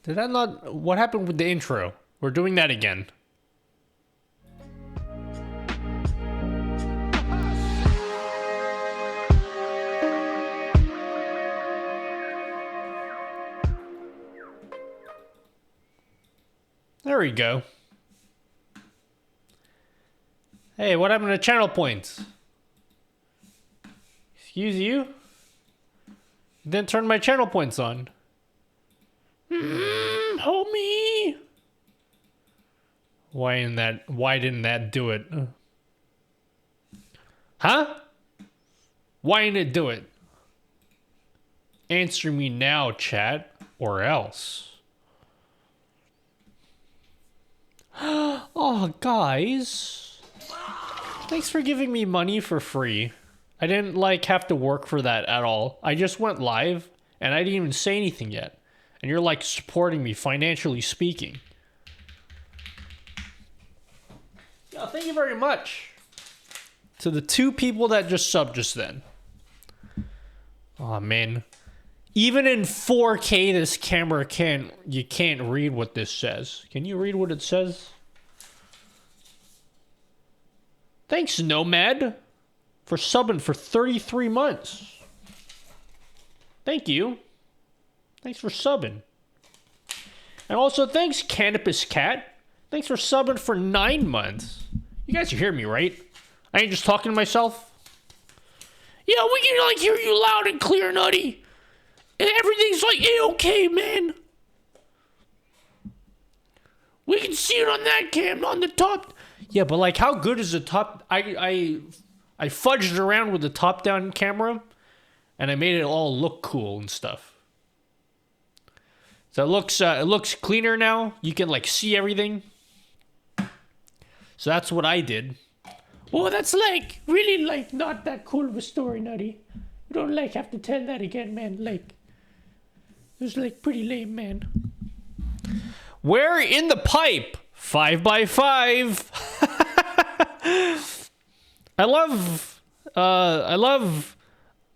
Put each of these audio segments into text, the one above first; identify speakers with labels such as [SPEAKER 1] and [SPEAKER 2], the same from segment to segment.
[SPEAKER 1] Did that not... What happened with the intro? We're doing that again. There we go. Hey, what happened to channel points? Excuse you? Didn't turn my channel points on. Homie. Why didn't that do it? Huh? Why didn't it do it? Answer me now, chat, or else. Oh, guys. Thanks for giving me money for free. I didn't have to work for that at all. I just went live and I didn't even say anything yet. And you're supporting me financially speaking. Yeah, thank you very much. To the 2 people that just subbed just then. Oh man. Even in 4K this camera you can't read what this says. Can you read what it says? Thanks, Nomad, for subbing for 33 months. Thank you. Thanks for subbing. And also, thanks, Canopus Cat. Thanks for subbing for 9 months. You guys hear me, right? I ain't just talking to myself. Yeah, we can, hear you loud and clear, Nutty. And everything's, A-okay, man. We can see it on that cam, on the top. Yeah, but, how good is the top... I fudged around with the top-down camera, and I made it all look cool and stuff. So it looks cleaner now. You can see everything. So that's what I did. Well, that's like really like not that cool of a story, Nutty. You don't like have to tell that again, man. Like it was like pretty lame, man. Where in the pipe? 5x5. I love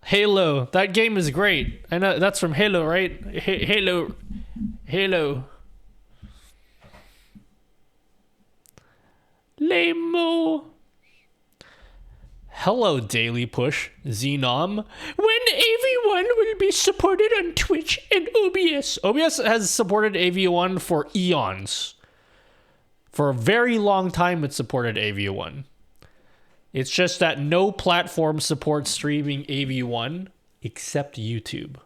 [SPEAKER 1] Halo. That game is great. I know that's from Halo, right? Halo. Lame-o. Hello, Daily Push, Xenom. When AV1 will be supported on Twitch and OBS. OBS has supported AV1 for eons. For a very long time, it supported AV1. It's just that no platform supports streaming AV1 except YouTube.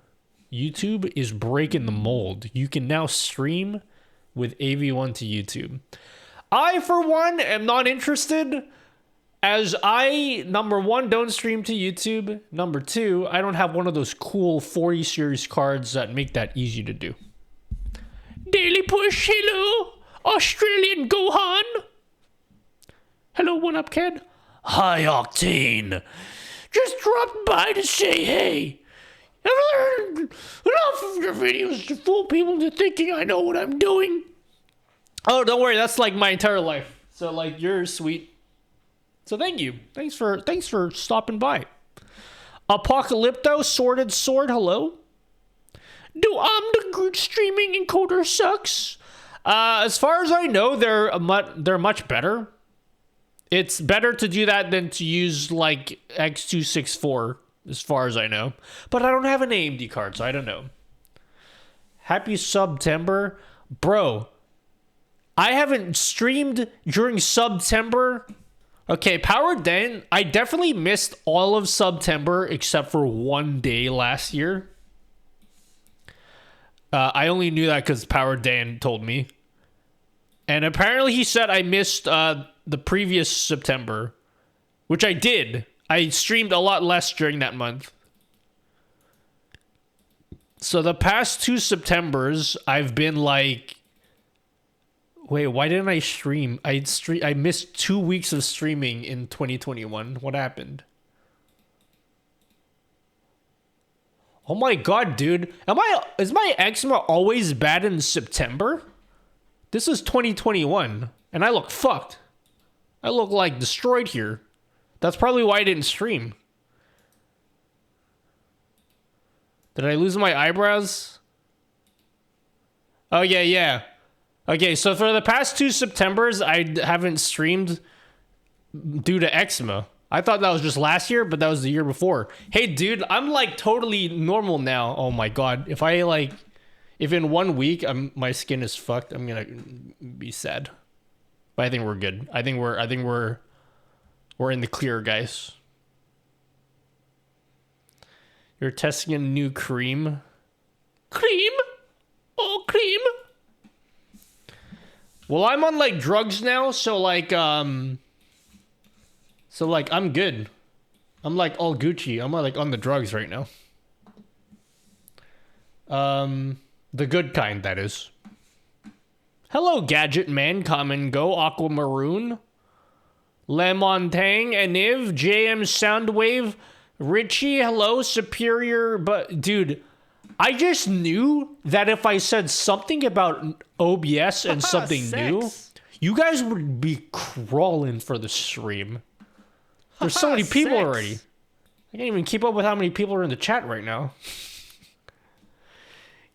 [SPEAKER 1] YouTube is breaking the mold. You can now stream with AV1 to YouTube. I, for one, am not interested, as I, number one, don't stream to YouTube. Number two, I don't have one of those cool 40 series cards that make that easy to do. Daily Push, hello, Australian Gohan. Hello, what up, kid? Hi, Octane. Just dropped by to say hey. I've learned enough of your videos to fool people into thinking I know what I'm doing. Oh, don't worry, that's like my entire life. So like you're sweet. So thank you. Thanks for stopping by. Apocalypto, Sordid Sword, hello. Do the good streaming encoder sucks? As far as I know, they're much better. It's better to do that than to use like X264, as far as I know. But I don't have an AMD card, so I don't know. Happy September, bro. I haven't streamed during September. Okay, Powered Dan, I definitely missed all of September except for one day last year. I only knew that because Powered Dan told me. And apparently he said I missed the previous September, which I did. I streamed a lot less during that month. So the past 2 Septembers, I've been like... Wait, why didn't I stream? I missed 2 weeks of streaming in 2021. What happened? Oh my god, dude. Is my eczema always bad in September? This is 2021, and I look fucked. I look like destroyed here. That's probably why I didn't stream. Did I lose my eyebrows? Oh, yeah. Okay, so for the past 2 Septembers, I haven't streamed due to eczema. I thought that was just last year, but that was the year before. Hey, dude, I'm like totally normal now. Oh my god. If in 1 week my skin is fucked, I'm gonna be sad. But I think we're good. I think we're in the clear, guys. You're testing a new cream. Cream? Oh, cream. Well, I'm on like drugs now, so like I'm good. I'm like all Gucci. I'm like on the drugs right now. The good kind, that is. Hello, Gadget Man, come and go, Aquamaroon, Lemontang, Aniv, JM Soundwave, Richie, hello, Superior, but dude, I just knew that if I said something about OBS and something new, you guys would be crawling for the stream. There's so many people already. I can't even keep up with how many people are in the chat right now.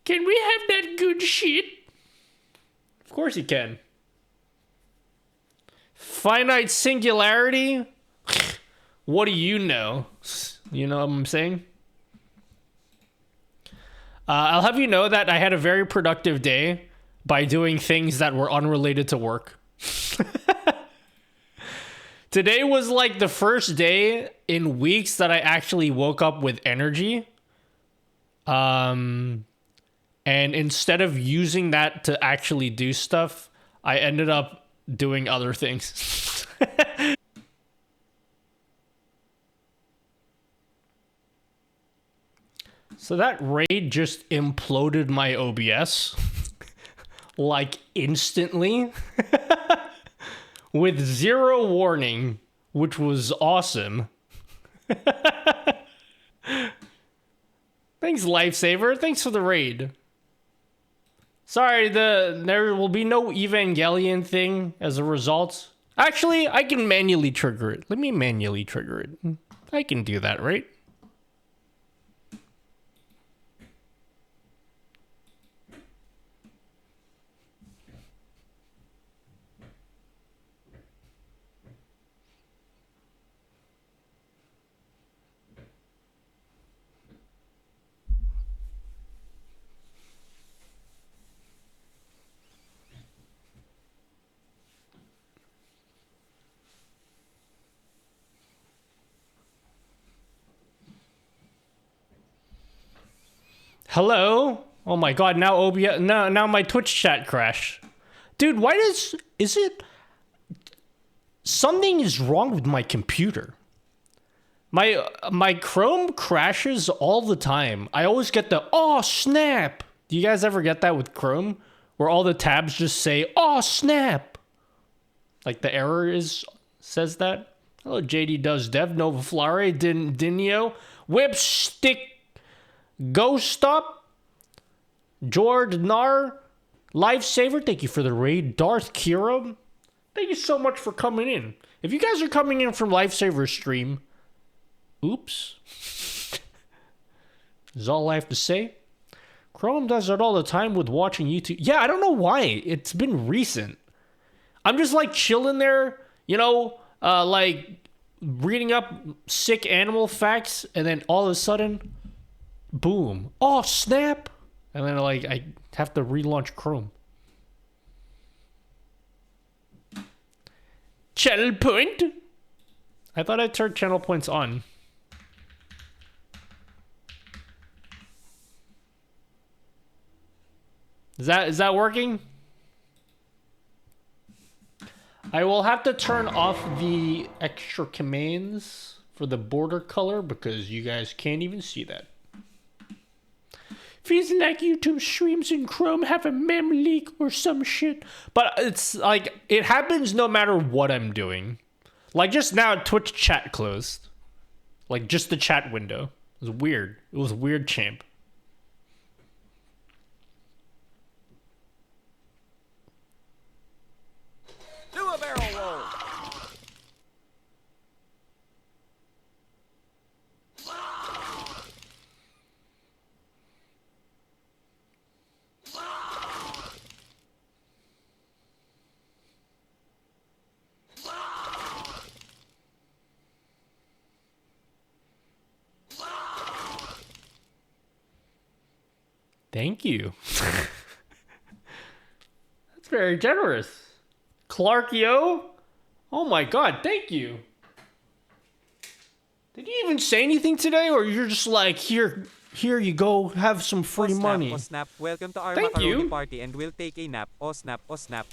[SPEAKER 1] Can we have that good shit? Of course you can. Finite singularity? What do you know? You know what I'm saying? I'll have you know that I had a very productive day by doing things that were unrelated to work. Today was like the first day in weeks that I actually woke up with energy. And instead of using that to actually do stuff, I ended up doing other things. So that raid just imploded my OBS. Like instantly. with 0 warning, which was awesome. Thanks, Lifesaver. Thanks for the raid. Sorry, there will be no Evangelion thing as a result. Actually, I can manually trigger it. Let me manually trigger it. I can do that, right? Hello? Oh my god, now OBS, now my Twitch chat crashed. Dude, why is it, something is wrong with my computer. My Chrome crashes all the time. I always get the, oh snap. Do you guys ever get that with Chrome? Where all the tabs just say, oh snap. Like the error says that. Hello, JD Does Dev, Nova Flare, Dinio, Whipstick, Ghost Stop, Jord Nar, Lifesaver, thank you for the raid. Darth Kira, thank you so much for coming in. If you guys are coming in from Lifesaver's stream, oops. Is all I have to say. Chrome does it all the time with watching YouTube. Yeah, I don't know why. It's been recent. I'm just like chilling there, you know, like reading up sick animal facts, and then all of a sudden, boom. Oh, snap. And then like I have to relaunch Chrome. Channel point? I thought I turned channel points on. Is that working? I will have to turn off the extra commands for the border color because you guys can't even see that. Feels like YouTube streams in Chrome have a mem leak or some shit. But it's like, it happens no matter what I'm doing. Like just now, Twitch chat closed. Like just the chat window. It was weird. It was weird, champ.
[SPEAKER 2] Do a barrel roll.
[SPEAKER 1] Thank you. That's very generous. Clarkio? Oh my god, thank you. Did you even say anything today, or you're just like, here you go, have some free money?
[SPEAKER 2] Oh snap, welcome to our
[SPEAKER 1] Thank
[SPEAKER 2] macaroni
[SPEAKER 1] you.
[SPEAKER 2] party and we'll take a nap. Oh snap,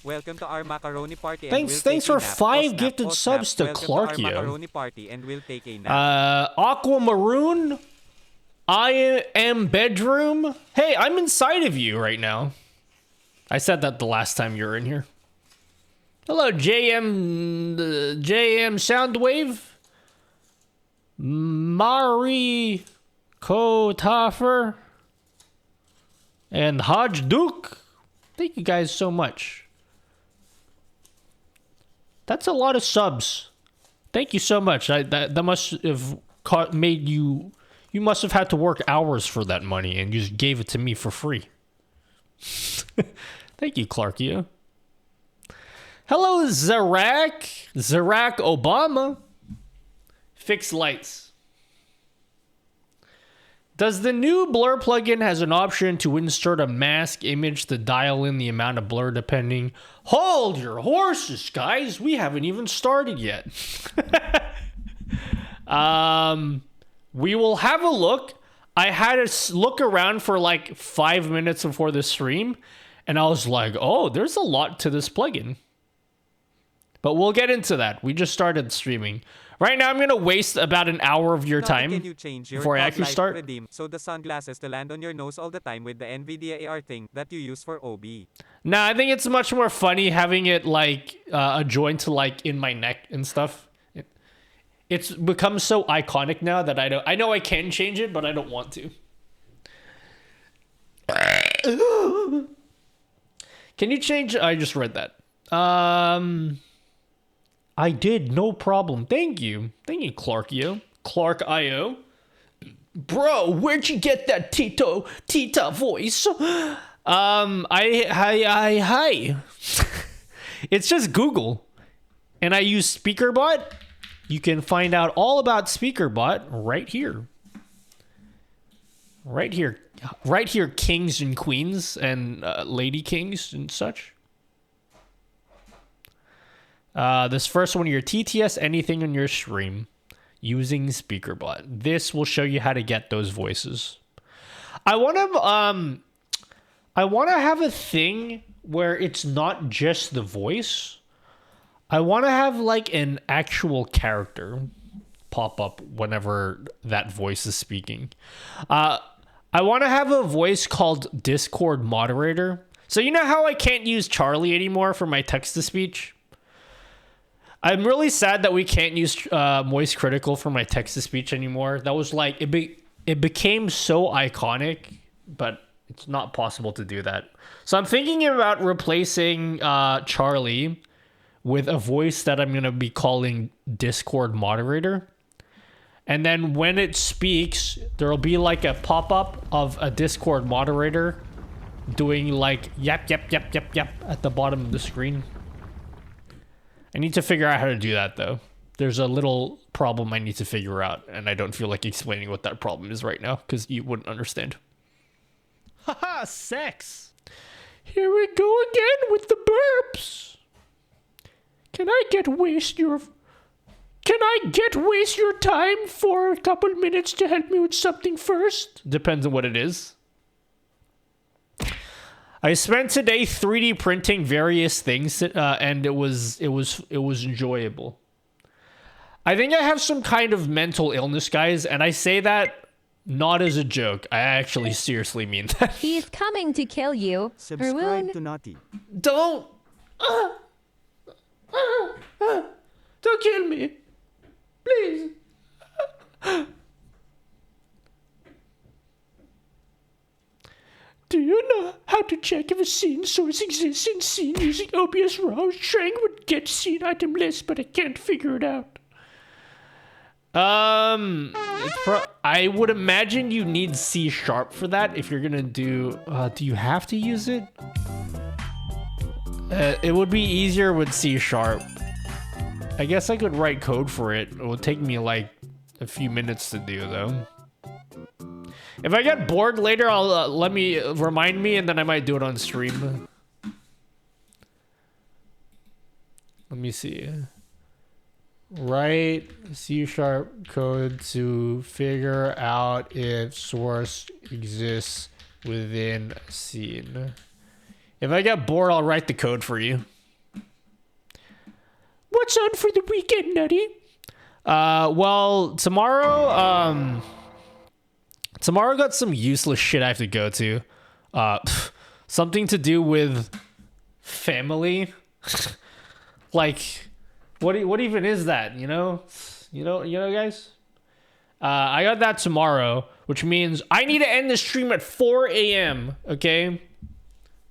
[SPEAKER 2] welcome to our macaroni party
[SPEAKER 1] Thanks-
[SPEAKER 2] and we'll
[SPEAKER 1] thanks
[SPEAKER 2] take a
[SPEAKER 1] for
[SPEAKER 2] nap.
[SPEAKER 1] 5 gifted subs to
[SPEAKER 2] welcome
[SPEAKER 1] Clarkio.
[SPEAKER 2] To our macaroni party and we'll take a nap.
[SPEAKER 1] Aquamaroon? I am bedroom? Hey, I'm inside of you right now. I said that the last time you were in here. Hello, JM Soundwave. Mari Kotaffer. And Hodge Duke. Thank you guys so much. That's a lot of subs. Thank you so much. That must have made you... You must have had to work hours for that money, and you just gave it to me for free. Thank you, Clarkia. Hello, Zarak Obama. Fix lights. Does the new blur plugin has an option to insert a mask image to dial in the amount of blur depending? Hold your horses, guys. We haven't even started yet. We will have a look. I had to look around for like 5 minutes before the stream, and I was like, oh, there's a lot to this plugin. But we'll get into that. We just started streaming. Right now, I'm going to waste about an hour of your time
[SPEAKER 2] Can you change your
[SPEAKER 1] before I
[SPEAKER 2] thought
[SPEAKER 1] actually
[SPEAKER 2] life
[SPEAKER 1] start.
[SPEAKER 2] redeem so the sunglasses to land on your nose all the time with the NVIDIA AR thing that you use for OB?
[SPEAKER 1] Nah, I think it's much more funny having it like joined to like in my neck and stuff. It's become so iconic now that I know I can change it, but I don't want to. Can you change? I just read that. I did, no problem. Thank you, Clarkio. Clark.io. Bro, where'd you get that Tita voice? Hi. It's just Google, and I use SpeakerBot. You can find out all about SpeakerBot right here. Right here, kings and queens and lady kings and such. This first one, your TTS anything on your stream using SpeakerBot. This will show you how to get those voices. I want to have a thing where it's not just the voice. I want to have like an actual character pop up whenever that voice is speaking. I want to have a voice called Discord moderator. So you know how I can't use Charlie anymore for my text-to-speech? I'm really sad that we can't use Moist Critical for my text-to-speech anymore. That was like, it became so iconic, but it's not possible to do that. So I'm thinking about replacing Charlie with a voice that I'm going to be calling Discord moderator. And then when it speaks, there'll be like a pop-up of a Discord moderator doing like yep at the bottom of the screen. I need to figure out how to do that though. There's a little problem I need to figure out, and I don't feel like explaining what that problem is right now because you wouldn't understand. Haha, sex. Here we go again with the burps. Can I get waste your time for a couple minutes to help me with something first? Depends on what it is. I spent today 3D printing various things, and it was enjoyable. I think I have some kind of mental illness, guys, and I say that not as a joke. I actually seriously mean that.
[SPEAKER 3] He's coming to kill you.
[SPEAKER 4] Subscribe to Naughty.
[SPEAKER 1] Don't kill me, please. Do you know how to check if a scene source exists in scene using OBS RAW? I was trying to get scene item list, but I can't figure it out. I would imagine you need C# for that if you're gonna do. Do you have to use it? It would be easier with C#. I guess I could write code for it. It would take me like a few minutes to do though. If I get bored later, I'll remind me, and then I might do it on stream. Let me see. Write C# code to figure out if source exists within scene. If I get bored, I'll write the code for you. What's on for the weekend, Nutty? Well, tomorrow got some useless shit I have to go to. Something to do with family. Like, what even is that? You know, guys. I got that tomorrow, which means I need to end the stream at 4 a.m. Okay,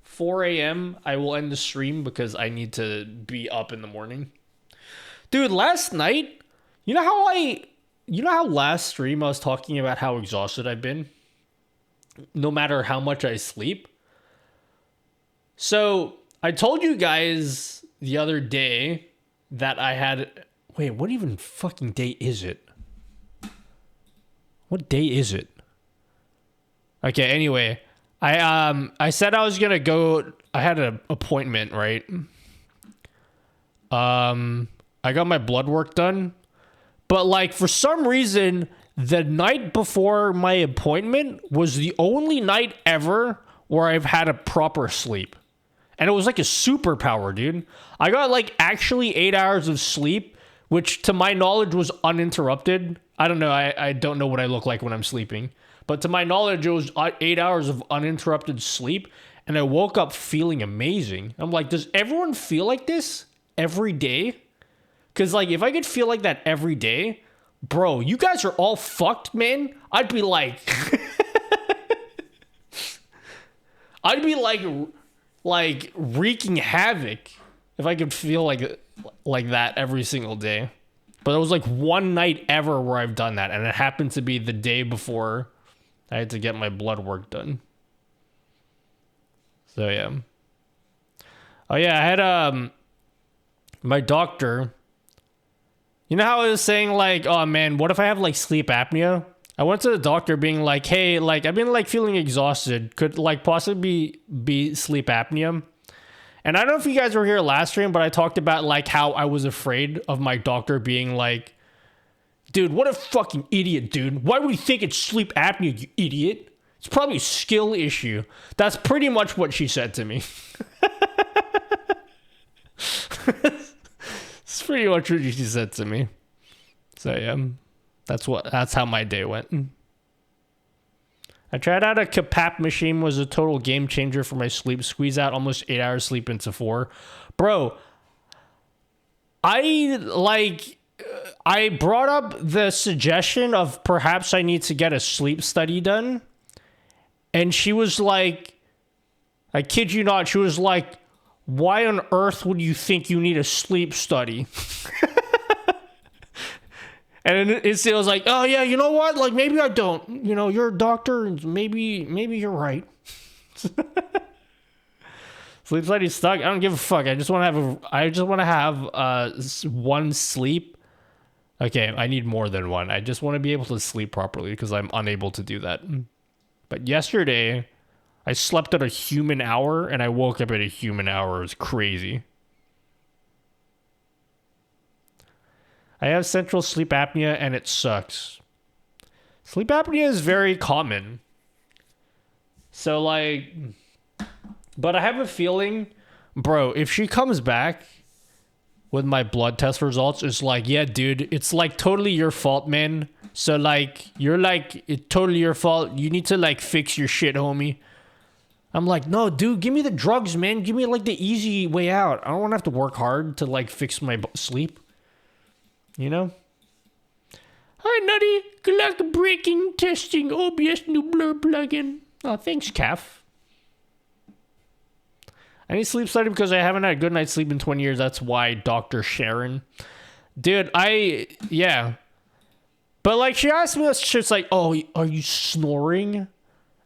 [SPEAKER 1] 4 a.m. I will end the stream because I need to be up in the morning. Dude, last night, you know how last stream I was talking about how exhausted I've been? No matter how much I sleep. So, I told you guys the other day that I had... Wait, what even fucking day is it? What day is it? Okay, anyway. I said I was gonna go... I had an appointment, right? I got my blood work done. But, like, for some reason, the night before my appointment was the only night ever where I've had a proper sleep. And it was like a superpower, dude. I got like actually 8 hours of sleep, which to my knowledge was uninterrupted. I don't know. I don't know what I look like when I'm sleeping. But to my knowledge, it was 8 hours of uninterrupted sleep. And I woke up feeling amazing. I'm like, does everyone feel like this every day? Because like, if I could feel like that every day, bro, you guys are all fucked, man. I'd be like... I'd be like wreaking havoc if I could feel like that every single day. But it was like one night ever where I've done that, and it happened to be the day before I had to get my blood work done. So yeah. Oh yeah, I had my doctor. You know how I was saying like, oh man, what if I have like sleep apnea? I went to the doctor being like, hey, like, I've been like feeling exhausted. Could like possibly be sleep apnea. And I don't know if you guys were here last stream, but I talked about like how I was afraid of my doctor being like, dude, what a fucking idiot, dude. Why would you think it's sleep apnea, you idiot? It's probably a skill issue. That's pretty much what she said to me. It's pretty much what she said to me. So yeah. That's how my day went. I tried out a CPAP machine, was a total game changer for my sleep. Squeeze out almost 8 hours sleep into 4. Bro, I brought up the suggestion of perhaps I need to get a sleep study done. And she was like, I kid you not, she was like, why on earth would you think you need a sleep study? And it was like, oh yeah, you know what? Like maybe I don't. You know, you're a doctor, and maybe you're right. Sleep study's stuck. I don't give a fuck. I just want to have one sleep. Okay, I need more than one. I just want to be able to sleep properly because I'm unable to do that. But yesterday, I slept at a human hour and I woke up at a human hour. It was crazy. I have central sleep apnea and it sucks. Sleep apnea is very common. So like, but I have a feeling, bro, if she comes back with my blood test results, it's like, yeah, dude, it's like totally your fault, man. So like, you're like, it's totally your fault. You need to like fix your shit, homie. I'm like, no, dude, give me the drugs, man. Give me like the easy way out. I don't want to have to work hard to like fix my sleep. You know? Hi, Nutty. Good luck breaking, testing OBS new blur plugin. Oh, thanks, Calf. I need sleep study because I haven't had a good night's sleep in 20 years. That's why, Dr. Sharon. Dude, yeah. But, like, she asked me, she's like, oh, are you snoring?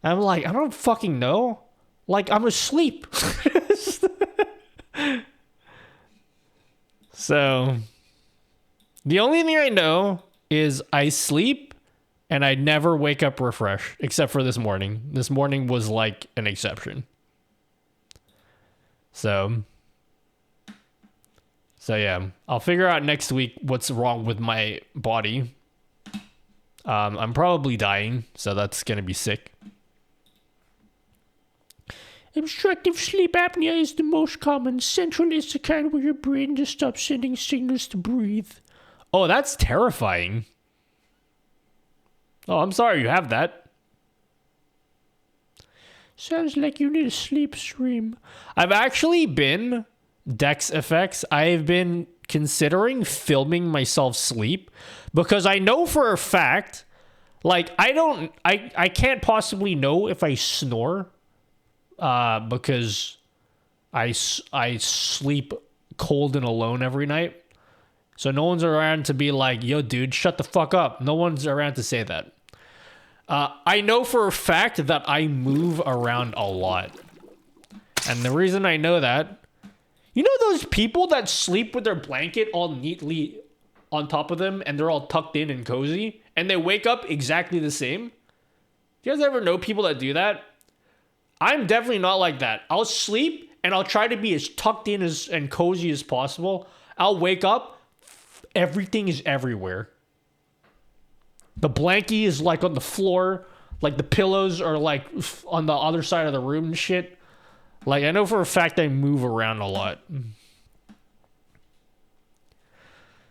[SPEAKER 1] I'm like, I don't fucking know. Like, I'm asleep. So... the only thing I know is I sleep and I never wake up refreshed, except for this morning. This morning was like an exception. So yeah, I'll figure out next week what's wrong with my body. I'm probably dying, so that's gonna be sick. Obstructive sleep apnea is the most common. Central is the kind where your brain just stops sending signals to breathe. Oh, that's terrifying. Oh, I'm sorry you have that. Sounds like you need a sleep stream. I've actually been, Dex Effects, I've been considering filming myself sleep because I know for a fact, like, I can't possibly know if I snore because I sleep cold and alone every night. So no one's around to be like, yo, dude, shut the fuck up. No one's around to say that. I know for a fact that I move around a lot. And the reason I know that, you know those people that sleep with their blanket all neatly on top of them and they're all tucked in and cozy and they wake up exactly the same? Do you guys ever know people that do that? I'm definitely not like that. I'll sleep and I'll try to be as tucked in and cozy as possible. I'll wake up. Everything is everywhere. The blankie is like on the floor. Like the pillows are like on the other side of the room and shit. Like, I know for a fact I move around a lot.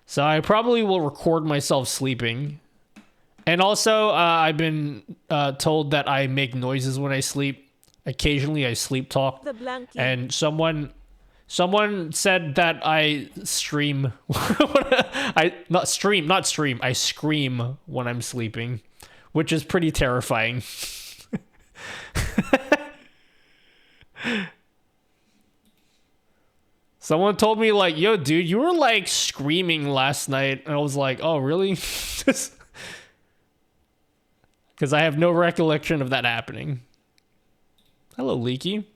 [SPEAKER 1] So I probably will record myself sleeping. And also, I've been told that I make noises when I sleep. Occasionally, I sleep talk. And someone said that I stream. I scream when I'm sleeping, which is pretty terrifying. Someone told me, like, yo, dude, you were, like, screaming last night. And I was like, oh, really? Because I have no recollection of that happening. Hello, Leaky.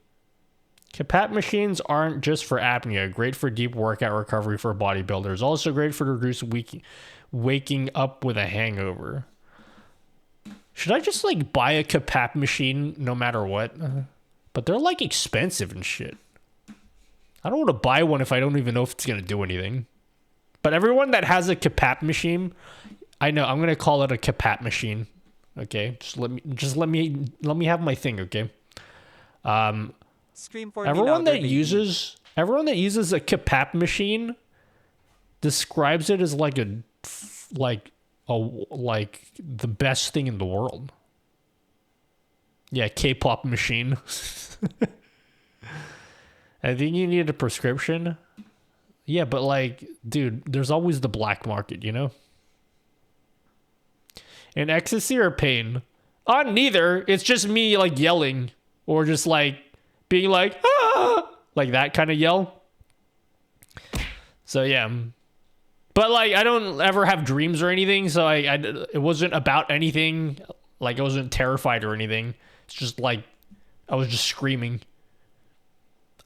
[SPEAKER 1] CPAP machines aren't just for apnea. Great for deep workout recovery for bodybuilders. Also great for reduce waking up with a hangover. Should I just, like, buy a CPAP machine no matter what? But they're, like, expensive and shit. I don't want to buy one if I don't even know if it's going to do anything. But everyone that has a CPAP machine, I know, I'm going to call it a CPAP machine. Okay? Just let me have my thing, okay?
[SPEAKER 2] Scream for
[SPEAKER 1] everyone that uses a CPAP machine describes it as like the best thing in the world. Yeah, K-pop machine. I think you need a prescription. Yeah, but like, dude, there's always the black market, you know? In ecstasy or pain? Neither. It's just me like yelling or just like being like, ah! Like that kind of yell. So yeah. But like, I don't ever have dreams or anything. So it wasn't about anything. Like I wasn't terrified or anything. It's just like, I was just screaming.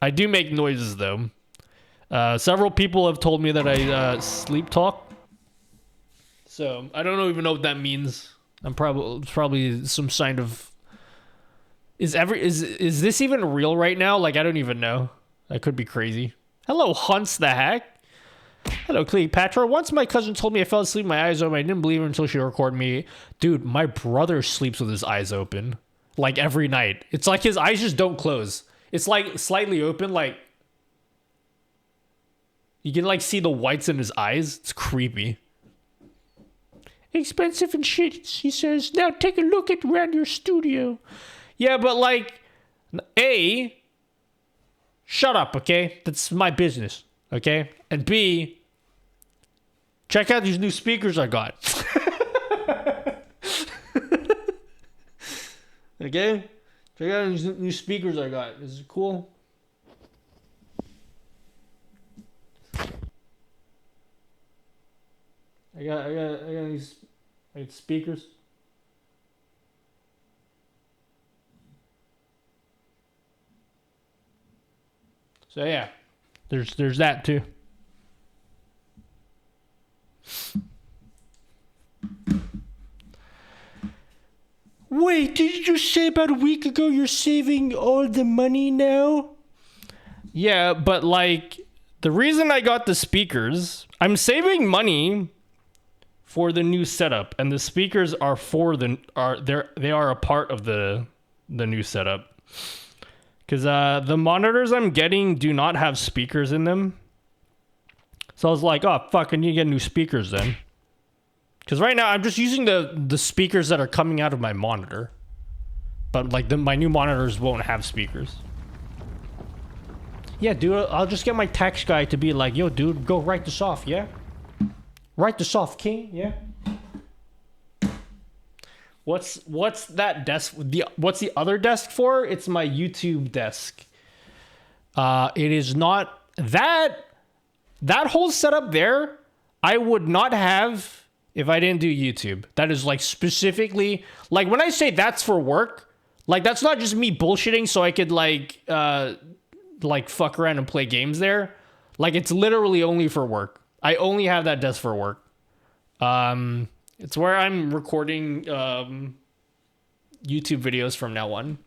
[SPEAKER 1] I do make noises though. Several people have told me that I sleep talk. So I don't even know what that means. I'm probably some sign of. Is this even real right now? Like I don't even know. I could be crazy. Hello, Hunts the Hack. Hello, Cleopatra. Once my cousin told me I fell asleep with my eyes open. I didn't believe her until she recorded me. Dude, my brother sleeps with his eyes open. Like every night. It's like his eyes just don't close. It's like slightly open, like you can like see the whites in his eyes. It's creepy. Expensive and shit, he says. Now take a look at around your studio. Yeah, but like, A, shut up, okay? That's my business, okay? And B, check out these new speakers I got. Okay? Check out these new speakers I got. Is it cool? I got these speakers. So yeah, there's that too. Wait, did you just say about a week ago you're saving all the money now? Yeah, but like the reason I got the speakers, I'm saving money for the new setup, and the speakers are they are a part of the new setup. Because the monitors I'm getting do not have speakers in them. So I was like, oh fuck, I need to get new speakers then. Because right now I'm just using the speakers that are coming out of my monitor. But like my new monitors won't have speakers. Yeah, dude, I'll just get my tax guy to be like, yo, dude, go write this off, yeah? Write this off, king, yeah? What's that desk? What's the other desk for? It's my YouTube desk. It is not that whole setup there. I would not have if I didn't do YouTube. That is like specifically like when I say that's for work, like that's not just me bullshitting so I could like fuck around and play games there. Like it's literally only for work. I only have that desk for work. It's where I'm recording YouTube videos from now on.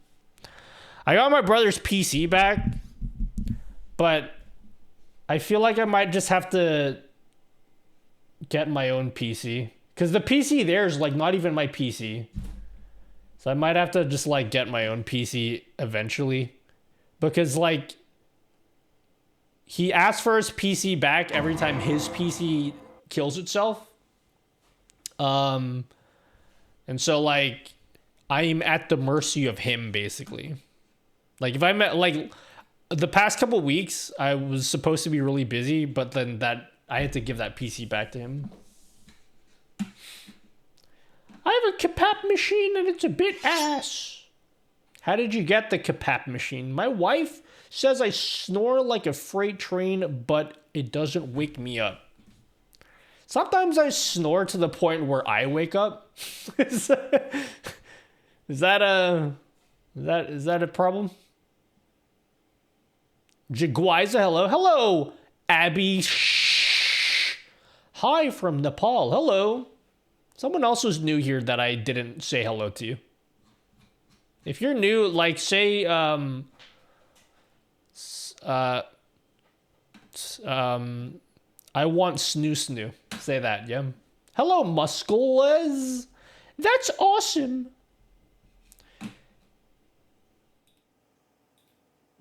[SPEAKER 1] I got my brother's PC back, but I feel like I might just have to get my own PC. Because the PC there is like not even my PC. So I might have to just like get my own PC eventually. because like he asks for his PC back every time his PC kills itself. And so like I'm at the mercy of him basically. Like if I'm at like the past couple weeks, I was supposed to be really busy, but then I had to give that PC back to him. I have a Capap machine and it's a bit ass. How did you get the Capap machine? My wife says I snore like a freight train, but it doesn't wake me up. Sometimes I snore to the point where I wake up. Is that a problem? Jagwiza, hello. Hello, Abby. Hi from Nepal. Hello. Someone else was new here that I didn't say hello to. If you're new, like say I want snoo. Say that, yeah. Hello, Muscles. That's awesome.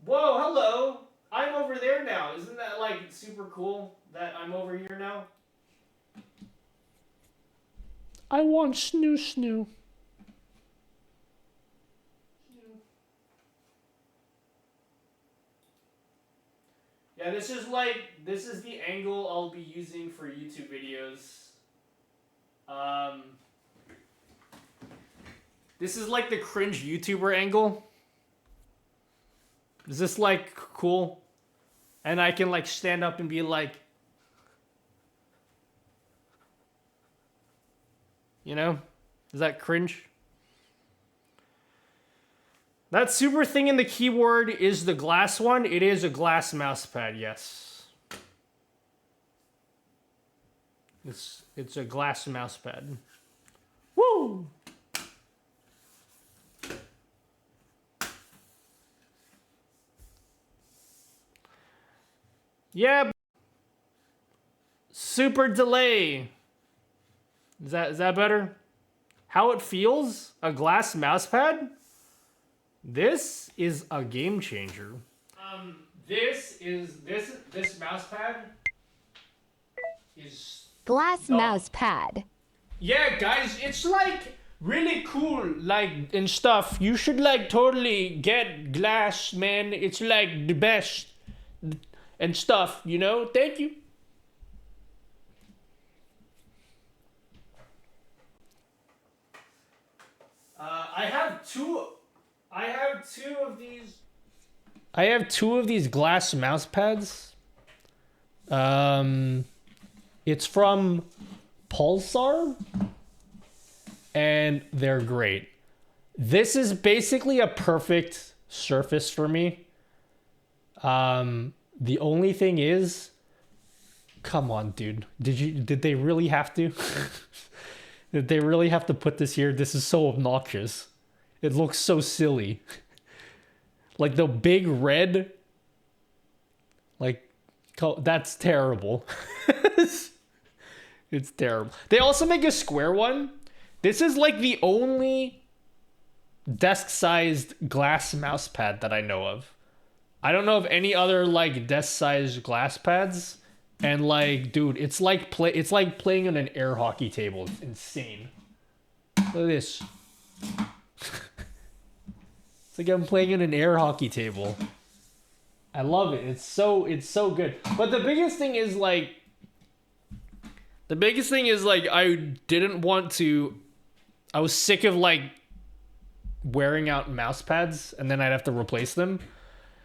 [SPEAKER 1] Whoa, hello. I'm over there now. Isn't that like super cool that I'm over here now? I want snoo. Yeah, this is the angle I'll be using for YouTube videos. This is like the cringe YouTuber angle. Is this like cool? And I can like stand up and be like, you know, is that cringe? That super thing in the keyboard is the glass one. It is a glass mouse pad, yes. It's a glass mouse pad. Woo! Yeah. Super delay. Is that better? How it feels? A glass mouse pad? This is a game changer. This mouse pad is
[SPEAKER 3] Glass mouse pad.
[SPEAKER 1] yeah, guys, it's like really cool, like and stuff. You should like totally get glass, man. It's like the best and stuff, you know. Thank you. I have two of these glass mouse pads. It's from Pulsar, and they're great. This is basically a perfect surface for me. The only thing is, come on, dude. Did they really have to? Did they really have to put this here? This is so obnoxious. It looks so silly. Like the big red. Like, that's terrible. It's terrible. They also make a square one. This is like the only desk-sized glass mouse pad that I know of. I don't know of any other like desk-sized glass pads. And like, dude, it's like playing on an air hockey table. It's insane. Look at this. It's like I'm playing on an air hockey table. I love it. It's so good. But the biggest thing is like I was sick of like wearing out mouse pads and then I'd have to replace them.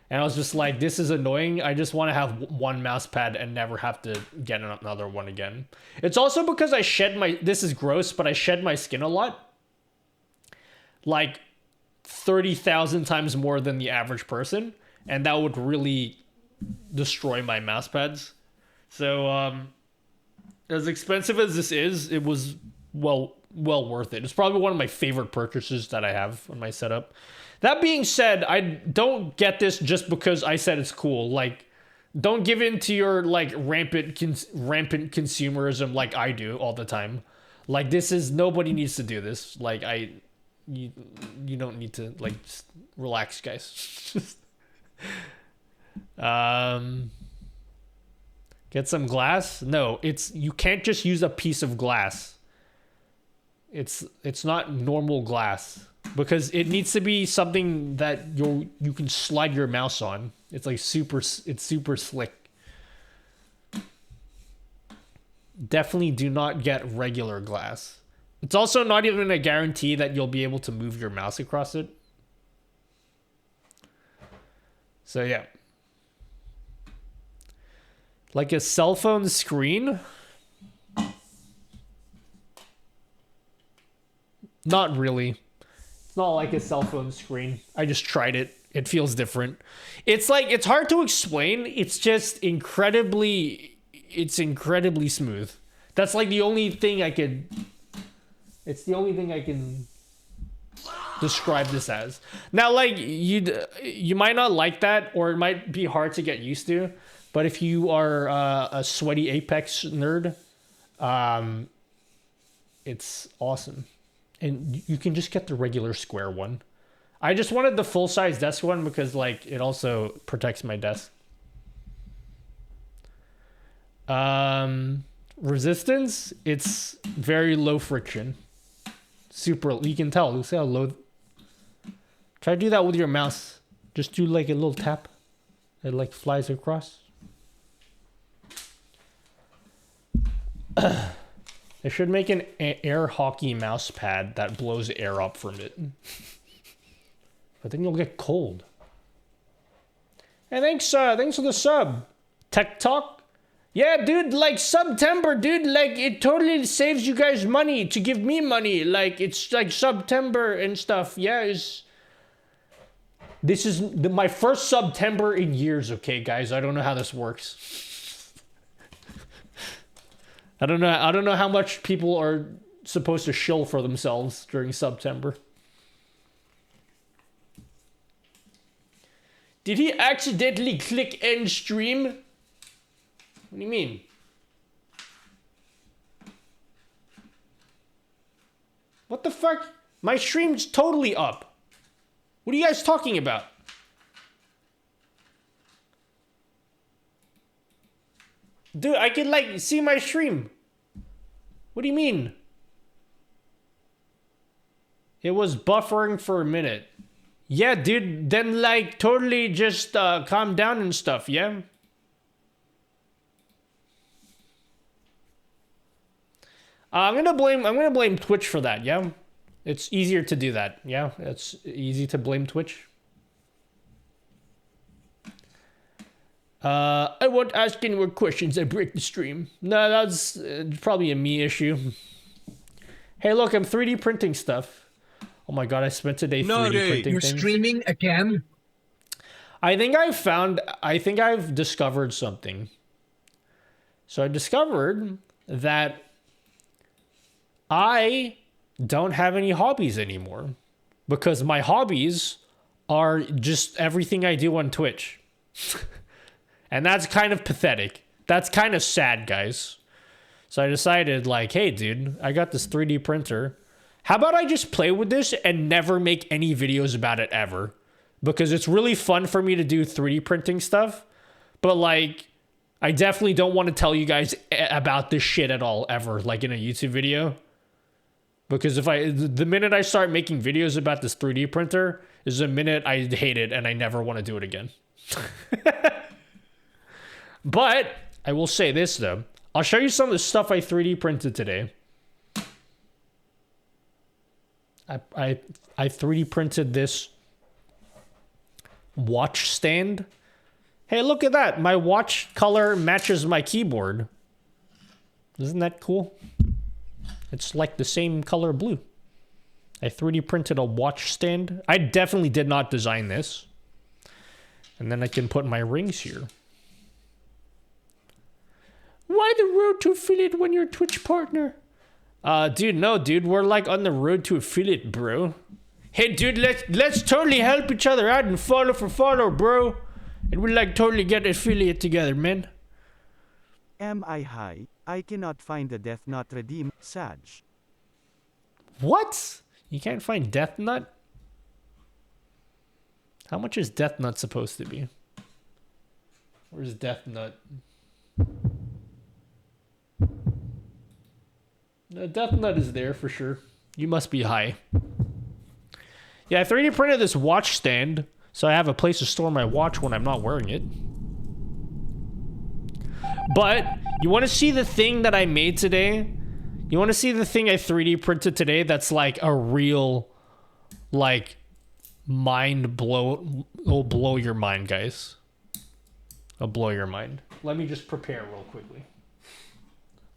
[SPEAKER 1] And I was just like, this is annoying. I just want to have one mouse pad and never have to get another one again. It's also because I shed this is gross, but I shed my skin a lot. Like 30,000 times more than the average person. And that would really destroy my mouse pads. So, as expensive as this is, it was well worth it. It's probably one of my favorite purchases that I have on my setup. That being said, I don't get this just because I said it's cool. Like, don't give in to your like rampant consumerism like I do all the time. Like, nobody needs to do this. Like, you don't need to, like, just relax, guys. Get some glass? No, you can't just use a piece of glass. It's not normal glass because it needs to be something that you can slide your mouse on. It's like super slick. Definitely do not get regular glass. It's also not even a guarantee that you'll be able to move your mouse across it. So yeah. Like a cell phone screen? Not really. It's not like a cell phone screen. I just tried it. It feels different. It's like, it's hard to explain. It's just incredibly smooth. That's like the only thing I could... It's the only thing I can describe this as. Now, like, you might not like that, or it might be hard to get used to, but if you are a sweaty Apex nerd, it's awesome. And you can just get the regular square one. I just wanted the full-size desk one because, like, it also protects my desk. Resistance, it's very low friction. Super, you can tell. Look how low. Try to do that with your mouse. Just do like a little tap. It like flies across. They should make an air hockey mouse pad that blows air up from it. But then you'll get cold. Hey, thanks for the sub. Tech Talk. Yeah, dude, like, September, dude, like, it totally saves you guys money to give me money. Like, it's like September and stuff. Yeah, this is my first September in years, okay, guys? I don't know how this works. I don't know how much people are supposed to shill for themselves during September. Did he accidentally click end stream? What do you mean? What the fuck? My stream's totally up. What are you guys talking about? Dude, I can like see my stream. What do you mean? It was buffering for a minute. Yeah, dude, then like totally just calm down and stuff, yeah? I'm gonna blame Twitch for that, yeah? It's easier to do that, yeah? It's easy to blame Twitch. I won't ask any more questions, I break the stream. No, that's probably a me issue. Hey, look, I'm 3D printing stuff. Oh my god, I spent today 3D printing
[SPEAKER 4] you're
[SPEAKER 1] things.
[SPEAKER 4] streaming again?
[SPEAKER 1] I think I've discovered something. So I discovered that I don't have any hobbies anymore because my hobbies are just everything I do on Twitch. And that's kind of pathetic. That's kind of sad, guys. So I decided like, hey, dude, I got this 3D printer. How about I just play with this and never make any videos about it ever? Because it's really fun for me to do 3D printing stuff. But like, I definitely don't want to tell you guys about this shit at all ever, like in a YouTube video. Because the minute I start making videos about this 3D printer is the minute I hate it and I never want to do it again. But I will say this though. I'll show you some of the stuff I 3D printed today. I 3D printed this watch stand. Hey, look at that. My watch color matches my keyboard. Isn't that cool? It's like the same color blue. I 3D printed a watch stand. I definitely did not design this. And then I can put my rings here. Why the road to affiliate when you're a Twitch partner? Dude, no, dude. We're like on the road to affiliate, bro. Hey, dude, let's totally help each other out and follow for follow, bro. And we like totally get affiliate together, man.
[SPEAKER 5] Am I high? I cannot find the Death Knot redeem, Sag.
[SPEAKER 1] What? You can't find Death Nut? How much is Death Nut supposed to be? Where's Death Nut? The Death Nut is there for sure. You must be high. Yeah, I 3D printed this watch stand, so I have a place to store my watch when I'm not wearing it. But, you want to see the thing that I made today? You want to see the thing I 3D printed today that's like a real, like, mind blow. It'll blow your mind, guys. It'll blow your mind. Let me just prepare real quickly.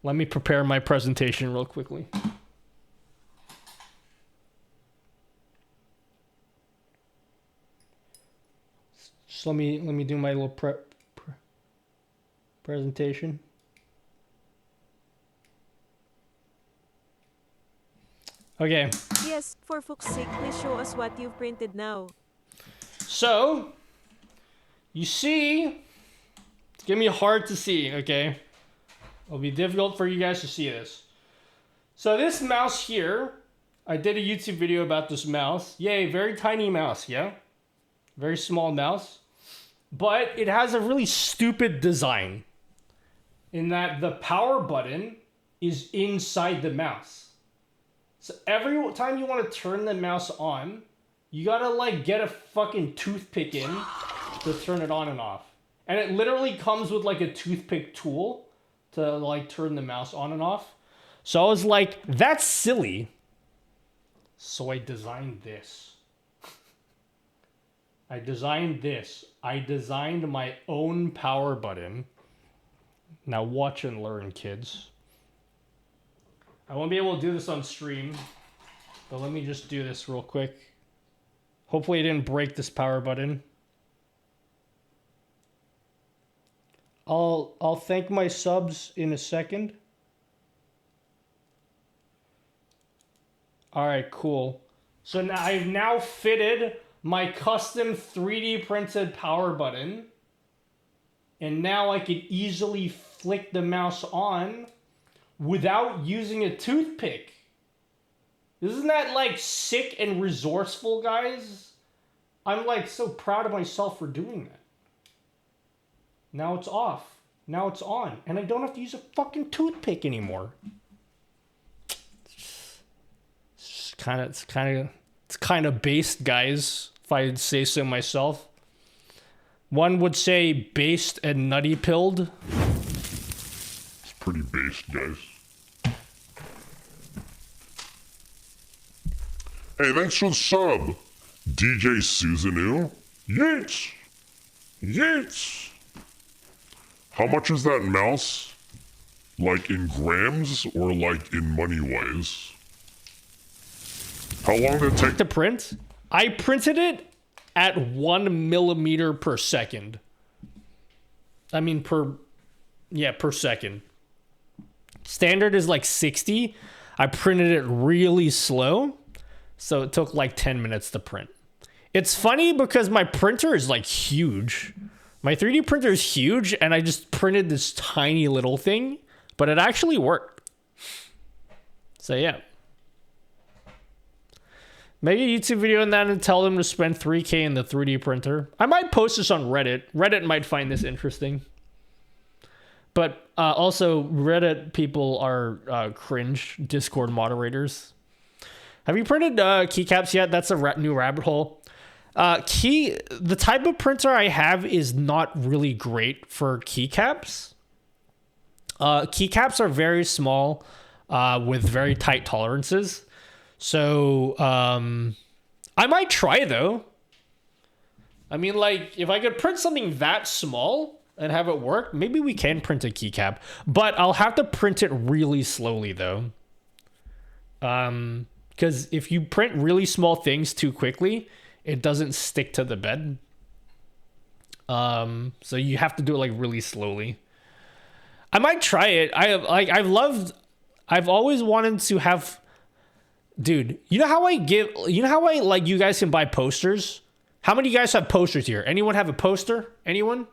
[SPEAKER 1] Let me prepare my presentation real quickly. Just let me do my little presentation. Okay.
[SPEAKER 4] Yes, for fuck's sake, please show us what you've printed now.
[SPEAKER 1] So, you see, it's gonna be hard to see, okay? It'll be difficult for you guys to see this. So this mouse here, I did a YouTube video about this mouse. Yay, very tiny mouse, yeah? Very small mouse. But it has a really stupid design in that the power button is inside the mouse. So every time you want to turn the mouse on, you gotta like get a fucking toothpick in to turn it on and off. And it literally comes with like a toothpick tool to like turn the mouse on and off. So I was like, that's silly. So I designed this. I designed this. I designed my own power button. Now watch and learn, kids. I won't be able to do this on stream, but let me just do this real quick. Hopefully I didn't break this power button. I'll thank my subs in a second. All right, cool. So now I've now fitted my custom 3D printed power button. And now I can easily flick the mouse on without using a toothpick. Isn't that like sick and resourceful, guys? I'm like so proud of myself for doing that. Now it's off. Now it's on. And I don't have to use a fucking toothpick anymore. It's kind of based, guys, if I'd say so myself. One would say based and nutty pilled.
[SPEAKER 6] It's pretty based, guys. Hey, thanks for the sub, DJ Susanu. Yates! Yates! How much is that mouse? Like in grams or like in money-wise? How long did it take
[SPEAKER 1] To print? I printed it at 1 millimeter per second. I mean, per second. Standard is like 60. I printed it really slow, so it took like 10 minutes to print. It's funny because my printer is like huge. My 3D printer is huge, and I just printed this tiny little thing, but it actually worked. So yeah. Make a YouTube video on that and tell them to spend $3K in the 3D printer. I might post this on Reddit. Reddit might find this interesting. But also, Reddit people are cringe Discord moderators. Have you printed keycaps yet? That's a new rabbit hole. The type of printer I have is not really great for keycaps. Keycaps are very small with very tight tolerances. So, I might try though. I mean, like, if I could print something that small and have it work, maybe we can print a keycap. But I'll have to print it really slowly though. Because if you print really small things too quickly, it doesn't stick to the bed. So you have to do it like really slowly. I might try it. I've always wanted to have. Dude, you know how I like you guys can buy posters? How many of you guys have posters here? Anyone have a poster? Anyone?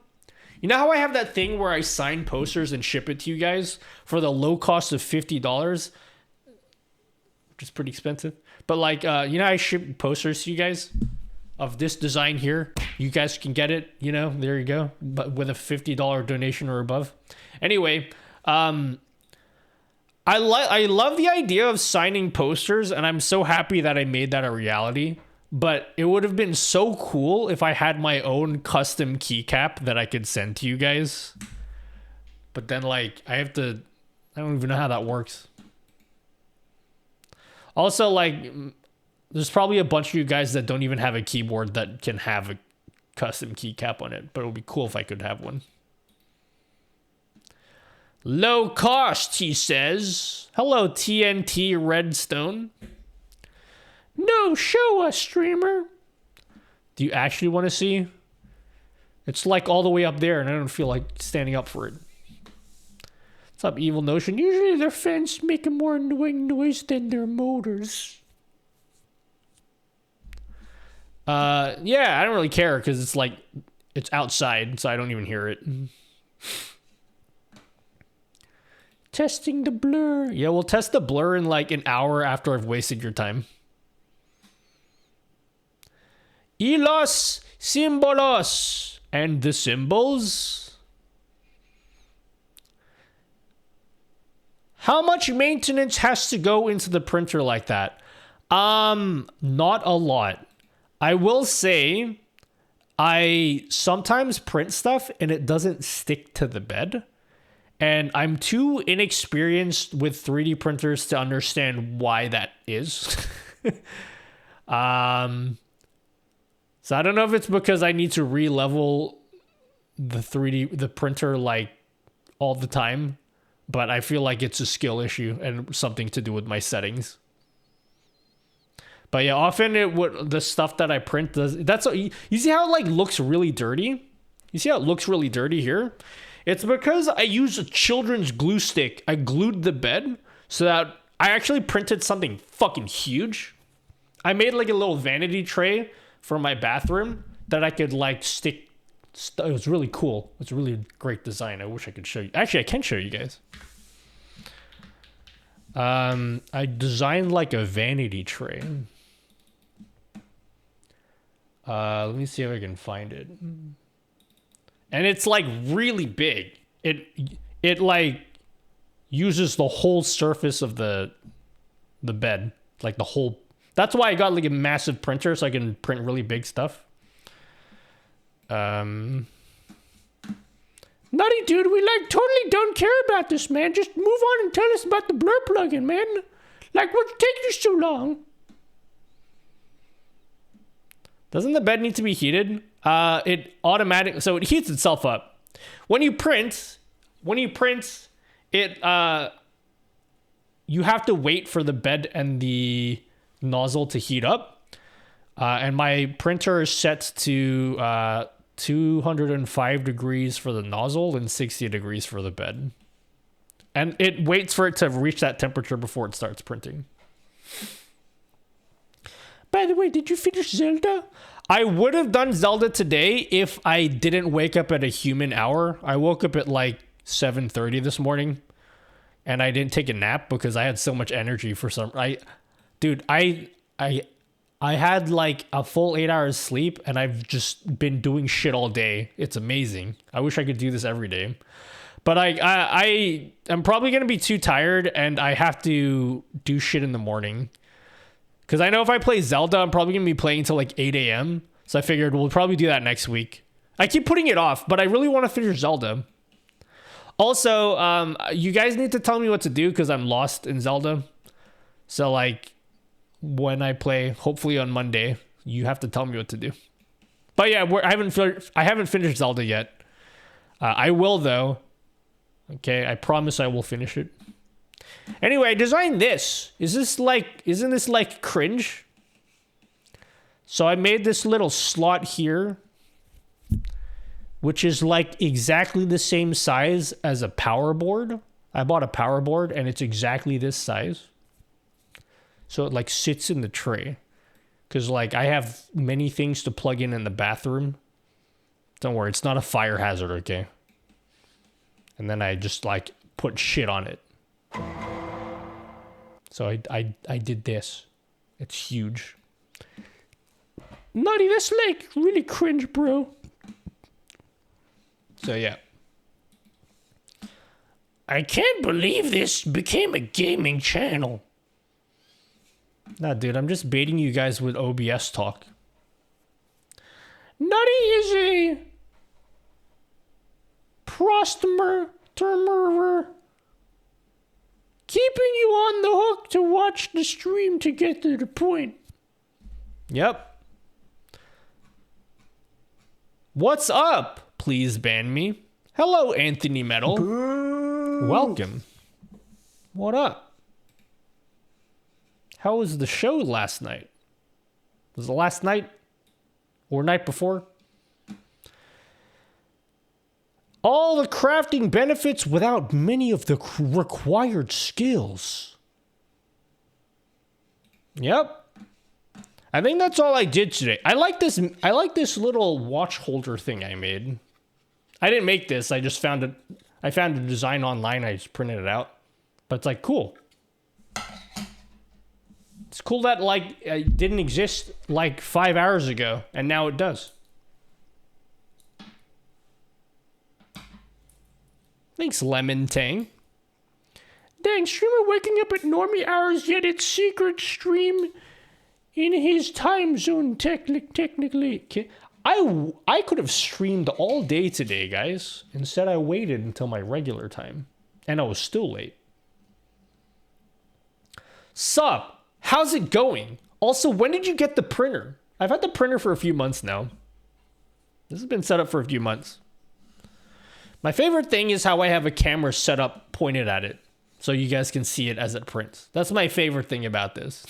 [SPEAKER 1] You know how I have that thing where I sign posters and ship it to you guys for the low cost of $50? Which is pretty expensive. But like, you know how I ship posters to you guys? of this design here. You guys can get it, you know, there you go. But with a $50 donation or above. Anyway, I love the idea of signing posters, and I'm so happy that I made that a reality. But it would have been so cool if I had my own custom keycap that I could send to you guys. But then, like, I don't even know how that works. Also, like, there's probably a bunch of you guys that don't even have a keyboard that can have a custom keycap on it. But it would be cool if I could have one. Low cost, he says. Hello, TNT Redstone. No, show us, streamer. Do you actually want to see? It's like all the way up there, and I don't feel like standing up for it. What's up, Evil Notion? Usually their fans make a more annoying noise than their motors. Yeah, I don't really care because it's like it's outside, so I don't even hear it. Testing the blur. Yeah, we'll test the blur in like an hour after I've wasted your time. Y los símbolos. And the symbols. How much maintenance has to go into the printer like that? Not a lot. I will say I sometimes print stuff and it doesn't stick to the bed. And I'm too inexperienced with 3D printers to understand why that is. So I don't know if it's because I need to re-level the printer like all the time, but I feel like it's a skill issue and something to do with my settings. But yeah, often the stuff that I print does, you see how it like looks really dirty? You see how it looks really dirty here? It's because I used a children's glue stick. I glued the bed so that I actually printed something fucking huge. I made like a little vanity tray for my bathroom that I could like stick. It was really cool. It's a really great design. I wish I could show you. Actually, I can show you guys. I designed like a vanity tray. Let me see if I can find it. And it's like really big. It like uses the whole surface of the bed, like the whole. That's why I got like a massive printer so I can print really big stuff. Nutty dude, we like totally don't care about this, man. Just move on and tell us about the blur plugin, man. Like, what's taking you so long? Doesn't the bed need to be heated? It automatically, so it heats itself up. When you print, it you have to wait for the bed and the nozzle to heat up. And my printer is set to 205 degrees for the nozzle and 60 degrees for the bed. And it waits for it to reach that temperature before it starts printing. By the way, did you finish Zelda? I would have done Zelda today if I didn't wake up at a human hour. I woke up at like 7:30 this morning, and I didn't take a nap because I had so much energy for some. I had like a full 8 hours sleep, and I've just been doing shit all day. It's amazing. I wish I could do this every day, but I am probably gonna be too tired, and I have to do shit in the morning. Because I know if I play Zelda, I'm probably going to be playing until like 8 a.m. So I figured we'll probably do that next week. I keep putting it off, but I really want to finish Zelda. Also, you guys need to tell me what to do because I'm lost in Zelda. So like when I play, hopefully on Monday, you have to tell me what to do. But yeah, I haven't finished Zelda yet. I will though. Okay, I promise I will finish it. Anyway, I designed this. Isn't this like cringe? So I made this little slot here, which is like exactly the same size as a power board. I bought a power board and it's exactly this size. So it like sits in the tray. Cause like I have many things to plug in the bathroom. Don't worry, it's not a fire hazard, okay? And then I just like put shit on it. So I did this. It's huge. Nutty, that's like really cringe, bro. So yeah. I can't believe this became a gaming channel. Nah, dude, I'm just baiting you guys with OBS talk. Nutty is a prostomer, keeping you on the hook to watch the stream to get to the point. Yep. What's up? Please ban me. Hello, Anthony Metal. Boo. Welcome. What up? How was the show last night? Was it last night? Or night before? All the crafting benefits without many of the required skills. Yep. I think that's all I did today. I like this little watch holder thing I made. I didn't make this. I just found it. I found a design online. I just printed it out. But it's like cool. It's cool that like it didn't exist like 5 hours ago and now it does. Thanks, Lemon Tang. Dang, streamer waking up at normie hours, yet it's secret stream in his time zone technically. I could have streamed all day today, guys. Instead, I waited until my regular time. And I was still late. Sup? How's it going? Also, when did you get the printer? I've had the printer for a few months now. This has been set up for a few months. My favorite thing is how I have a camera set up pointed at it. So you guys can see it as it prints. That's my favorite thing about this.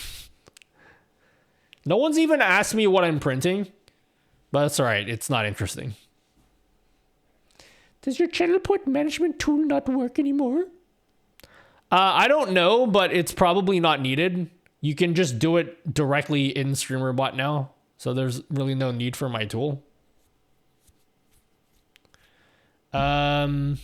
[SPEAKER 1] No one's even asked me what I'm printing. But that's alright, it's not interesting. Does your channel point management tool not work anymore? I don't know, but it's probably not needed. You can just do it directly in StreamerBot now. So there's really no need for my tool. The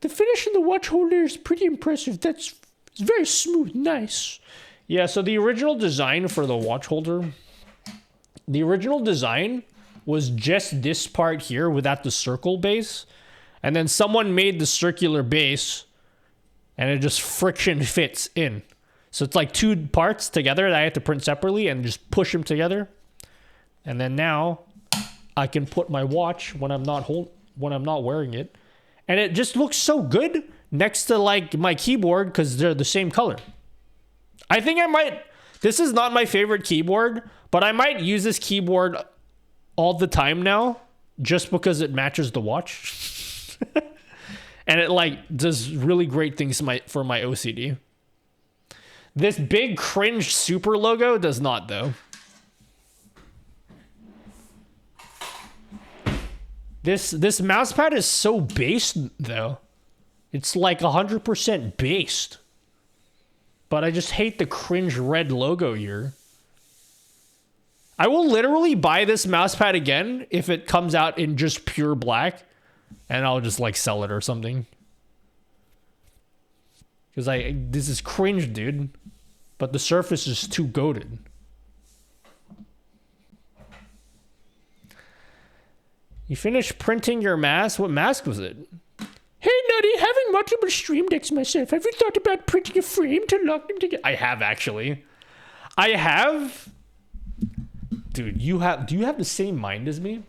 [SPEAKER 1] finish in the watch holder is pretty impressive. It's very smooth, nice. Yeah, so the original design for the watch holder, the original design was just this part here without the circle base. And then someone made the circular base and it just friction fits in. So it's like two parts together that I have to print separately and just push them together. And then now I can put my watch when I'm not wearing it. And it just looks so good next to like my keyboard because they're the same color. I think I might, this is not my favorite keyboard, but I might use this keyboard all the time now just because it matches the watch. And it like does really great things for my OCD. This big cringe super logo does not though. This mouse pad is so based though. It's like 100% based. But I just hate the cringe red logo here. I will literally buy this mouse pad again if it comes out in just pure black. And I'll just like sell it or something. Because this is cringe, dude. But the surface is too goated. You finished printing your mask? What mask was it? Hey, Nutty, having multiple stream decks myself. Have you thought about printing a frame to lock them together? I have, actually. I have... Dude, do you have the same mind as me?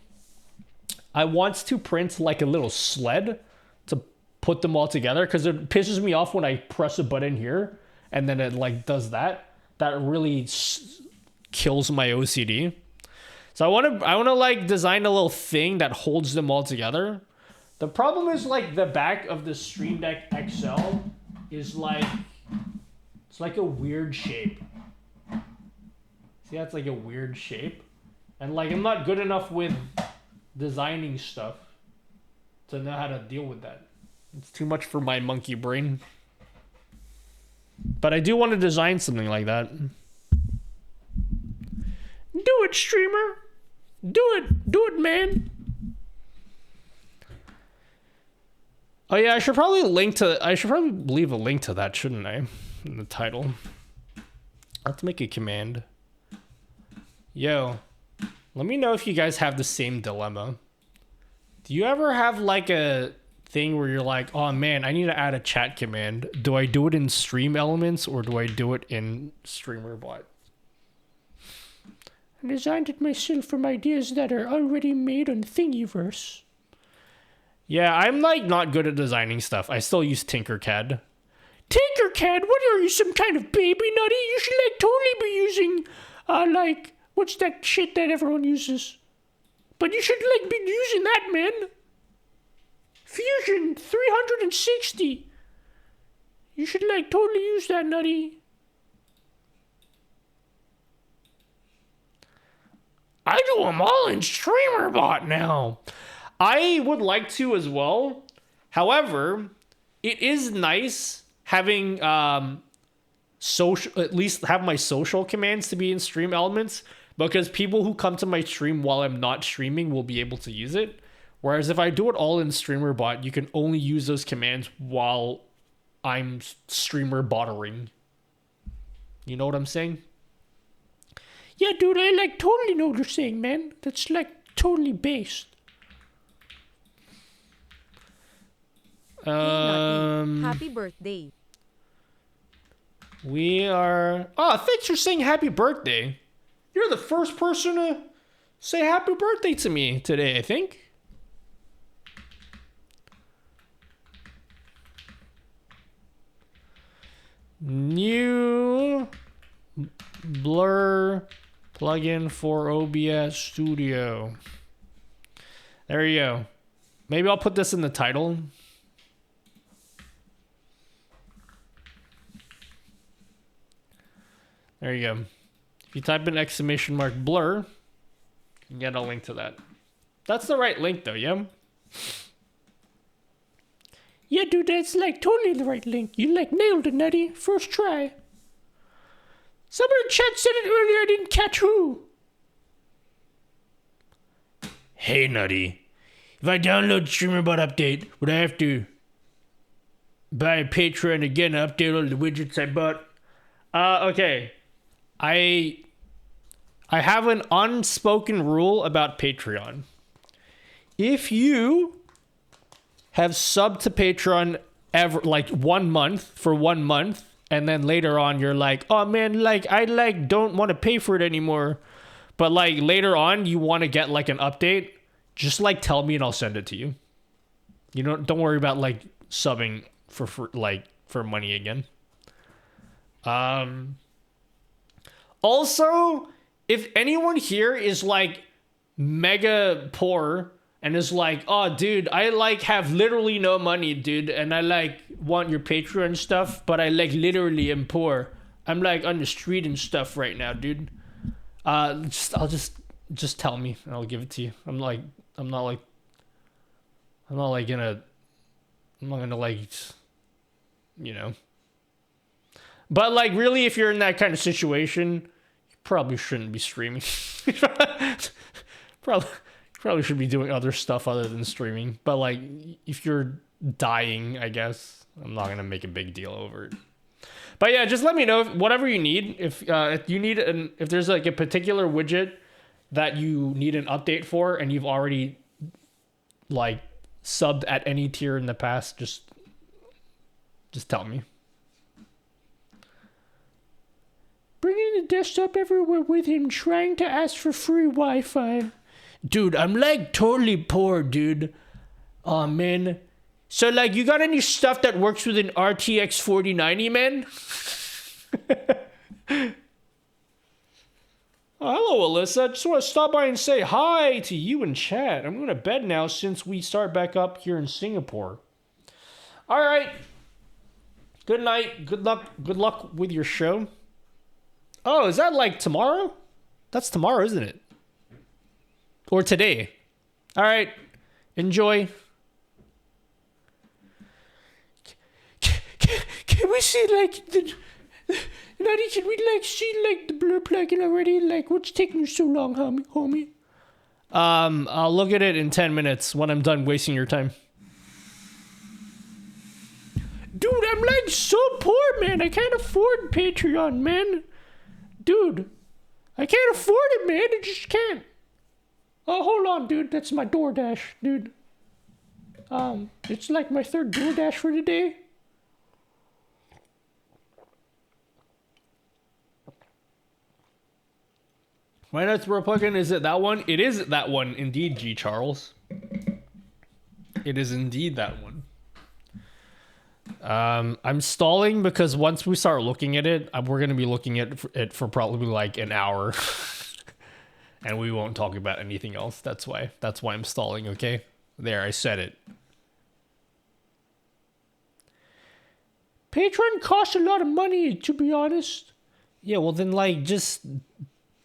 [SPEAKER 1] I want to print like a little sled to put them all together because it pisses me off when I press a button here and then it like does that. That really kills my OCD. So I want to like design a little thing that holds them all together. The problem is like the back of the Stream Deck XL is like, it's like a weird shape. See, that's like a weird shape. And like, I'm not good enough with designing stuff to know how to deal with that. It's too much for my monkey brain. But I do want to design something like that. Do it, streamer. Do it, man. Oh yeah, I should probably leave a link to that, shouldn't I? In the title. Let's make a command. Yo, let me know if you guys have the same dilemma. Do you ever have like a thing where you're like, oh man, I need to add a chat command. Do I do it in Stream Elements or do I do it in StreamerBot? I designed it myself from ideas that are already made on Thingiverse. Yeah, I'm like not good at designing stuff. I still use Tinkercad. Tinkercad? What are you, some kind of baby nutty? You should like totally be using, like, what's that shit that everyone uses? But you should like be using that, man. Fusion 360. You should like totally use that, nutty. I do them all in StreamerBot now. I would like to as well. However, it is nice having social, at least have my social commands to be in Stream Elements, because people who come to my stream while I'm not streaming will be able to use it. Whereas if I do it all in StreamerBot, you can only use those commands while I'm streamer bottering. You know what I'm saying? Yeah, dude, I like totally know what you're saying, man. That's like totally based.
[SPEAKER 4] Hey, Naughty. Happy birthday.
[SPEAKER 1] We are... Oh, thanks for saying happy birthday. You're the first person to say happy birthday to me today, I think. New blur plugin for OBS Studio. There you go. Maybe I'll put this in the title. There you go. If you type in exclamation mark blur, you can get a link to that. That's the right link though, yeah? Yeah, dude, that's like totally the right link. You like nailed it, Nutty. First try. Someone in chat said it earlier, I didn't catch who. Hey, Nutty. If I download StreamerBot update, would I have to buy a Patreon again to update all the widgets I bought? Okay. I have an unspoken rule about Patreon. If you have subbed to Patreon ever like 1 month for 1 month, and then later on you're like, oh man, like I like don't want to pay for it anymore, but like later on you want to get like an update, just like tell me and I'll send it to you. You know, don't worry about like subbing for money again. Also, if anyone here is like mega poor and is like, oh dude, I like have literally no money, dude, and I like want your Patreon stuff, but I like literally am poor. I'm like on the street and stuff right now, dude. Just tell me and I'll give it to you. I'm not gonna like, you know. But like really, if you're in that kind of situation, you probably shouldn't be streaming. Probably should be doing other stuff other than streaming. But like, if you're dying, I guess I'm not gonna make a big deal over it. But yeah, just let me know whatever you need. If you need if there's like a particular widget that you need an update for, and you've already like subbed at any tier in the past, just tell me. Bringing the desktop everywhere with him, trying to ask for free Wi-Fi. Dude, I'm like totally poor, dude. Oh man. So like, you got any stuff that works with an RTX 4090, man? Oh, hello, Alyssa. I just want to stop by and say hi to you in chat. I'm going to bed now since we start back up here in Singapore. All right. Good night. Good luck with your show. Oh, is that like tomorrow? That's tomorrow, isn't it? Or today. All right. Enjoy. Can we see like the... Nutty, can we like see like the blur plugin already? Like, what's taking you so long, homie? I'll look at it in 10 minutes when I'm done wasting your time. Dude, I'm like so poor, man. I can't afford Patreon, man. Dude, I can't afford it, man. I just can't. Oh, hold on, dude. That's my DoorDash, dude. It's like my third DoorDash for the day. Why not throw a plugin? Is it that one? It is that one, indeed, G. Charles. It is indeed that one. I'm stalling because once we start looking at it, we're going to be looking at it for probably like an hour. And we won't talk about anything else. That's why I'm stalling, okay? There, I said it. Patreon costs a lot of money, to be honest. Yeah, well then, like, just,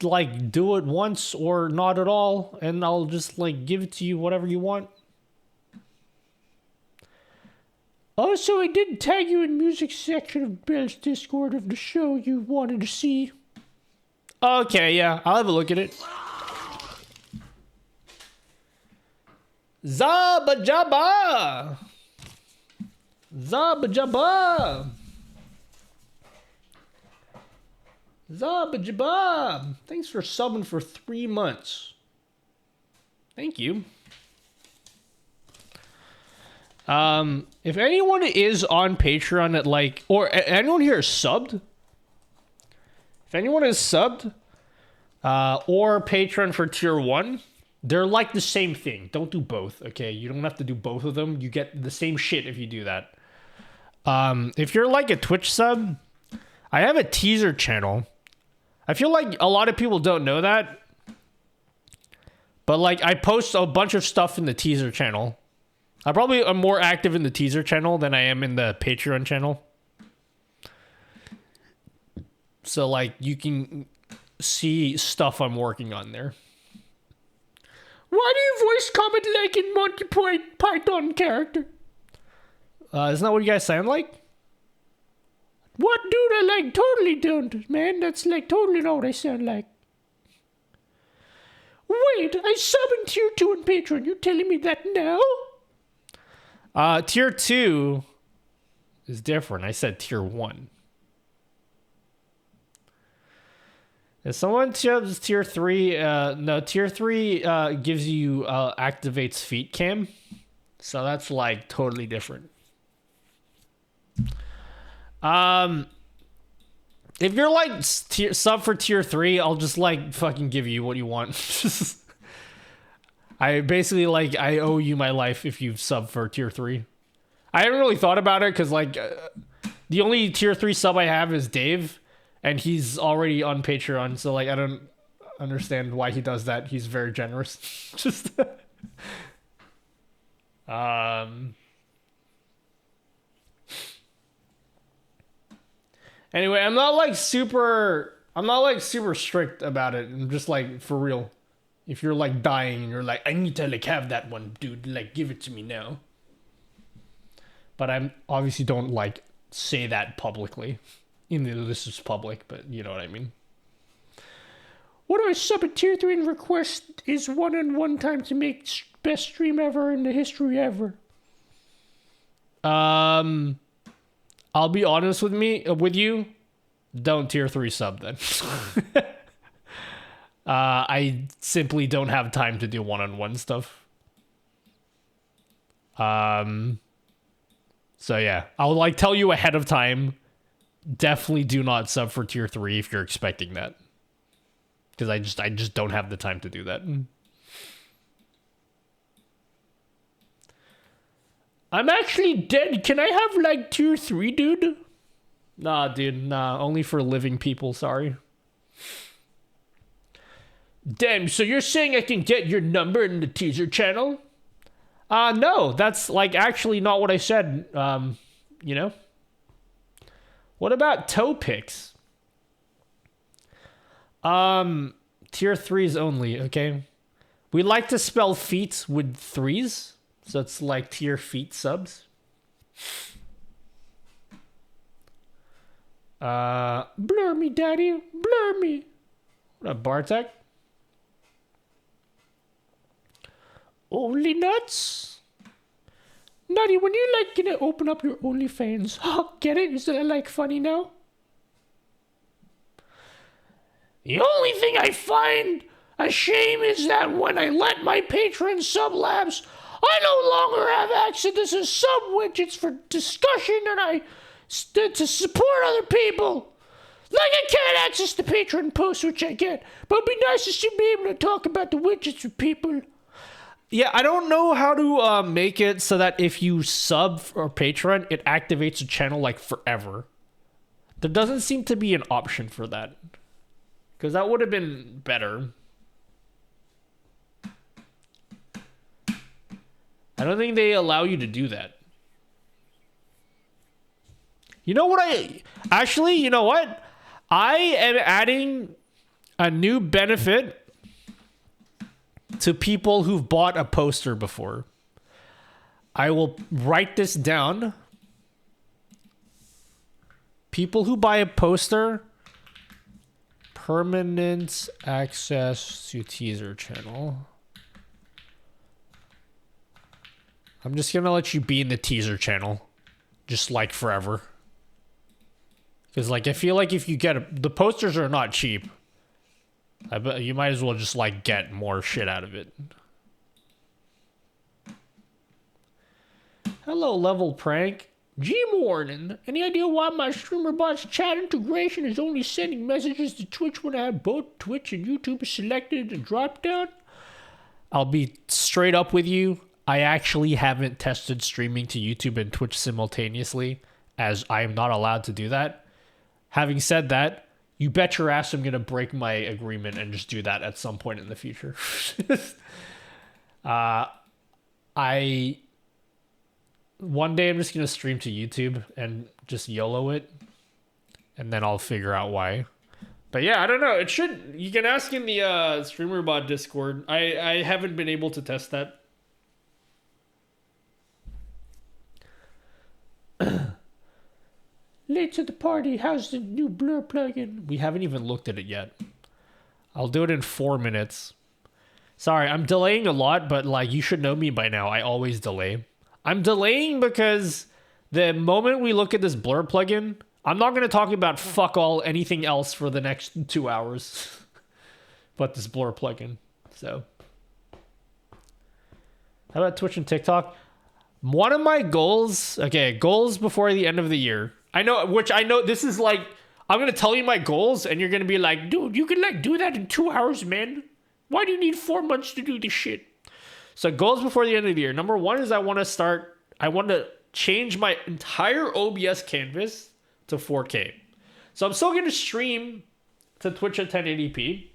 [SPEAKER 1] like, do it once or not at all, and I'll just, like, give it to you whatever you want. Also, I did tag you in music section of Bell's Discord of the show you wanted to see. Okay, yeah, I'll have a look at it. Zabba Jabba! Zabba Jabba! Zabba Jabba! Thanks for subbing for 3 months. Thank you. If anyone is on Patreon at like, or anyone here is subbed, if anyone is subbed, or Patreon for tier 1, they're like the same thing. Don't do both, okay? You don't have to do both of them. You get the same shit if you do that. If you're like a Twitch sub, I have a teaser channel. I feel like a lot of people don't know that. But like, I post a bunch of stuff in the teaser channel. I probably am more active in the teaser channel than I am in the Patreon channel. So like, you can see stuff I'm working on there. Why do you voice comment like in Monty Python character? Isn't that what you guys sound like? What, dude? I like totally don't, man. That's like totally not what I sound like. Wait, I sub in tier 2 on Patreon. You're telling me that now? Tier 2 is different. I said tier 1. If someone subs tier 3, no, tier 3 gives you, activates feet cam. So that's like totally different. If you're like sub for tier 3, I'll just like fucking give you what you want. I basically like, I owe you my life if you've sub for tier 3. I haven't really thought about it because like the only tier 3 sub I have is Dave, and he's already on Patreon, so like I don't understand why he does that. He's very generous. Just anyway, I'm not like super strict about it. I'm just like, for real. If you're like dying and you're like, I need to like have that one, dude, like give it to me now. But I obviously don't like say that publicly. Even though this is public, but you know what I mean. What do I sub at tier 3 and request is one-on-one time to make best stream ever in the history ever? I'll be honest with you. Don't tier 3 sub then. I simply don't have time to do one-on-one stuff. So yeah, I'll like tell you ahead of time. Definitely do not sub for tier 3 if you're expecting that. Because I just don't have the time to do that. I'm actually dead. Can I have like tier 3, dude? Nah, dude, nah. Only for living people, sorry. Damn, so you're saying I can get your number in the teaser channel? No, that's like actually not what I said, you know? What about toe picks? Tier 3s only, okay? We like to spell feet with 3s, so it's like tier feet subs. Blur me, daddy, blur me. What up, Bartek? Only nuts? Nutty, when you like gonna open up your OnlyFans, get it? Is that like funny now? The only thing I find a shame is that when I let my patrons sub-labs, I no longer have access to some sub-widgets for discussion and to support other people. Like, I can't access the patron posts, which I get, but it'd be nice to be able to talk about the widgets with people. Yeah, I don't know how to make it so that if you sub or Patreon, it activates a channel like forever. There doesn't seem to be an option for that. Because that would have been better. I don't think they allow you to do that. You know what Actually, you know what? I am adding a new benefit to people who've bought a poster before. I will write this down. People who buy a poster, permanent access to teaser channel. I'm just gonna let you be in the teaser channel, just like forever. Because like I feel like if you get the posters are not cheap. I bet you might as well just like get more shit out of it. Hello, level prank. G-Morning. Any idea why my StreamerBot's chat integration is only sending messages to Twitch when I have both Twitch and YouTube selected in the drop down? I'll be straight up with you. I actually haven't tested streaming to YouTube and Twitch simultaneously, as I am not allowed to do that. Having said that, you bet your ass I'm going to break my agreement and just do that at some point in the future. One day I'm just going to stream to YouTube and just YOLO it. And then I'll figure out why. But yeah, I don't know. You can ask in the StreamerBot Discord. I haven't been able to test that. Late to the party. How's the new Blur plugin? We haven't even looked at it yet. I'll do it in 4 minutes. Sorry, I'm delaying a lot, but like you should know me by now. I always delay. I'm delaying because the moment we look at this Blur plugin, I'm not going to talk about fuck all anything else for the next 2 hours. But this Blur plugin. So. How about Twitch and TikTok? One of my goals before the end of the year. I know this is like, I'm going to tell you my goals and you're going to be like, dude, you can like do that in 2 hours, man. Why do you need 4 months to do this shit? So goals before the end of the year. Number one is I want to change my entire OBS canvas to 4K. So I'm still going to stream to Twitch at 1080p.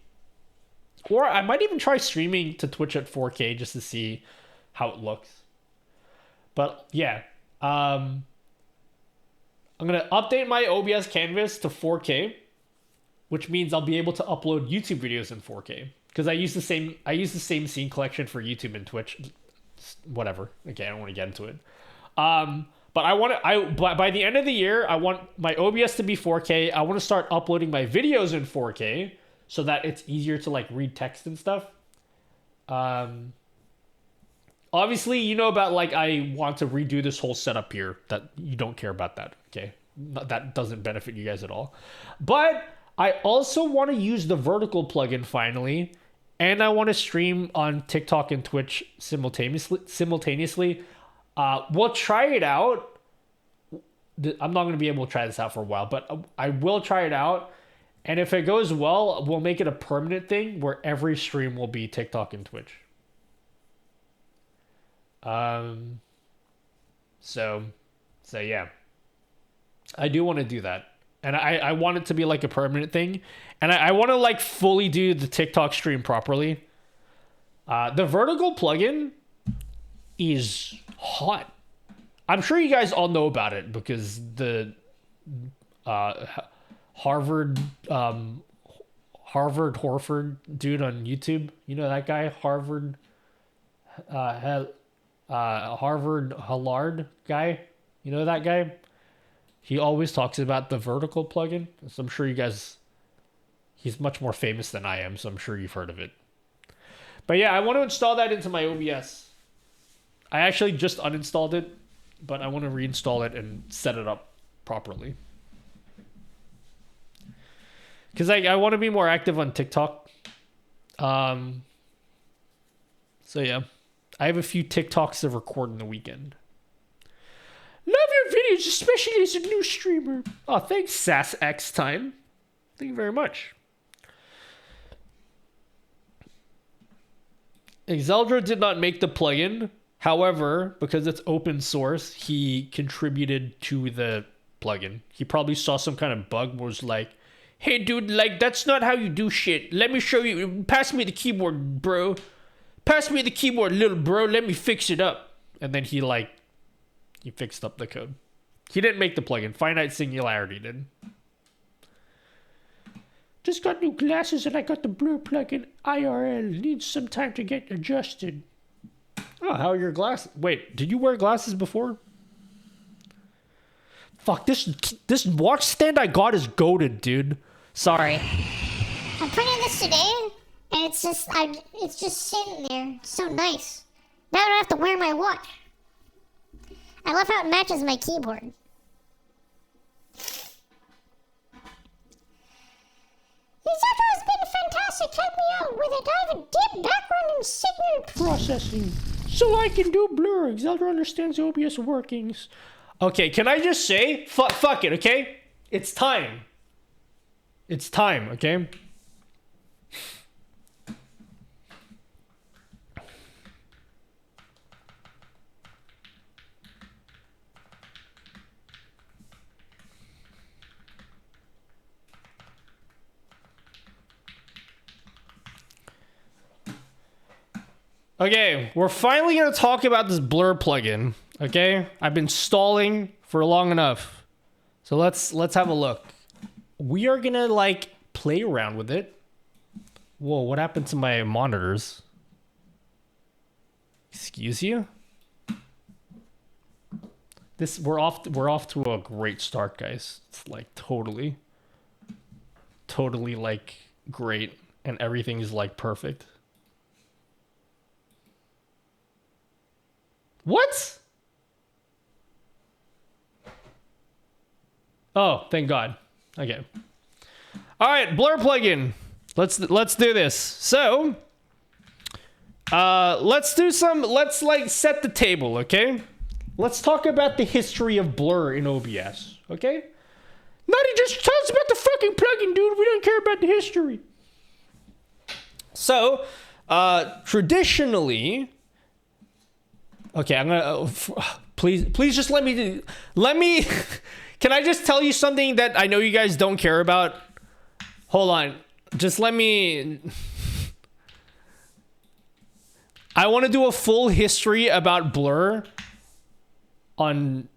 [SPEAKER 1] Or I might even try streaming to Twitch at 4K just to see how it looks. But yeah, I'm going to update my OBS canvas to 4K, which means I'll be able to upload YouTube videos in 4K. Because I use the same scene collection for YouTube and Twitch. Whatever. Okay, I don't want to get into it. But by the end of the year, I want my OBS to be 4K. I want to start uploading my videos in 4K so that it's easier to like read text and stuff. Obviously, you know about like I want to redo this whole setup here. That you don't care about that. Okay, that doesn't benefit you guys at all. But I also want to use the vertical plugin finally. And I want to stream on TikTok and Twitch simultaneously. We'll try it out. I'm not going to be able to try this out for a while, but I will try it out. And if it goes well, we'll make it a permanent thing where every stream will be TikTok and Twitch. So yeah. I do want to do that. And I want it to be like a permanent thing. And I want to like fully do the TikTok stream properly. The vertical plugin is hot. I'm sure you guys all know about it because the Harvard Horford dude on YouTube. You know that guy? Harvard Hallard guy. You know that guy? He always talks about the vertical plugin. So I'm sure you guys, he's much more famous than I am, so I'm sure you've heard of it. But yeah, I want to install that into my OBS. I actually just uninstalled it, but I want to reinstall it and set it up properly. Because I want to be more active on TikTok. So yeah, I have a few TikToks to record in the weekend. Love your videos, especially as a new streamer. Oh, thanks, SassX Time. Thank you very much. Exeldra did not make the plugin. However, because it's open source, he contributed to the plugin. He probably saw some kind of bug, was like, hey dude, like that's not how you do shit. Let me show you. Pass me the keyboard, bro. Pass me the keyboard, little bro. Let me fix it up. And then he fixed up the code. He didn't make the plugin. Finite Singularity did. Just got new glasses and I got the blur plugin IRL. Needs some time to get adjusted. Oh, how are your glasses? Wait, did you wear glasses before? Fuck, this watch stand I got is goated, dude. Sorry.
[SPEAKER 7] I printed this today, and it's just sitting there. It's so nice. Now I don't have to wear my watch. I love how it matches my keyboard. This outro has been fantastic. Help me out with it. I have a deep background in signal
[SPEAKER 1] processing, so I can do blur. Exeldra understands OBS workings. Okay, can I just say, fuck it, okay? It's time. It's time, okay? Okay, we're finally gonna talk about this blur plugin. Okay, I've been stalling for long enough, so let's have a look. We are gonna like play around with it. Whoa, what happened to my monitors? Excuse you. We're off to a great start, guys. It's like totally like great, and everything is like perfect. What? Oh, thank God. Okay. All right, blur plugin. Let's do this. So, let's like set the table, okay? Let's talk about the history of blur in OBS, okay? Nutty, just tell us about the fucking plugin, dude. We don't care about the history. So, traditionally, okay, I'm gonna please just let me can I just tell you something that I know you guys don't care about? Hold on, just let me. I want to do a full history about blur on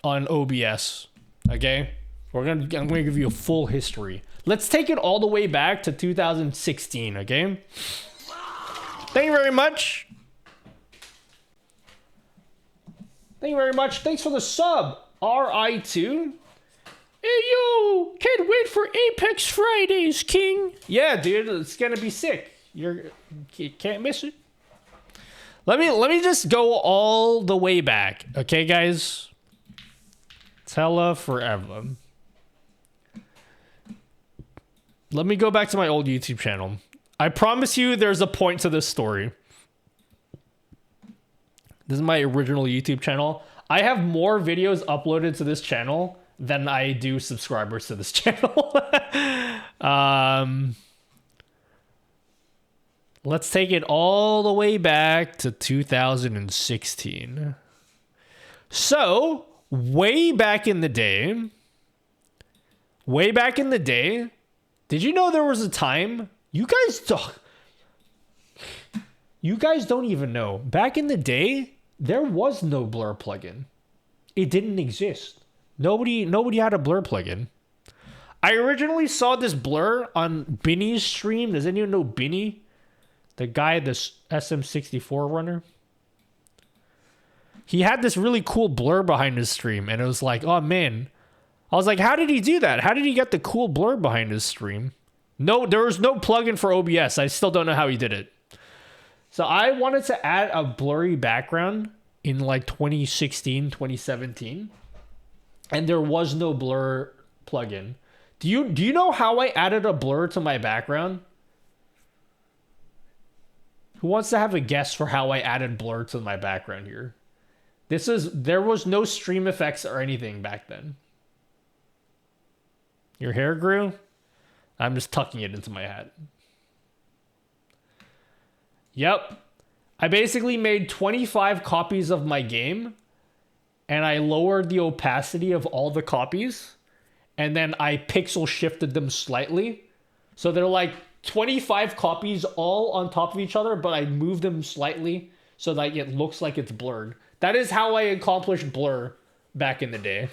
[SPEAKER 1] OBS. Okay, I'm gonna give you a full history. Let's take it all the way back to 2016. Okay, thank you very much. Thank you very much. Thanks for the sub, RI2. Hey, yo, can't wait for Apex Fridays, King. Yeah, dude, it's gonna be sick. You can't miss it. Let me just go all the way back, okay, guys? Tella forever. Let me go back to my old YouTube channel. I promise you there's a point to this story. This is my original YouTube channel. I have more videos uploaded to this channel than I do subscribers to this channel. Let's take it all the way back to 2016. So, way back in the day, did you know there was a time? You guys don't even know. Back in the day, there was no blur plugin. It didn't exist. Nobody had a blur plugin. I originally saw this blur on Binny's stream. Does anyone know Binny? The guy, this SM64 runner. He had this really cool blur behind his stream, and it was like, oh man. I was like, how did he do that? How did he get the cool blur behind his stream? No, there was no plugin for OBS. I still don't know how he did it. So I wanted to add a blurry background in like 2016, 2017. And there was no blur plugin. Do you know how I added a blur to my background? Who wants to have a guess for how I added blur to my background here? There was no stream effects or anything back then. Your hair grew? I'm just tucking it into my hat. Yep. I basically made 25 copies of my game, and I lowered the opacity of all the copies, and then I pixel shifted them slightly. So they're like 25 copies all on top of each other, but I moved them slightly so that it looks like it's blurred. That is how I accomplished blur back in the day.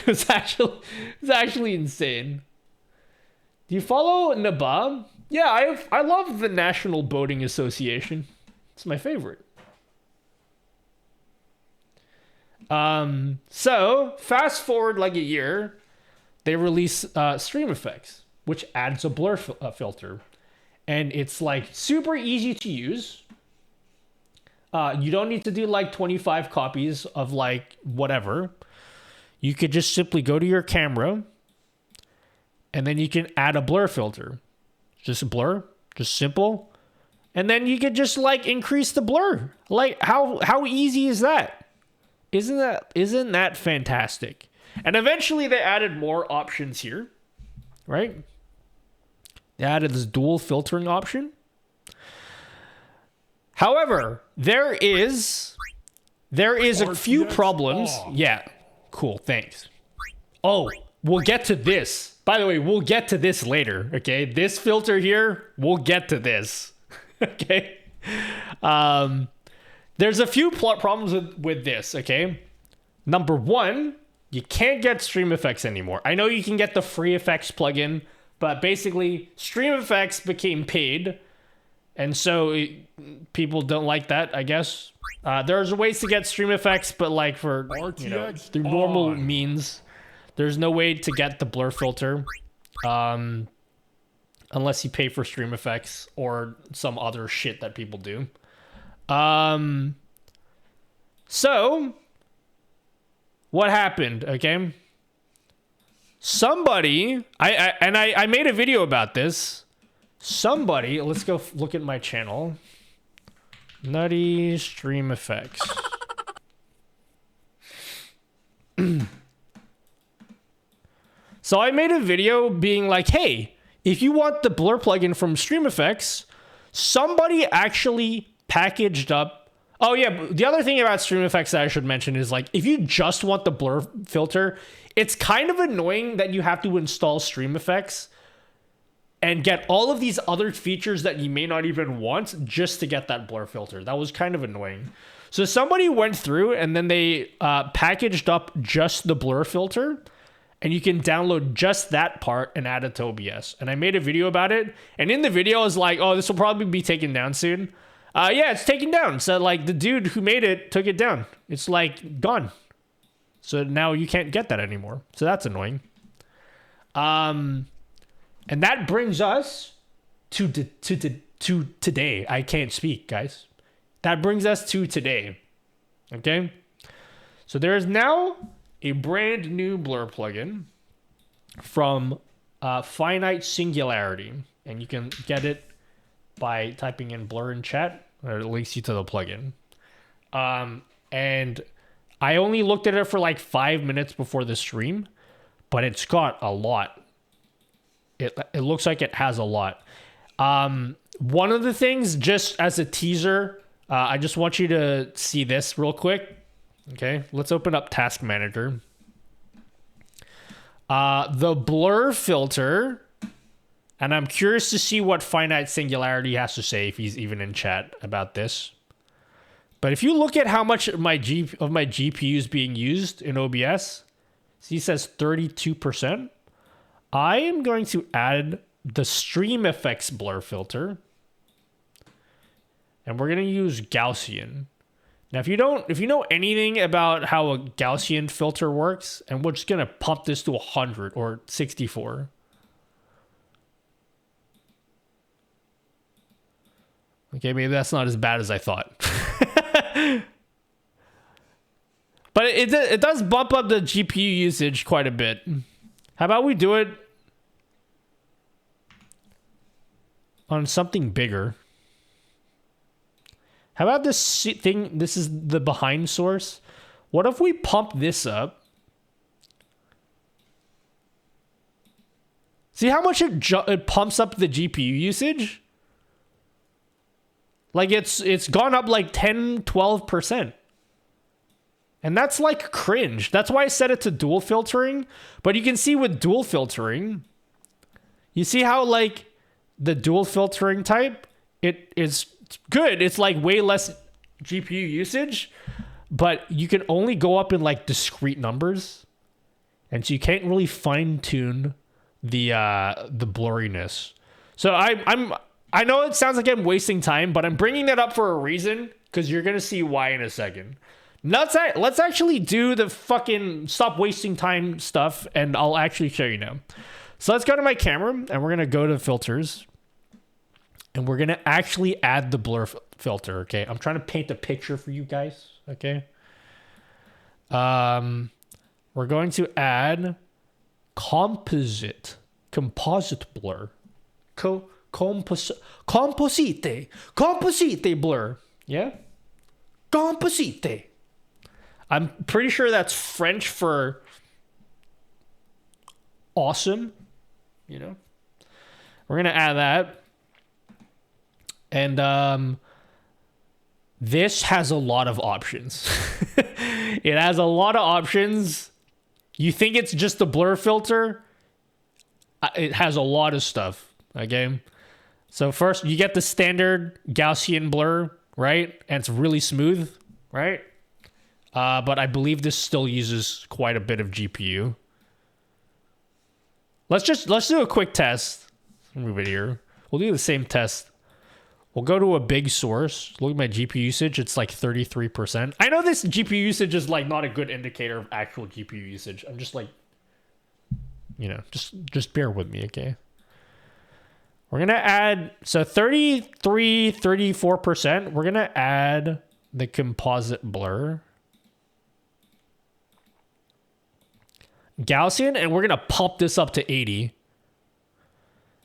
[SPEAKER 1] It's actually insane. Do you follow Nabab? Yeah, I love the National Boating Association. It's my favorite. So fast forward like a year, they release Stream Effects, which adds a blur filter, and it's like super easy to use. You don't need to do like 25 copies of like whatever. You could just simply go to your camera, and then you can add a blur filter. Just a blur, just simple. And then you could just like increase the blur. Like how easy is that? Isn't that fantastic? And eventually they added more options here, right? They added this dual filtering option. However, there is a few problems. Yeah, cool, thanks. Oh, we'll get to this. By the way, we'll get to this later, okay? This filter here, we'll get to this, okay? There's a few problems with this, okay? Number one, you can't get Stream Effects anymore. I know you can get the free effects plugin, but basically, Stream Effects became paid, and so people don't like that, I guess. There's ways to get Stream Effects, but like for, through normal means, there's no way to get the blur filter unless you pay for Stream Effects or some other shit that people do. So what happened, okay? Somebody, I made a video about this. Somebody, let's go look at my channel. Nutty Stream Effects. So I made a video being like, hey, if you want the blur plugin from Stream Effects, somebody actually packaged up. Oh yeah, the other thing about Stream Effects that I should mention is like, if you just want the blur filter, it's kind of annoying that you have to install Stream Effects and get all of these other features that you may not even want just to get that blur filter. That was kind of annoying. So somebody went through and then they packaged up just the blur filter, and you can download just that part and add it to OBS. And I made a video about it. And in the video, I was like, oh, this will probably be taken down soon. Yeah, it's taken down. So like the dude who made it took it down. It's like gone. So now you can't get that anymore. So that's annoying. And that brings us to today. I can't speak, guys. That brings us to today. Okay? So there is now a brand new blur plugin from Finite Singularity, and you can get it by typing in blur in chat, or it links you to the plugin. And I only looked at it for like 5 minutes before the stream, but it's got a lot. It looks like it has a lot. One of the things, just as a teaser, I just want you to see this real quick. Okay, let's open up Task Manager. The blur filter, and I'm curious to see what Finite Singularity has to say, if he's even in chat about this. But if you look at how much of my GPU is being used in OBS, he says 32%. I am going to add the Stream Effects blur filter, and we're going to use Gaussian. Now, if you know anything about how a Gaussian filter works, and we're just going to pump this to 100 or 64. Okay, maybe that's not as bad as I thought. But it does bump up the GPU usage quite a bit. How about we do it on something bigger? How about this thing? This is the behind source. What if we pump this up? See how much it pumps up the GPU usage? Like it's gone up like 10, 12%. And that's like cringe. That's why I set it to dual filtering. But you can see with dual filtering, you see how like the dual filtering type, it is good. It's like way less GPU usage, but you can only go up in like discrete numbers. And so you can't really fine tune the blurriness. So I know it sounds like I'm wasting time, but I'm bringing that up for a reason, because you're going to see why in a second. Let's actually do the fucking stop wasting time stuff, and I'll actually show you now. So let's go to my camera, and we're going to go to filters, and we're going to actually add the blur filter, okay? I'm trying to paint a picture for you guys, okay? We're going to add composite blur. Composite blur. Yeah? Composite. I'm pretty sure that's French for awesome. You know? We're going to add that. And this has a lot of options. It has a lot of options. You think it's just the blur filter? It has a lot of stuff, okay? So first, you get the standard Gaussian blur, right? And it's really smooth, right? But I believe this still uses quite a bit of GPU. Let's do a quick test. Move it here. We'll do the same test. We'll go to a big source. Look at my GPU usage. It's like 33%. I know this GPU usage is like not a good indicator of actual GPU usage. I'm just like, you know, just bear with me, okay? We're going to add, so 33, 34%. We're going to add the composite blur. Gaussian, and we're going to pump this up to 80.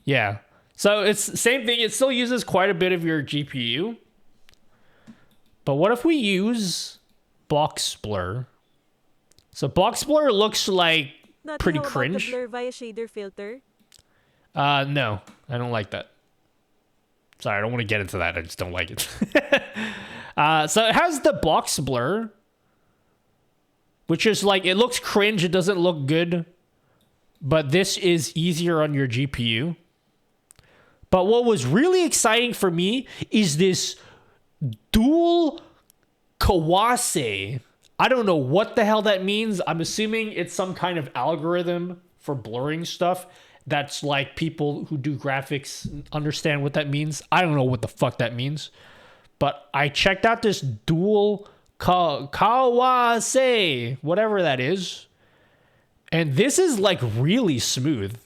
[SPEAKER 1] Yeah. So it's the same thing. It still uses quite a bit of your GPU. But what if we use box blur? So box blur looks like
[SPEAKER 4] Not
[SPEAKER 1] pretty
[SPEAKER 4] how about
[SPEAKER 1] cringe.
[SPEAKER 4] the blur via shader filter?
[SPEAKER 1] No, I don't like that. Sorry, I don't want to get into that. I just don't like it. So it has the box blur, which is like, it looks cringe. It doesn't look good. But this is easier on your GPU. But what was really exciting for me is this dual Kawase. I don't know what the hell that means. I'm assuming it's some kind of algorithm for blurring stuff. That's like people who do graphics understand what that means. I don't know what the fuck that means. But I checked out this dual Kawase, whatever that is. And this is like really smooth.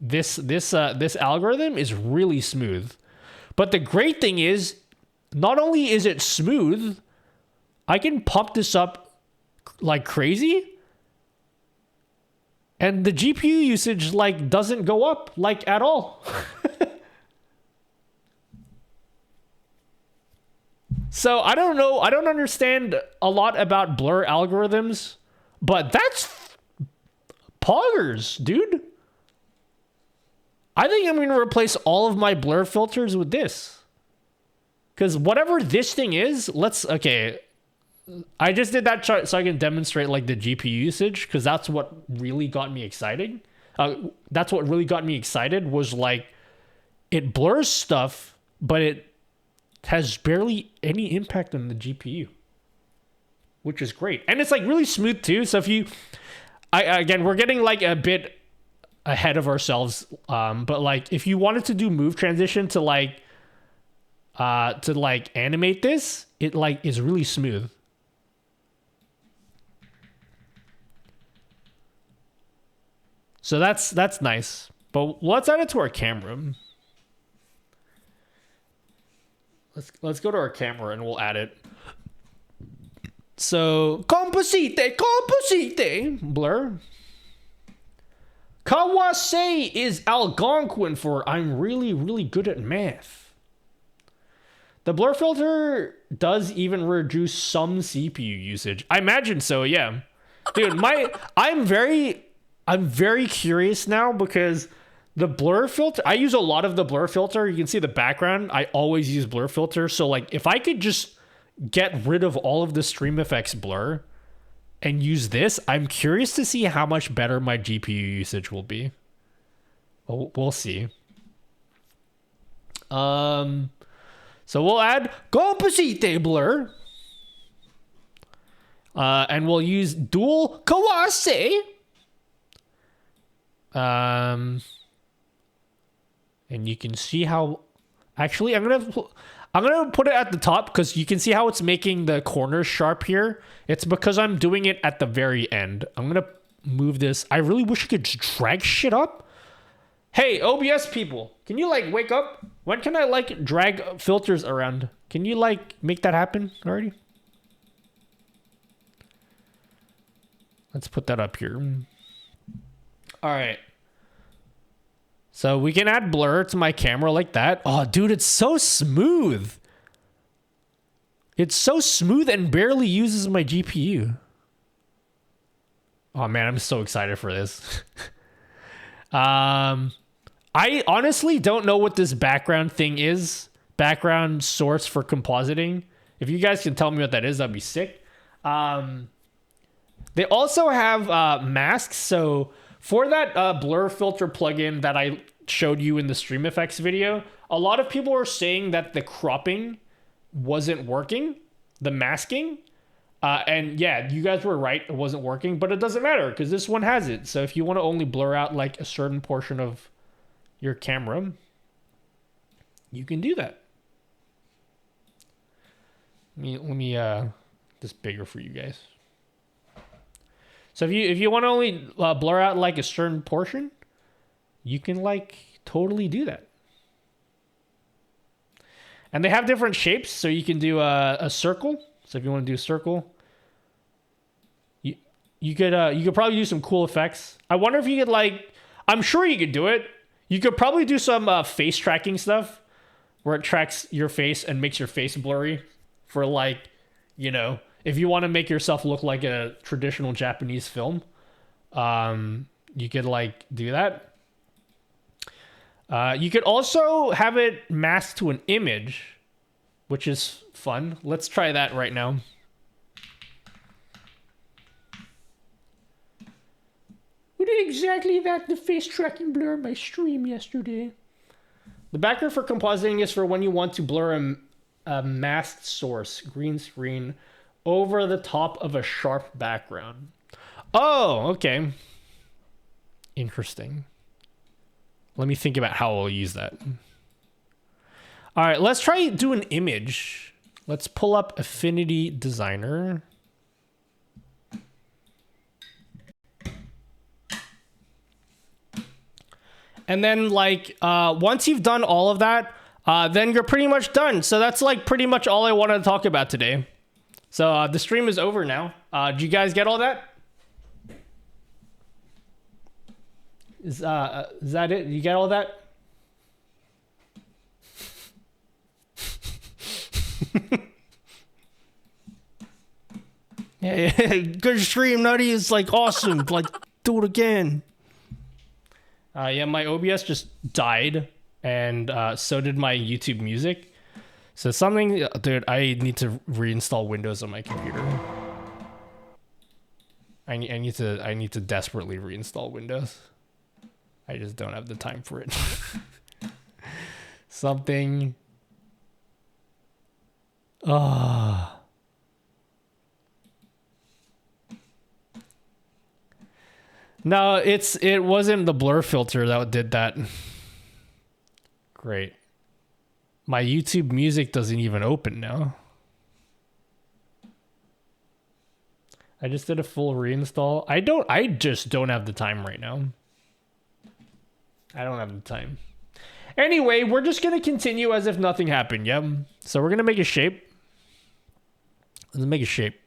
[SPEAKER 1] This algorithm is really smooth. But the great thing is, not only is it smooth, I can pump this up like crazy, and the GPU usage like doesn't go up like at all. So I don't know. I don't understand a lot about blur algorithms, but that's poggers, dude. I think I'm going to replace all of my blur filters with this. Because whatever this thing is, okay. I just did that chart so I can demonstrate like the GPU usage, because that's what really got me excited. That's what really got me excited was like, it blurs stuff, but it has barely any impact on the GPU, which is great. And it's like really smooth too. So if you, again, we're getting like a bit ahead of ourselves, but like if you wanted to do move transition to like animate this, it like is really smooth. So that's nice. But let's add it to our camera. Let's go to our camera and we'll add it. So composite blur. Kawase is Algonquin for I'm really, really good at math. The blur filter does even reduce some CPU usage. I imagine so, yeah. Dude, I'm very curious now because the blur filter, I use a lot of the blur filter. You can see the background. I always use blur filter. So like if I could just get rid of all of the stream effects blur and use this, I'm curious to see how much better my GPU usage will be. We'll see. So we'll add Composite blur. And we'll use dual Kawase. And you can see how, actually, I'm gonna put it at the top because you can see how it's making the corners sharp here. It's because I'm doing it at the very end. I'm gonna move this. I really wish I could just drag shit up. Hey, OBS people, can you like wake up? When can I like drag filters around? Can you like make that happen already? Let's put that up here. All right. So we can add blur to my camera like that. Oh, dude, it's so smooth. It's so smooth and barely uses my GPU. Oh man, I'm so excited for this. I honestly don't know what this background thing is. Background source for compositing. If you guys can tell me what that is, that'd be sick. They also have masks. So for that blur filter plugin that I showed you in the stream effects video, a lot of people were saying that the cropping wasn't working, the masking. And yeah, you guys were right, it wasn't working, but it doesn't matter because this one has it. So if you want to only blur out like a certain portion of your camera, you can do that. Let me this bigger for you guys. So if you want to only blur out like a certain portion, you can like totally do that. And they have different shapes, so you can do a circle. So if you want to do a circle, you could probably do some cool effects. I wonder if you could like, I'm sure you could do it. You could probably do some face tracking stuff where it tracks your face and makes your face blurry for like, you know, if you want to make yourself look like a traditional Japanese film, you could like do that. You could also have it masked to an image, which is fun. Let's try that right now. We did exactly that, the face tracking blur my stream yesterday. The background for compositing is for when you want to blur a masked source, green screen, over the top of a sharp background. Oh, okay. Interesting. Let me think about how I'll use that. All right, let's try do an image. Let's pull up Affinity Designer. And then like, once you've done all of that, then you're pretty much done. So that's like pretty much all I wanted to talk about today. So the stream is over now. Did you guys get all that? Is that it? You get all that? Yeah, good stream, Nutty. Is like awesome. Like, do it again. Yeah, my OBS just died, and so did my YouTube Music. So something, dude, I need to reinstall Windows on my computer. I need to desperately reinstall Windows. I just don't have the time for it. Something. No, it wasn't the blur filter that did that. Great. My YouTube Music doesn't even open now. I just did a full reinstall. I just don't have the time right now. I don't have the time. Anyway, we're just going to continue as if nothing happened, yep. So we're going to make a shape. Let's make a shape.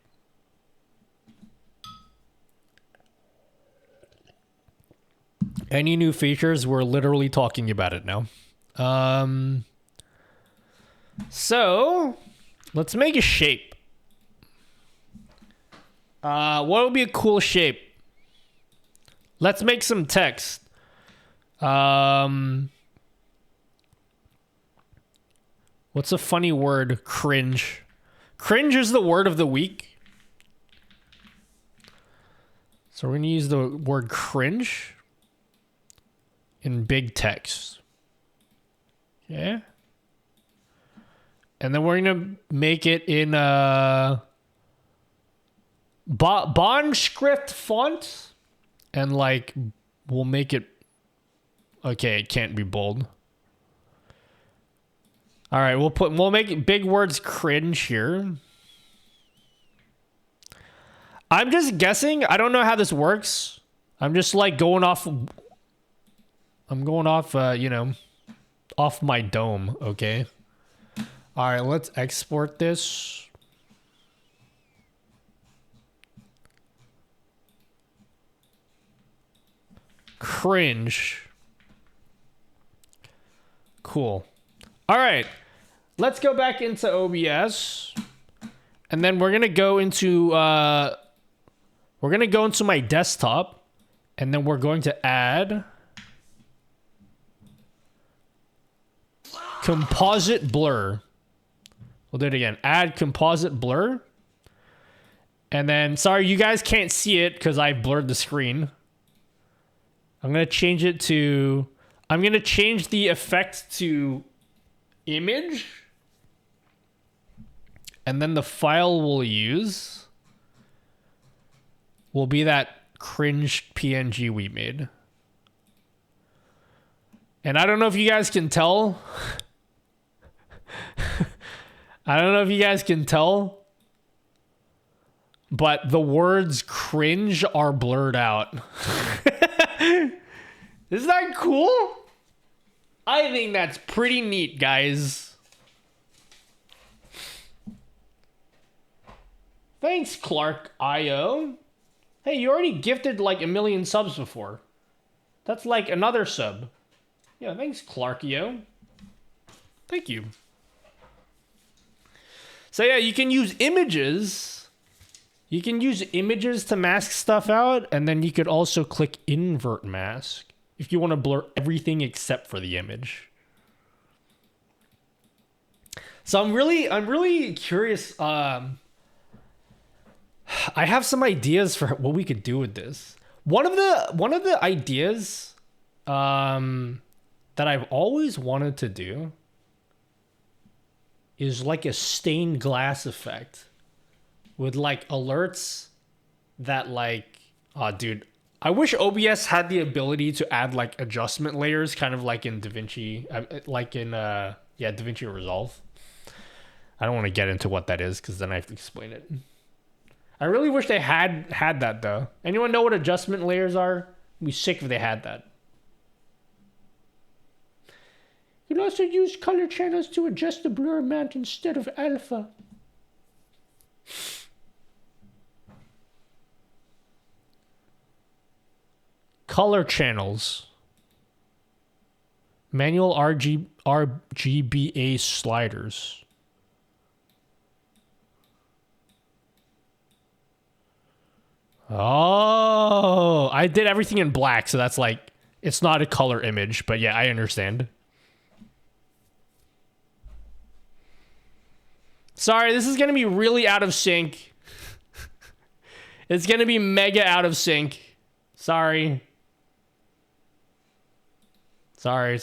[SPEAKER 1] Any new features? We're literally talking about it now. So let's make a shape. What would be a cool shape? Let's make some text. What's a funny word? Cringe. Cringe is the word of the week. So we're going to use the word cringe in big text. Yeah. And then we're going to make it in bond script font. And like, we'll make it... Okay, it can't be bold. All right, we'll make big words cringe here. I'm just guessing. I don't know how this works. I'm just like going off. I'm going off, you know, off my dome. Okay. All right, let's export this. Cringe. Cool. All right, let's go back into OBS, and then we're gonna go into my desktop, and then we're going to add composite blur. We'll do it again. Add composite blur, and then sorry you guys can't see it because I blurred the screen. I'm gonna change it to. I'm gonna change the effect to image, and then the file we'll use will be that cringe PNG we made. And I don't know if you guys can tell. I don't know if you guys can tell, but the words cringe are blurred out. Isn't that cool? I think that's pretty neat, guys. Thanks, Clark IO. Hey, you already gifted like 1 million subs before. That's like another sub. Yeah, thanks, Clark IO. Thank you. So yeah, you can use images. You can use images to mask stuff out, and then you could also click invert mask if you want to blur everything except for the image. So I'm really curious. I have some ideas for what we could do with this. One of the ideas that I've always wanted to do is like a stained glass effect with like alerts that like, oh dude, I wish OBS had the ability to add like adjustment layers, kind of like in DaVinci, like in DaVinci Resolve. I don't want to get into what that is because then I have to explain it. I really wish they had that though. Anyone know what adjustment layers are? I'd be sick if they had that. You can also use color channels to adjust the blur amount instead of alpha. Color channels. Manual RGBA sliders. Oh, I did everything in black, so that's like, it's not a color image, but yeah, I understand. Sorry, this is going to be really out of sync. It's going to be mega out of sync. Sorry. Sorry.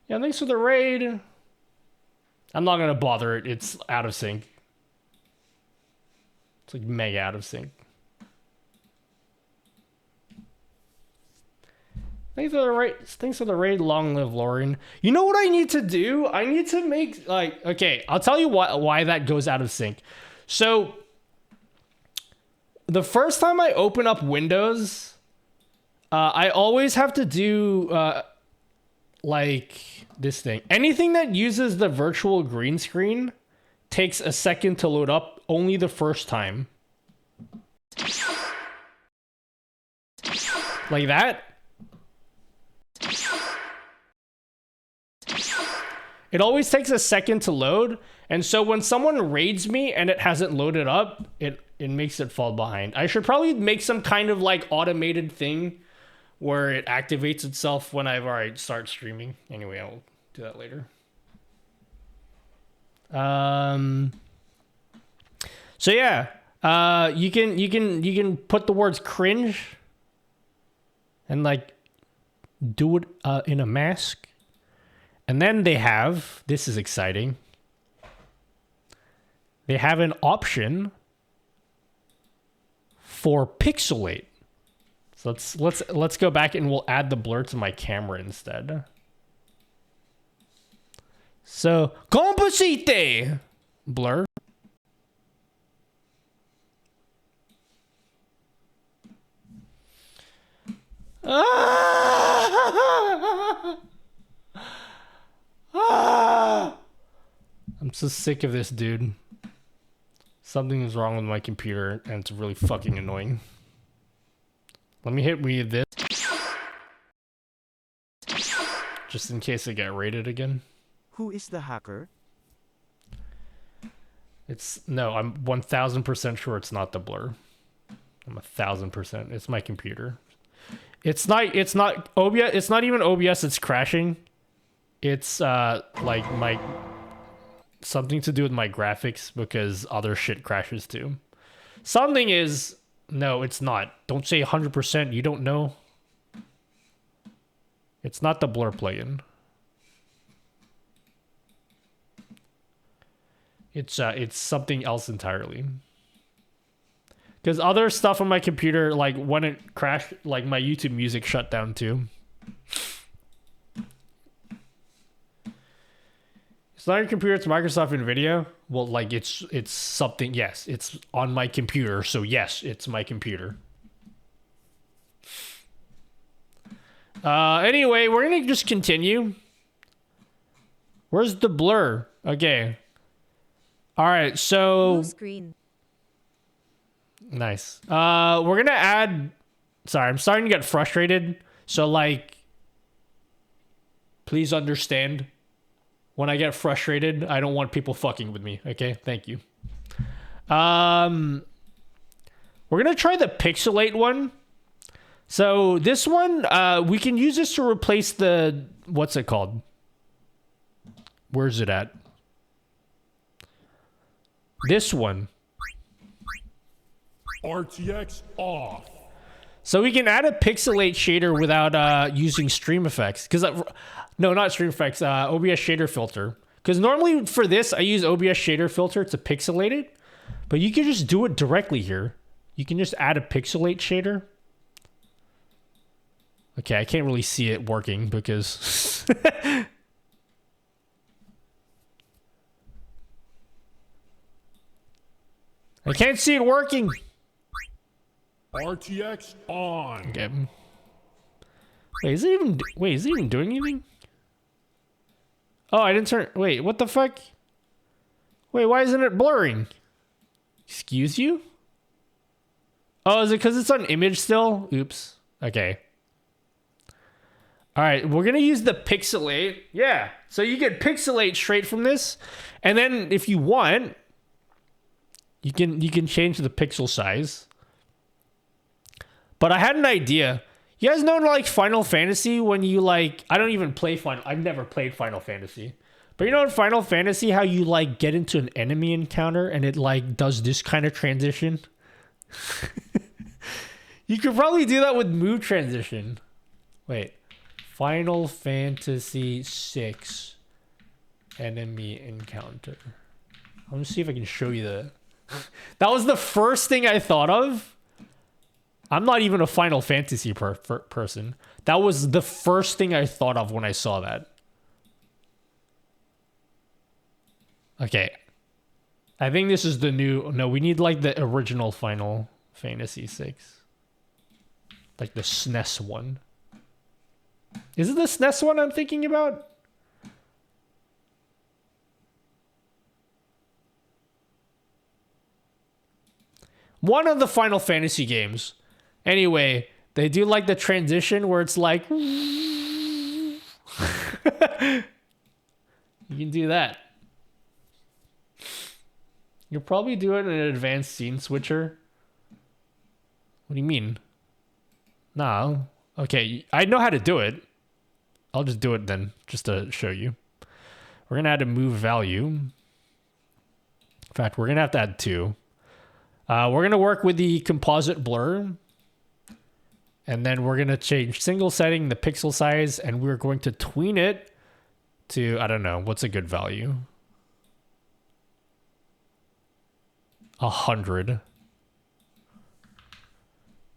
[SPEAKER 1] Yeah, thanks for the raid. I'm not going to bother it. It's out of sync. It's like mega out of sync. Thanks for the raid, long live Lauren. You know what I need to do? I need to make like, okay, I'll tell you why that goes out of sync. So the first time I open up Windows, I always have to do like this thing. Anything that uses the virtual green screen takes a second to load up, only the first time. Like that. It always takes a second to load, and so when someone raids me and it hasn't loaded up, it makes it fall behind. I should probably make some kind of like automated thing where it activates itself when I've already start streaming. Anyway, I'll do that later. So yeah, you can put the words cringe and like do it in a mask. And then they have, this is exciting. They have an option for pixelate. So let's go back and we'll add the blur to my camera instead. So Composite blur. I'm so sick of this, dude. Something is wrong with my computer, and it's really fucking annoying. Let me hit this. Just in case I get raided again.
[SPEAKER 5] Who is the hacker?
[SPEAKER 1] No, I'm 1000% sure it's not the blur. I'm 1000%. It's my computer. It's not OBS. It's not even OBS. It's crashing. It's like something to do with my graphics because other shit crashes too. Something is, no, it's not. Don't say 100%. You don't know. It's not the blur plugin. It's something else entirely. Because other stuff on my computer, like when it crashed, like my YouTube music shut down too. It's not your computer, it's Microsoft NVIDIA. Well, like it's something, yes, it's on my computer, so yes, it's my computer. Anyway, we're gonna just continue. Where's the blur? Okay. All right, so
[SPEAKER 4] Blue screen.
[SPEAKER 1] nice. We're gonna add. Sorry, I'm starting to get frustrated. So like, please understand. When I get frustrated, I don't want people fucking with me. Okay, thank you. We're gonna try the pixelate one. So this one, we can use this to replace the, what's it called? Where's it at? This one.
[SPEAKER 6] RTX off.
[SPEAKER 1] So we can add a pixelate shader without using stream effects. No, not stream effects, OBS shader filter. Because normally for this, I use OBS shader filter to pixelate it. But you can just do it directly here. You can just add a pixelate shader. Okay, I can't really see it working because... I can't see it working.
[SPEAKER 6] RTX on.
[SPEAKER 1] Okay. Wait, is it even doing anything? Oh, I didn't turn. Wait, what the fuck? Wait, why isn't it blurring? Excuse you? Oh, is it because it's on image still? Oops. Okay. All right, we're gonna use the pixelate. Yeah, so you can pixelate straight from this, and then if you want, you can change the pixel size. But I had an idea. You guys know like Final Fantasy when you like, I don't even play I've never played Final Fantasy. But you know in Final Fantasy how you like get into an enemy encounter and it like does this kind of transition? You could probably do that with move transition. Wait. Final Fantasy 6 enemy encounter. I'm gonna see if I can show you the... That was the first thing I thought of. I'm not even a Final Fantasy person. That was the first thing I thought of when I saw that. Okay. I think this is the new... No, we need like the original Final Fantasy 6. Like the SNES one. Is it the SNES one I'm thinking about? One of the Final Fantasy games. Anyway, They do like the transition where it's like you can do that. You'll probably do it in an advanced scene switcher. What do you mean? Nah. Okay, I know how to do it. I'll just do it then, just to show you. We're gonna add a move value. In fact, we're gonna have to add 2. We're gonna work with the composite blur. And then we're gonna change single setting, the pixel size, and we're going to tween it to, I don't know, what's a good value? 100.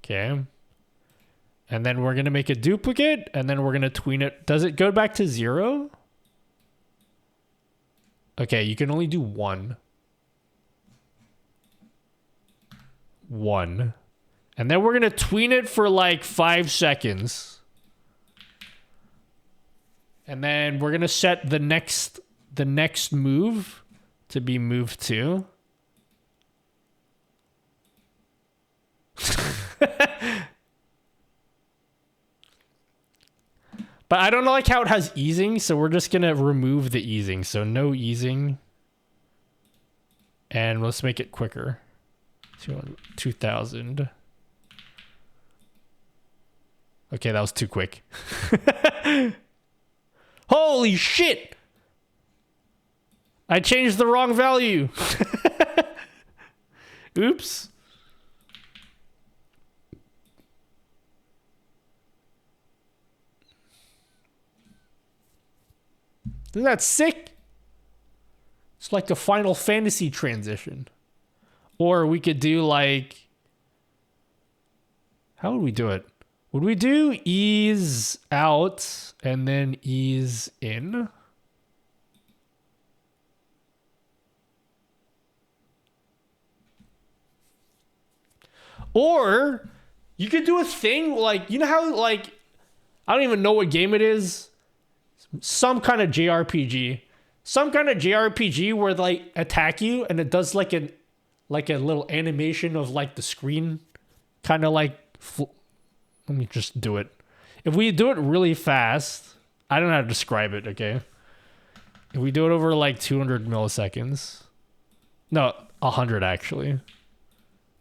[SPEAKER 1] Okay. And then we're gonna make a duplicate, and then we're gonna tween it. Does it go back to 0? Okay, you can only do 1. 1. And then we're gonna tween it for like 5 seconds. And then we're gonna set the next move to be move 2. But I don't like how it has easing, so we're just gonna remove the easing. So no easing. And let's make it quicker. 2000. Okay, that was too quick. Holy shit! I changed the wrong value. Oops. Isn't that sick? It's like the Final Fantasy transition. Or we could do like... How would we do it? Would we do ease out and then ease in? Or you could do a thing like, you know how like, I don't even know what game it is. Some kind of JRPG. Some kind of JRPG where they attack you and it does like a little animation of like the screen. Kind of like, let me just do it. If we do it really fast, I don't know how to describe it, okay? If we do it over like 200 milliseconds. No, 100 actually.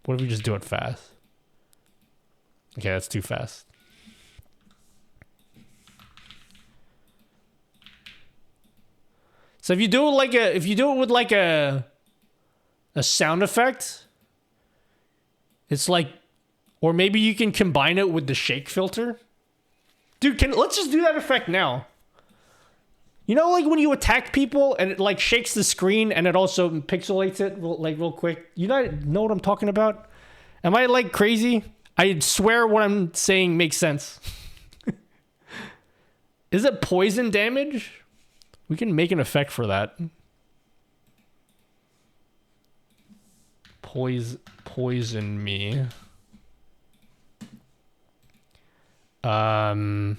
[SPEAKER 1] What if we just do it fast? Okay, that's too fast. So if you do it with like a sound effect, it's like, or maybe you can combine it with the shake filter. Dude, let's just do that effect now. You know, like when you attack people and it like shakes the screen and it also pixelates it real quick. You know what I'm talking about? Am I like crazy? I swear what I'm saying makes sense. Is it poison damage? We can make an effect for that. Poison me. Oh,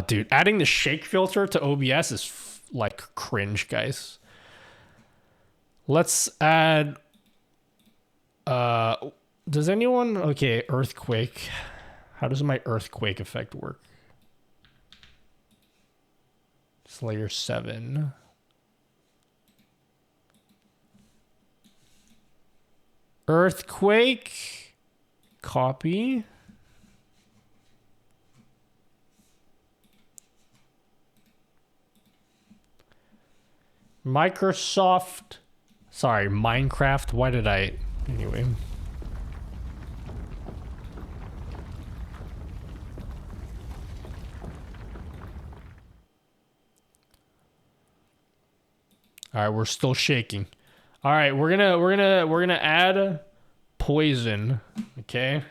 [SPEAKER 1] dude, adding the shake filter to OBS is like cringe, guys. Let's add. Does anyone? Okay, earthquake. How does my earthquake effect work? It's layer 7. Earthquake. Copy. Minecraft. Why did I? Anyway. All right, we're still shaking. All right, we're gonna add poison, okay?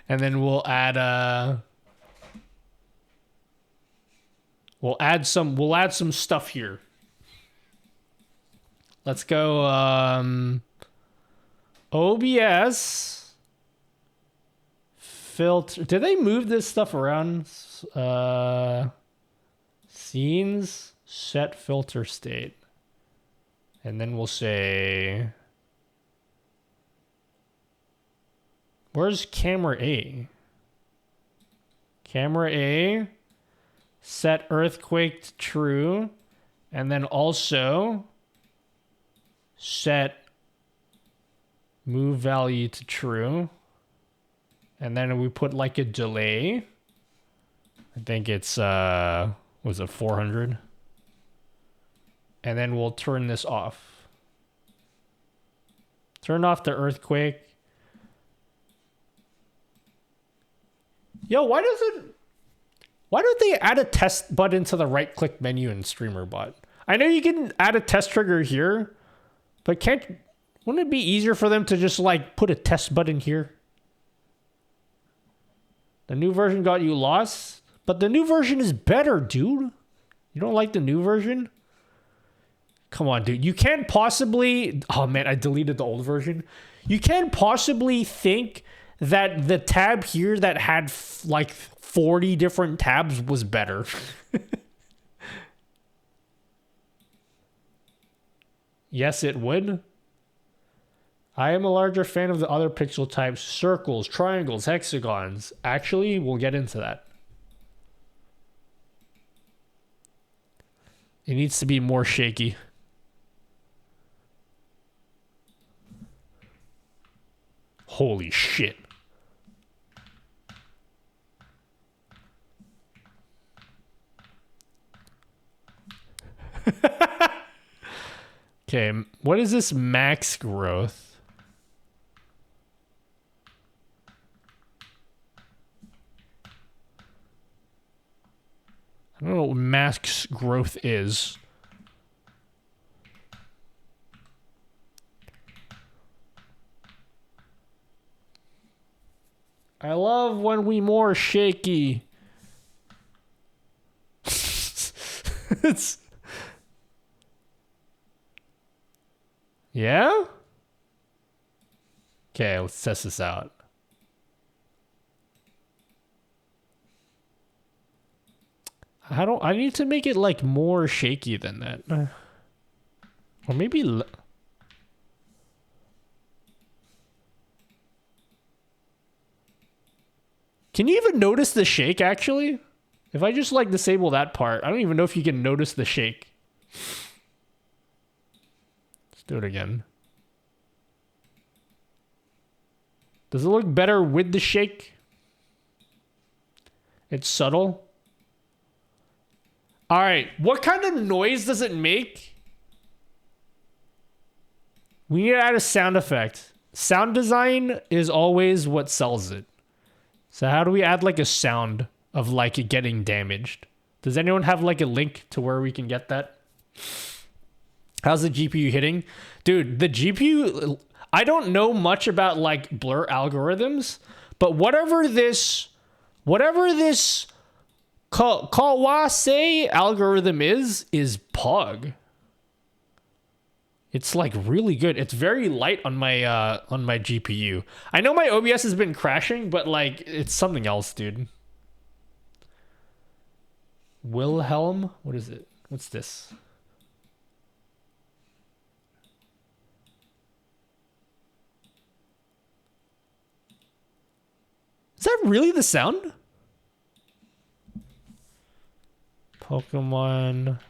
[SPEAKER 1] And then we'll add some stuff here. Let's go OBS filter. Did they move this stuff around? Scenes. Set filter state. And then we'll say Where's camera A? Camera A. Set earthquake to true. And then also set move value to true. And then we put like a delay. I think it's, was it 400? And then we'll turn this off. Turn off the earthquake. Yo, why don't they add a test button to the right click menu in StreamerBot? I know you can add a test trigger here, but wouldn't it be easier for them to just like put a test button here? The new version got you lost, but the new version is better, dude. You don't like the new version? Come on, dude. You can't possibly... Oh, man, I deleted the old version. You can't possibly think that the tab here that had like 40 different tabs was better. Yes, it would. I am a larger fan of the other pixel types. Circles, triangles, hexagons. Actually, we'll get into that. It needs to be more shaky. Holy shit. Okay, what is this max growth? I don't know what max growth is. I love when we more shaky. It's... Yeah? Okay, let's test this out. I need to make it like more shaky than that. Or maybe... Can you even notice the shake, actually? If I just, like, disable that part, I don't even know if you can notice the shake. Let's do it again. Does it look better with the shake? It's subtle. All right, what kind of noise does it make? We need to add a sound effect. Sound design is always what sells it. So how do we add like a sound of like it getting damaged? Does anyone have like a link to where we can get that? How's the GPU hitting? Dude, the GPU, I don't know much about like blur algorithms, but whatever this Kawase algorithm is pug. It's like really good. It's very light on my GPU. I know my OBS has been crashing, but like it's something else, dude. Wilhelm? What is it? What's this? Is that really the sound? Pokemon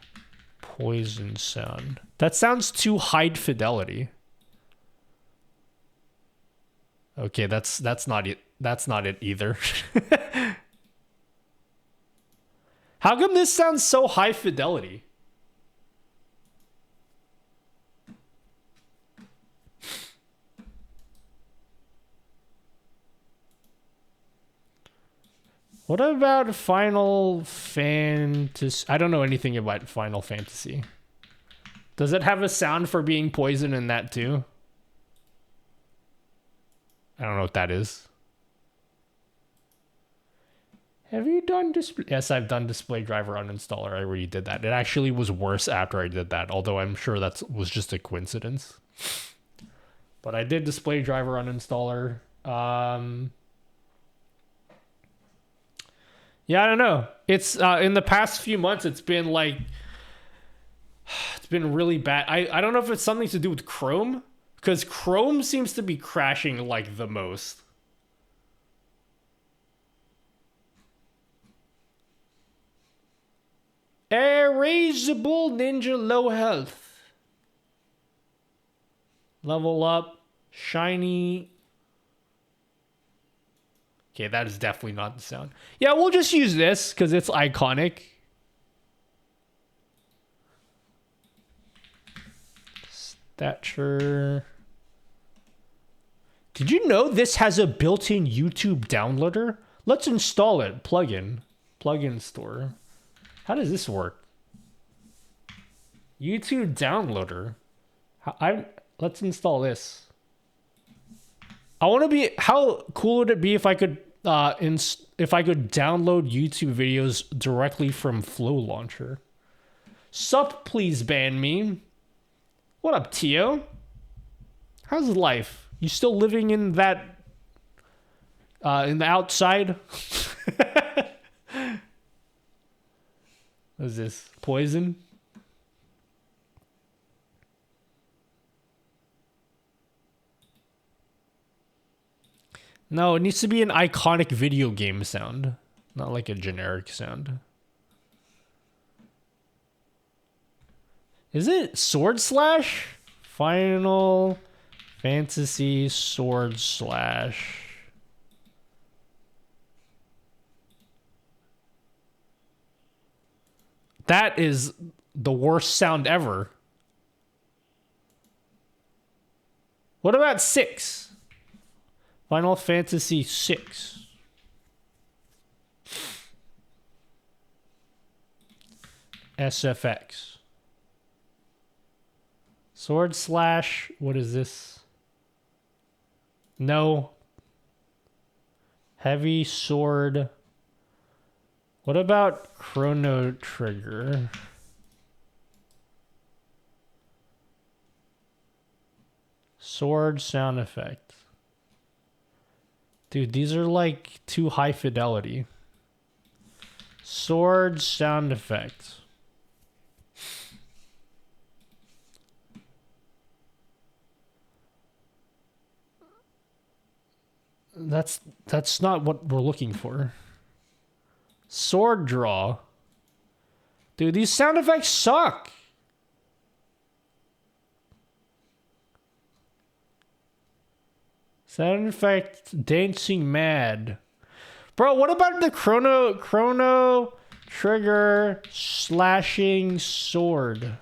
[SPEAKER 1] poison sound. That sounds too high fidelity. Okay, that's not it. That's not it either. How come this sounds so high fidelity? What about Final Fantasy? I don't know anything about Final Fantasy. Does it have a sound for being poison in that too? I don't know what that is. Have you done display? Yes, I've done display driver uninstaller. I already did that. It actually was worse after I did that, although I'm sure that was just a coincidence. But I did display driver uninstaller. Yeah, I don't know. It's in the past few months, it's been like, it's been really bad. I don't know if it's something to do with Chrome, because Chrome seems to be crashing like the most. Erasable ninja low health. Level up. Shiny. Okay, that is definitely not the sound. Yeah, we'll just use this because it's iconic. Stature. Did you know this has a built-in YouTube downloader? Let's install it. Plugin store. How does this work? YouTube downloader. Let's install this. I want to be. How cool would it be if I could if I could download YouTube videos directly from Flow Launcher? Sup, please ban me. What up, Tio? How's life? You still living in that in the outside? What is this? Poison? No, it needs to be an iconic video game sound, not like a generic sound. Is it sword slash? Final Fantasy sword slash. That is the worst sound ever. What about 6? Final Fantasy 6. SFX. Sword slash. What is this? No. Heavy sword. What about Chrono Trigger? Sword sound effect. Dude, these are like too high fidelity. Sword sound effect. That's not what we're looking for. Sword draw. Dude, these sound effects suck. Sound effect dancing mad. Bro, what about the chrono trigger slashing sword?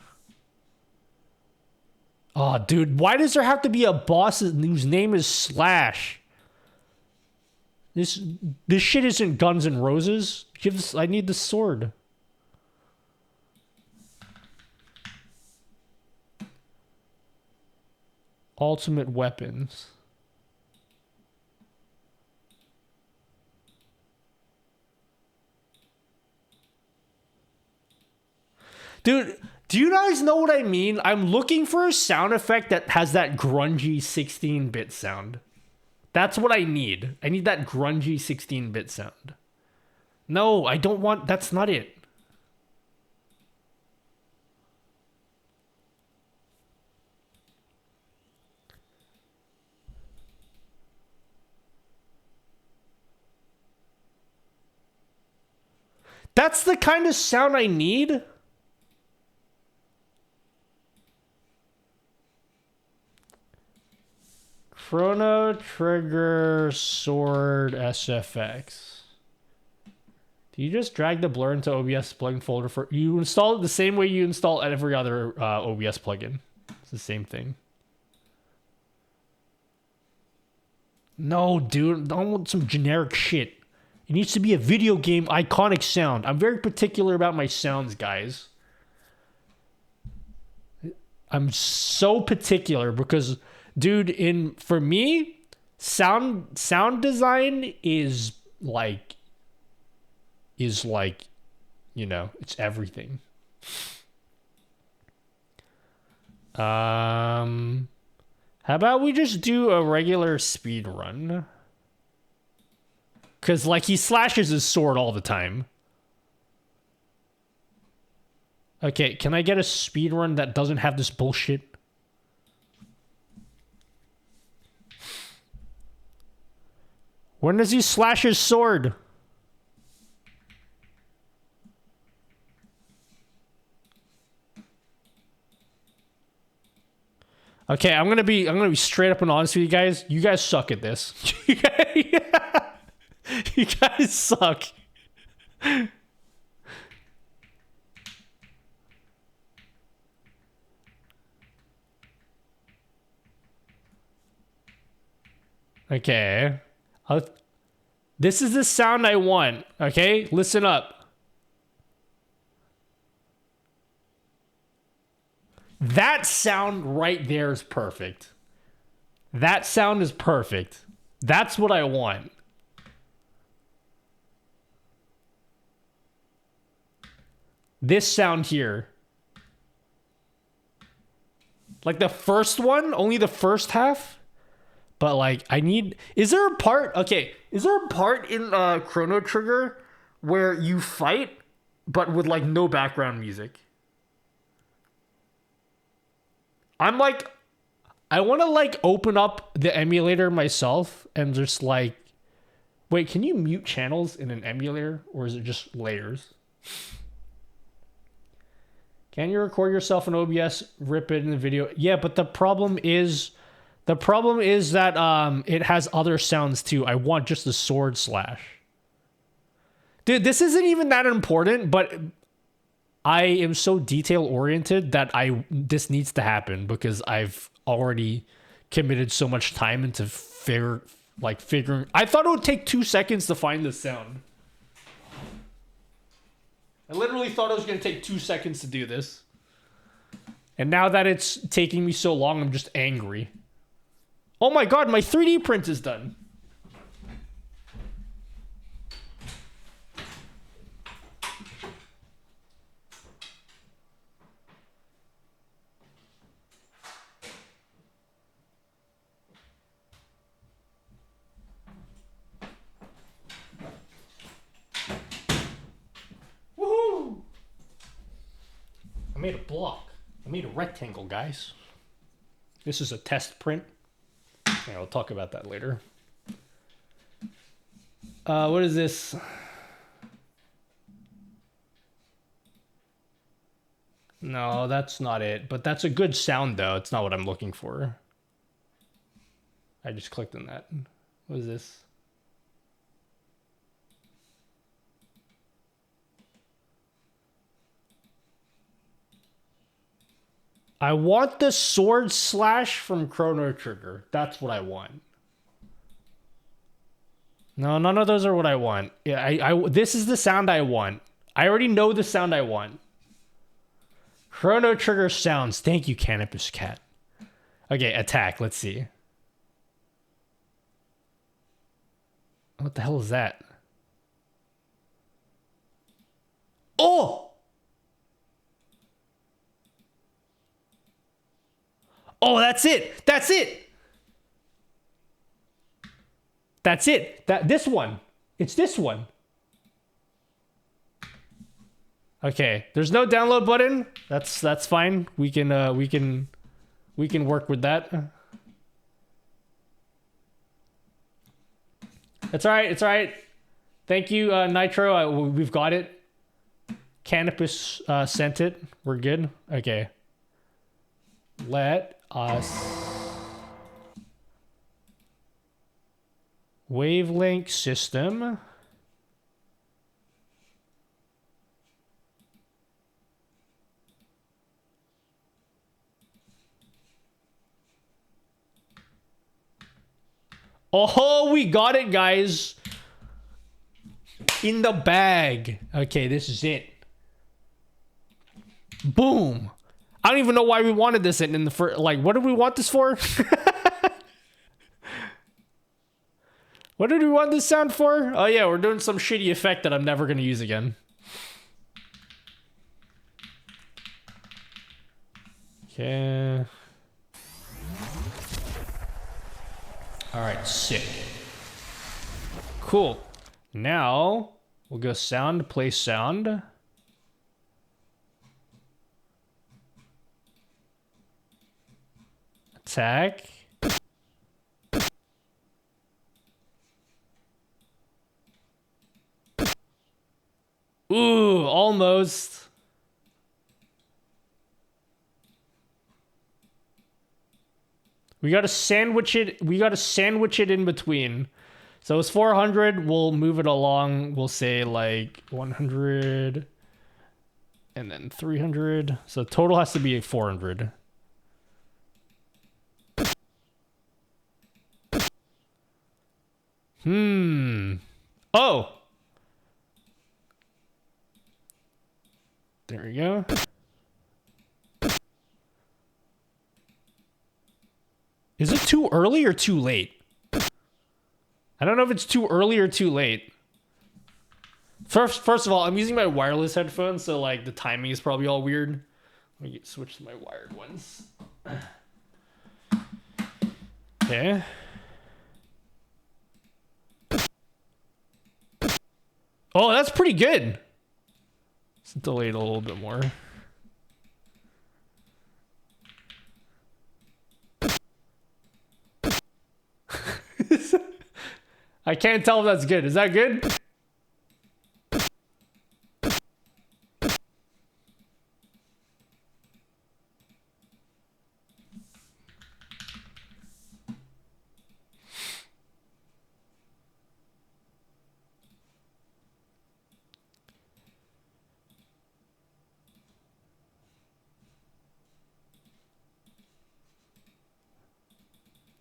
[SPEAKER 1] Oh, dude, why does there have to be a boss whose name is Slash? This shit isn't Guns N' Roses. I need the sword. Ultimate weapons. Dude, do you guys know what I mean? I'm looking for a sound effect that has that grungy 16-bit sound. That's what I need. I need that grungy 16-bit sound. No, I don't want... That's not it. That's the kind of sound I need? Chrono Trigger Sword SFX. Do you just drag the blur into OBS plugin folder for... You install it the same way you install every other OBS plugin. It's the same thing. No, dude. I don't want some generic shit. It needs to be a video game iconic sound. I'm very particular about my sounds, guys. I'm so particular because... Dude, for me, sound design is like, you know, it's everything. How about we just do a regular speed run? Cause like he slashes his sword all the time. Okay, can I get a speed run that doesn't have this bullshit? When does he slash his sword? Okay, I'm gonna be straight up and honest with you guys. You guys suck at this. You guys suck. Okay. This is the sound I want. Okay, listen up. That sound right there is perfect. That sound is perfect. That's what I want. This sound here. Like the first one, only the first half. But like I need, is there a part in Chrono Trigger where you fight but with like no background music? I'm like, I want to like open up the emulator myself and just like, wait, can you mute channels in an emulator or is it just layers? Can you record yourself in OBS, rip it in the video? Yeah, but the problem is that it has other sounds too. I want just the sword slash. Dude, this isn't even that important, but I am so detail oriented that this needs to happen because I've already committed so much time into figuring. I thought it would take 2 seconds to find the sound. I literally thought it was going to take 2 seconds to do this. And now that it's taking me so long, I'm just angry. Oh my god, my 3D print is done. Woohoo! I made a block. I made a rectangle, guys. This is a test print. Yeah, we'll talk about that later. What is this? No, that's not it. But that's a good sound, though. It's not what I'm looking for. I just clicked on that. What is this? I want the sword slash from Chrono Trigger. That's what I want. No, none of those are what I want. Yeah, this is the sound I want. I already know the sound I want. Chrono Trigger sounds. Thank you, Canopus Cat. Okay, attack. Let's see. What the hell is that? Oh! Oh, that's it. That's it. That's it. This one. It's this one. Okay, there's no download button. That's fine. We can work with that. It's all right. It's all right. Thank you, Nitro. We've got it. Canopus sent it. We're good. Okay. Let us wavelength system. Oh, we got it, guys. In the bag. Okay, this is it. Boom. I don't even know why we wanted this in the first. Like, what did we want this for? What did we want this sound for? Oh, yeah, we're doing some shitty effect that I'm never going to use again. Okay. All right, sick. Cool. Now, we'll go sound, play sound. Attack. Ooh, almost. We gotta sandwich it. We gotta sandwich it in between. So it's 400. We'll move it along. We'll say like 100, and then 300. So total has to be 400. Oh. There we go. Is it too early or too late? I don't know if it's too early or too late. First of all, I'm using my wireless headphones, so like the timing is probably all weird. Let me switch to my wired ones. Okay. Oh, that's pretty good. Let's delay it a little bit more. I can't tell if that's good. Is that good?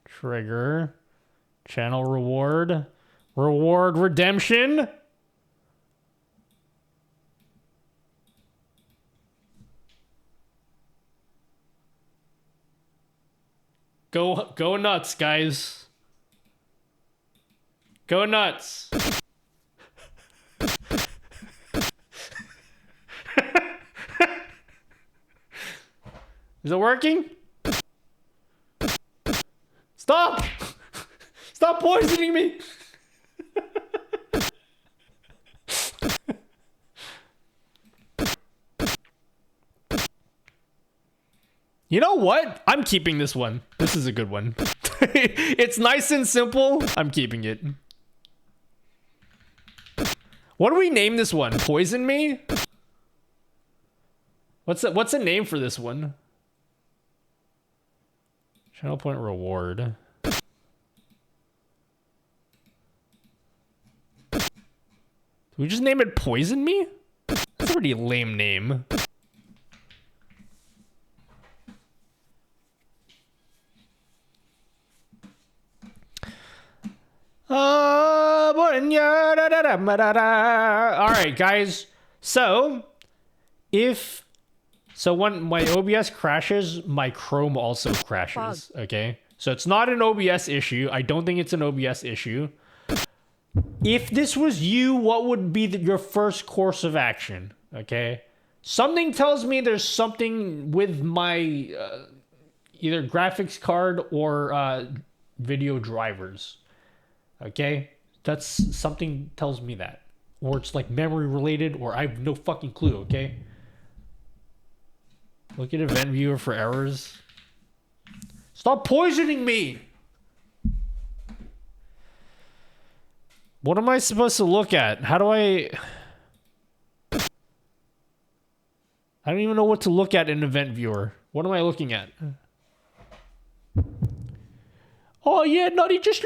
[SPEAKER 1] Trigger. Channel reward. Reward redemption. Go nuts, guys. Go nuts. Is it working? Stop! Stop poisoning me! You know what? I'm keeping this one. This is a good one. It's nice and simple. I'm keeping it. What do we name this one? Poison me? What's a name for this one? Channel point reward. Did we just name it Poison Me? That's a pretty lame name. Alright, guys. So, when my OBS crashes, my Chrome also crashes. Okay? So it's not an OBS issue. I don't think it's an OBS issue. If this was you, what would be your first course of action? Okay? Something tells me there's something with my either graphics card or video drivers. Okay? That's something tells me that. Or it's like memory related, or I have no fucking clue, okay? Look at event viewer for errors. Stop poisoning me! What am I supposed to look at? How do I don't even know what to look at in event viewer. What am I looking at? Oh yeah, Nutty, just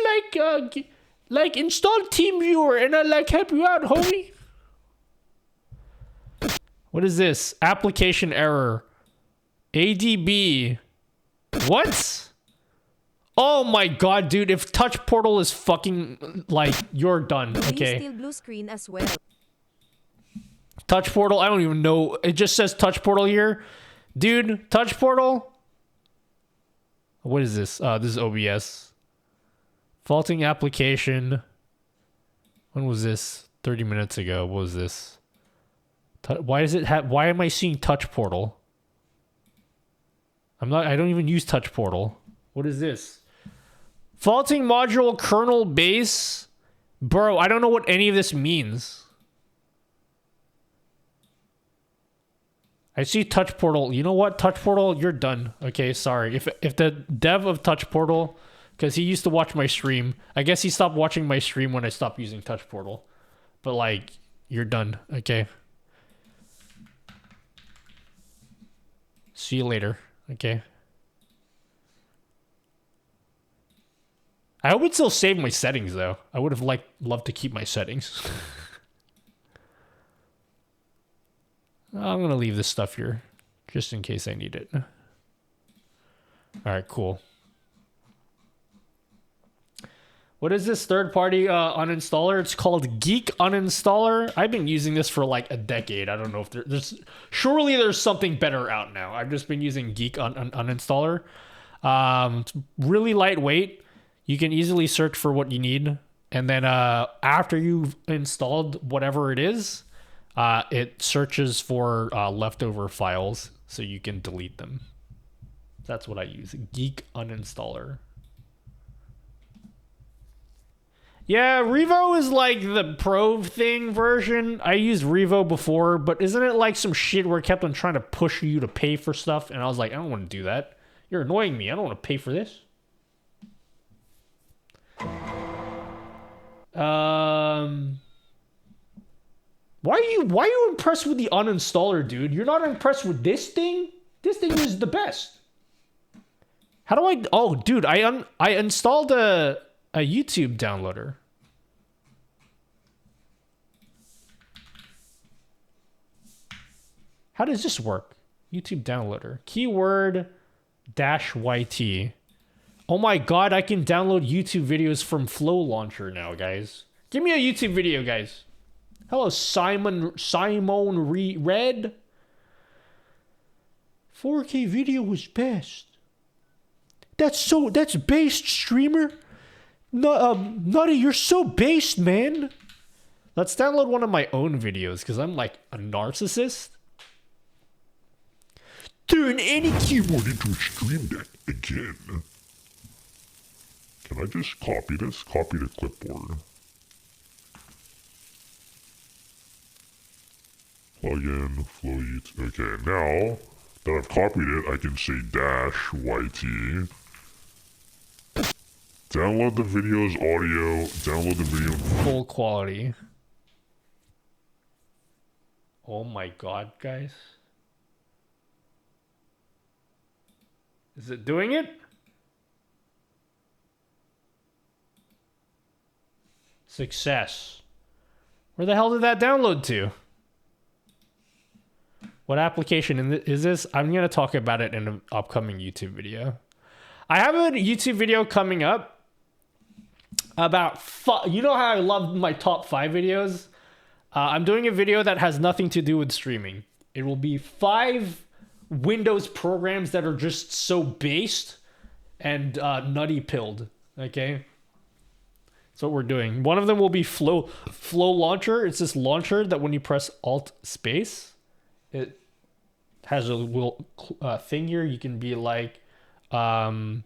[SPEAKER 1] like install TeamViewer and I help you out, homie. What is this? Application error. ADB. What? Oh my god, dude. If Touch Portal is fucking like, you're done. Okay.
[SPEAKER 4] Still blue screen as well.
[SPEAKER 1] Touch Portal, I don't even know. It just says Touch Portal here. Dude, Touch Portal. What is this? This is OBS. Faulting application. When was this? 30 minutes ago. What was this? Why does it have? Why am I seeing Touch Portal? I don't even use Touch Portal. What is this? Faulting module kernel base. Bro, I don't know what any of this means. I see Touch Portal. You know what? Touch Portal, you're done. Okay, sorry. If the dev of Touch Portal, because he used to watch my stream. I guess he stopped watching my stream when I stopped using Touch Portal. But like, you're done. Okay. See you later. Okay. I hope it still saved my settings though. I would have loved to keep my settings. I'm gonna leave this stuff here just in case I need it. All right, cool. What is this third-party uninstaller? It's called Geek Uninstaller. I've been using this for like a decade. I don't know if there's surely there's something better out now. I've just been using Geek Uninstaller. It's really lightweight. You can easily search for what you need, and then after you've installed whatever it is, it searches for leftover files so you can delete them. That's what I use. Geek Uninstaller. Yeah, Revo is like the pro thing version. I used Revo before, but isn't it like some shit where it kept on trying to push you to pay for stuff? And I was like, I don't want to do that. You're annoying me. I don't want to pay for this. Why are you impressed with the uninstaller, dude? You're not impressed with this thing? This thing is the best. How do I... Oh, dude, I installed a YouTube downloader. How does this work? YouTube downloader. Keyword -YT. Oh my god, I can download YouTube videos from Flow Launcher now, guys. Give me a YouTube video, guys. Hello, Simon Red. 4K video is best. That's based, streamer. No, Nutty, you're so based, man. Let's download one of my own videos, because I'm like a narcissist.
[SPEAKER 6] Turn any keyboard into a stream deck again. Can I just copy this? Copy to clipboard. Plug in, flow YouTube. Okay, now that I've copied it, I can say -YT. Download the video's audio. Download the video.
[SPEAKER 1] Full quality. Oh my god, guys. Is it doing it? Success. Where the hell did that download to? What application is this? I'm going to talk about it in an upcoming YouTube video. I have a YouTube video coming up about... You know how I love my top 5 videos? I'm doing a video that has nothing to do with streaming. It will be 5 Windows programs that are just so based and nutty pilled. Okay? That's what we're doing. One of them will be Flow Launcher. It's this launcher that when you press Alt space, it has a little thing here. You can be like Coom,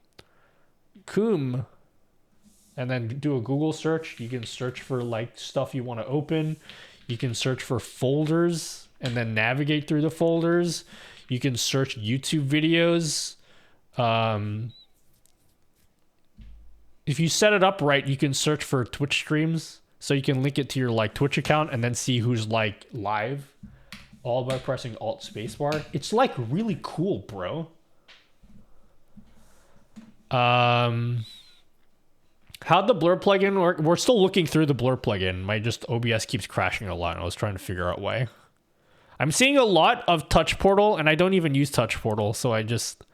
[SPEAKER 1] and then do a Google search. You can search for like stuff you want to open. You can search for folders and then navigate through the folders. You can search YouTube videos. If you set it up right, you can search for Twitch streams. So you can link it to your like Twitch account and then see who's like live. All by pressing Alt spacebar. It's like really cool, bro. How'd the blur plugin work? We're still looking through the blur plugin. My OBS keeps crashing a lot. And I was trying to figure out why. I'm seeing a lot of Touch Portal, and I don't even use Touch Portal, so I just...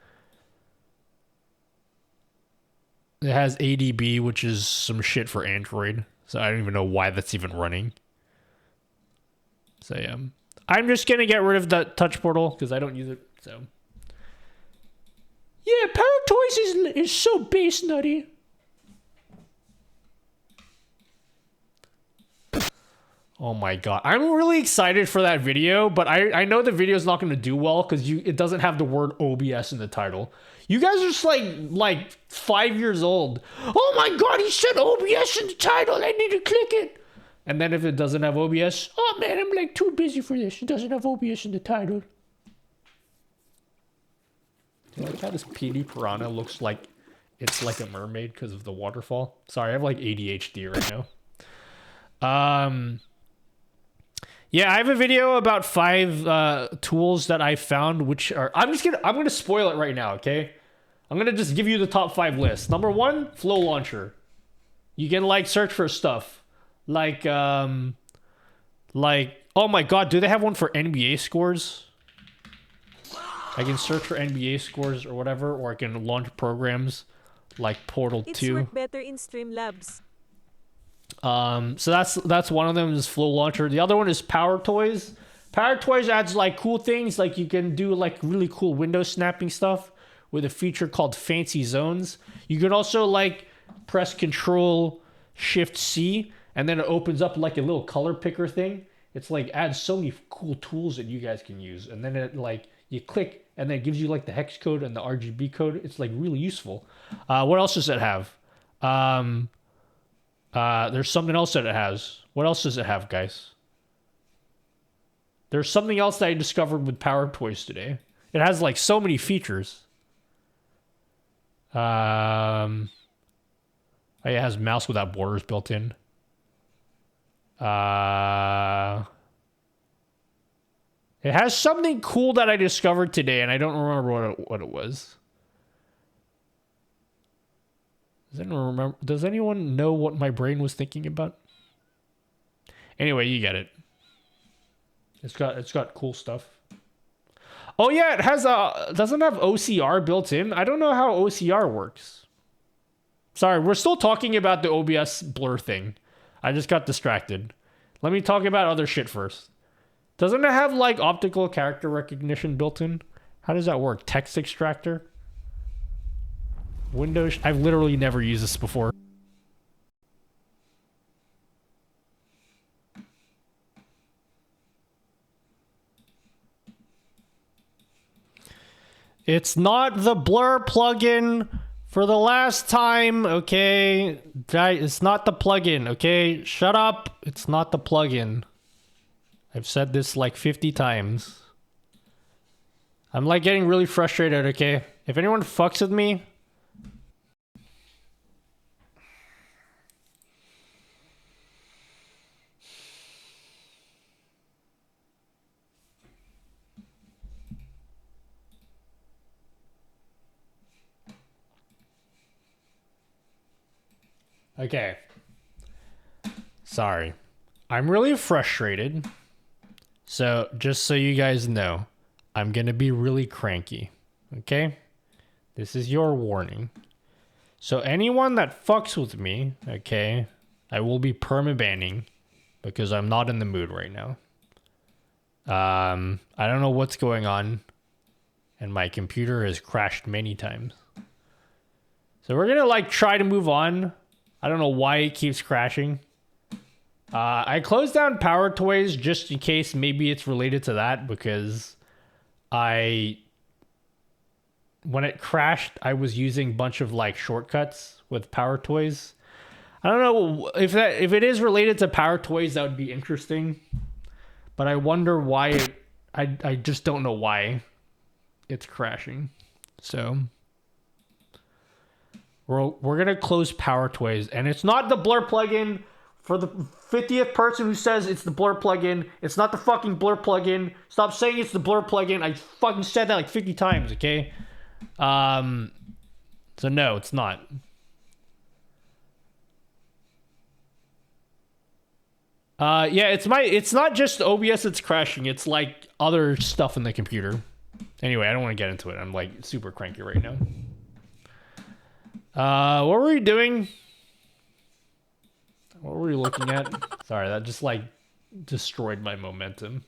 [SPEAKER 1] It has ADB, which is some shit for Android, so I don't even know why that's even running. So yeah. I'm just gonna get rid of the Touch Portal, because I don't use it, so... Yeah, Power Toys is so base nutty. Oh my god. I'm really excited for that video, but I know the video's not going to do well because it doesn't have the word OBS in the title. You guys are just like 5 years old. Oh my god, he said OBS in the title. I need to click it. And then if it doesn't have OBS, oh man, I'm like too busy for this. It doesn't have OBS in the title. Do you like how this PD Piranha looks like it's like a mermaid because of the waterfall? Sorry, I have like ADHD right now. Yeah, I have a video about 5 tools that I found, which are... I'm gonna spoil it right now, okay? I'm gonna just give you the top 5 list. Number 1, Flow Launcher. You can like search for stuff. Like oh my god, do they have one for NBA scores? I can search for NBA scores or whatever, or I can launch programs like Portal
[SPEAKER 4] It's
[SPEAKER 1] 2.
[SPEAKER 4] work better in Streamlabs.
[SPEAKER 1] So that's one of them is Flow Launcher. The other one is Power Toys. Power Toys adds like cool things, like you can do like really cool window snapping stuff with a feature called Fancy Zones. You can also like press Control Shift C and then it opens up like a little color picker thing. It's like adds so many cool tools that you guys can use, and then it like you click and then it gives you like the hex code and the RGB code. It's like really useful. What else does it have? There's something else that it has. What else does it have, guys? There's something else that I discovered with Power Toys today. It has like so many features. Oh, it has mouse without borders built in. It has something cool that I discovered today, and I don't remember what it was. Does anyone know what my brain was thinking about? Anyway, you get it. It's got cool stuff. Oh yeah, it has doesn't have OCR built in. I don't know how OCR works. Sorry, we're still talking about the OBS blur thing. I just got distracted. Let me talk about other shit first. Doesn't it have like optical character recognition built in? How does that work? Text extractor? Windows. I've literally never used this before. It's not the blur plugin for the last time, okay? It's not the plugin, okay? Shut up. It's not the plugin. I've said this like 50 times. I'm like getting really frustrated, okay? If anyone fucks with me, okay. Sorry. I'm really frustrated. So, just so you guys know, I'm going to be really cranky. Okay? This is your warning. So, anyone that fucks with me, okay, I will be permabanning because I'm not in the mood right now. I don't know what's going on, and my computer has crashed many times. So, we're going to like try to move on. I don't know why it keeps crashing. I closed down Power Toys just in case maybe it's related to that, because when it crashed, I was using a bunch of like shortcuts with Power Toys. I don't know if it is related to Power Toys, that would be interesting. But I wonder why I just don't know why it's crashing. So we're gonna close Power Toys, and it's not the blur plugin. For the 50th person who says it's the blur plugin, it's not the fucking blur plugin. Stop saying it's the blur plugin. I fucking said that like 50 times, okay? So no, it's not. Yeah, it's not just OBS that's crashing. It's like other stuff in the computer. Anyway, I don't want to get into it. I'm like super cranky right now. What were we doing? What were we looking at? Sorry, that just like destroyed my momentum.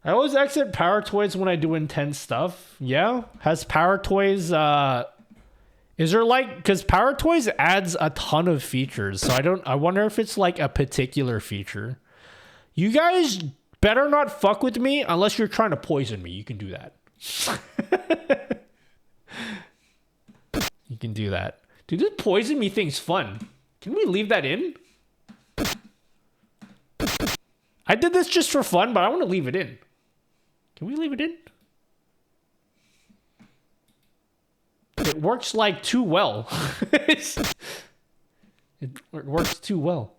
[SPEAKER 1] I always exit Power Toys when I do intense stuff. Yeah? Has Power Toys, is there like, because Power Toys adds a ton of features, so I wonder if it's like a particular feature. You guys better not fuck with me unless you're trying to poison me. You can do that. You can do that. Dude, this poison me thing's fun. Can we leave that in? I did this just for fun, but I want to leave it in. Can we leave it in? It works like too well. It works too well.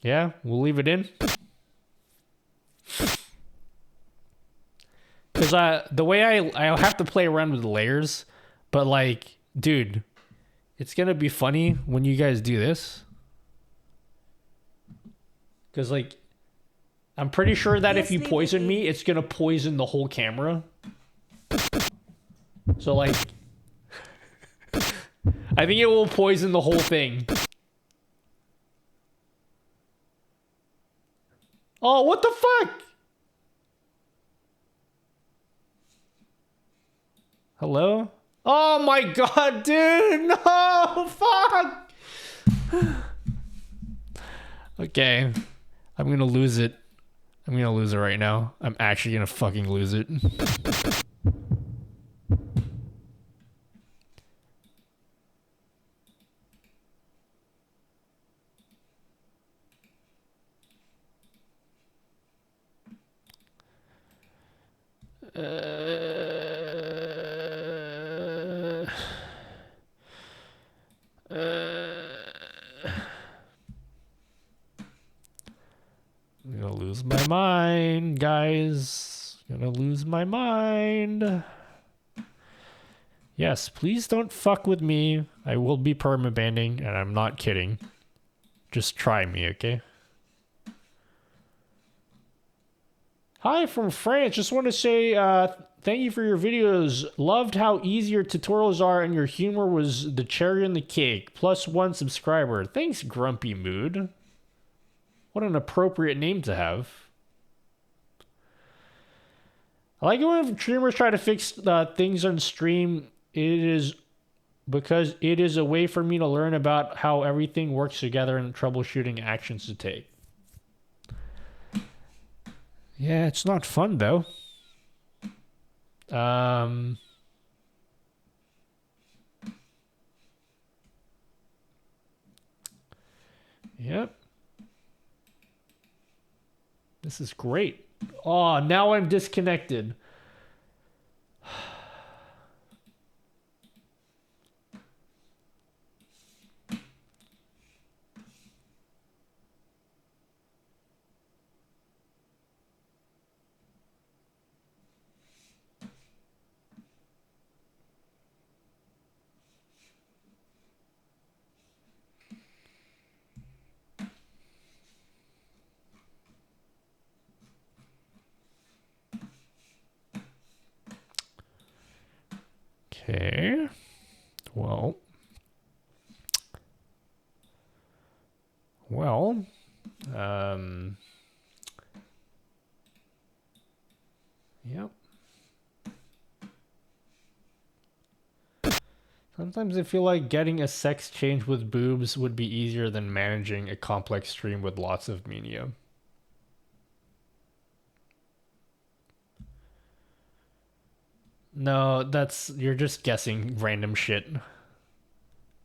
[SPEAKER 1] Yeah, we'll leave it in. Because the way I have to play around with the layers, but like, dude, it's gonna be funny when you guys do this. Because like, I'm pretty sure that if you poison me, it's gonna poison the whole camera. So like, I think it will poison the whole thing. Oh, what the fuck? Hello? Oh my god, dude! No! Fuck! Okay. I'm gonna lose it. I'm gonna lose it right now. I'm actually gonna fucking lose it. I'm gonna lose my mind, guys. Gonna lose my mind. Yes, please don't fuck with me. I will be permabanning, and I'm not kidding. Just try me, okay? Hi from France. Just want to say thank you for your videos. Loved how easy your tutorials are, and your humor was the cherry on the cake. +1 subscriber. Thanks, Grumpy Mood. What an appropriate name to have. I like it when streamers try to fix things on stream. It is because it is a way for me to learn about how everything works together and troubleshooting actions to take. Yeah, it's not fun though. Yep. This is great. Oh, now I'm disconnected. Okay. Well. Yep. Sometimes I feel like getting a sex change with boobs would be easier than managing a complex stream with lots of media. No, you're just guessing random shit.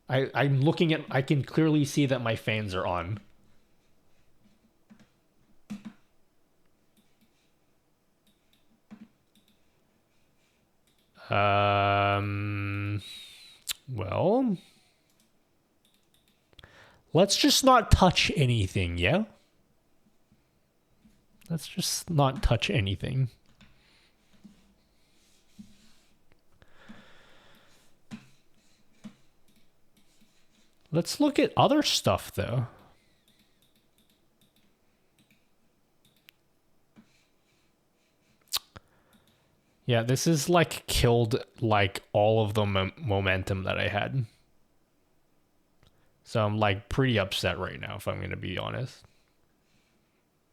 [SPEAKER 1] I'm looking at, I can clearly see that my fans are on. Well, let's just not touch anything, yeah? Let's just not touch anything. Let's look at other stuff, though. Yeah, this is like killed like all of the momentum that I had. So I'm like pretty upset right now, if I'm going to be honest.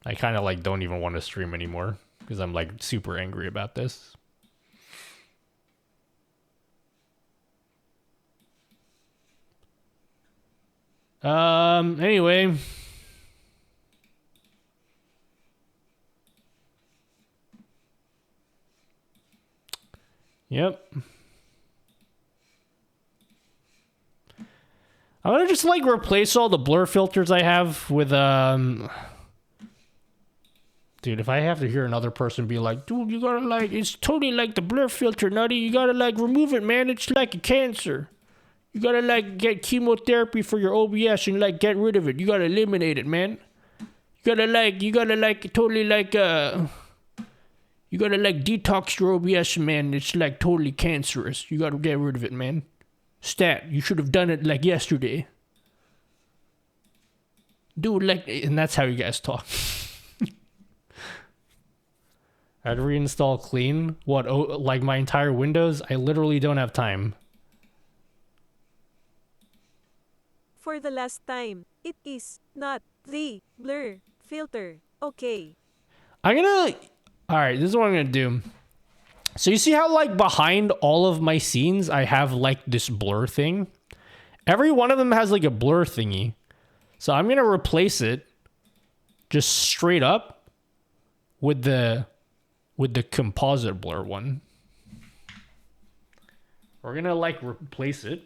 [SPEAKER 1] I kind of like don't even want to stream anymore because I'm like super angry about this. Anyway. Yep. I'm gonna just like replace all the blur filters I have with dude, if I have to hear another person be like, dude, you gotta like, it's totally like the blur filter, Nutty. You gotta like remove it, man. It's like a cancer. You gotta like get chemotherapy for your OBS and like get rid of it. You gotta eliminate it, man. You gotta like totally like You gotta like detox your OBS, man. It's like totally cancerous. You gotta get rid of it, man. Stat, you should have done it like yesterday. Do it like, and that's how you guys talk. I'd reinstall clean. What? Oh, like my entire Windows? I literally don't have time.
[SPEAKER 4] For the last time, it is not the blur filter. Okay.
[SPEAKER 1] I'm gonna. All right, this is what I'm gonna do. So you see how like behind all of my scenes, I have like this blur thing. Every one of them has like a blur thingy. So I'm gonna replace it just straight up with the composite blur one. We're gonna like replace it,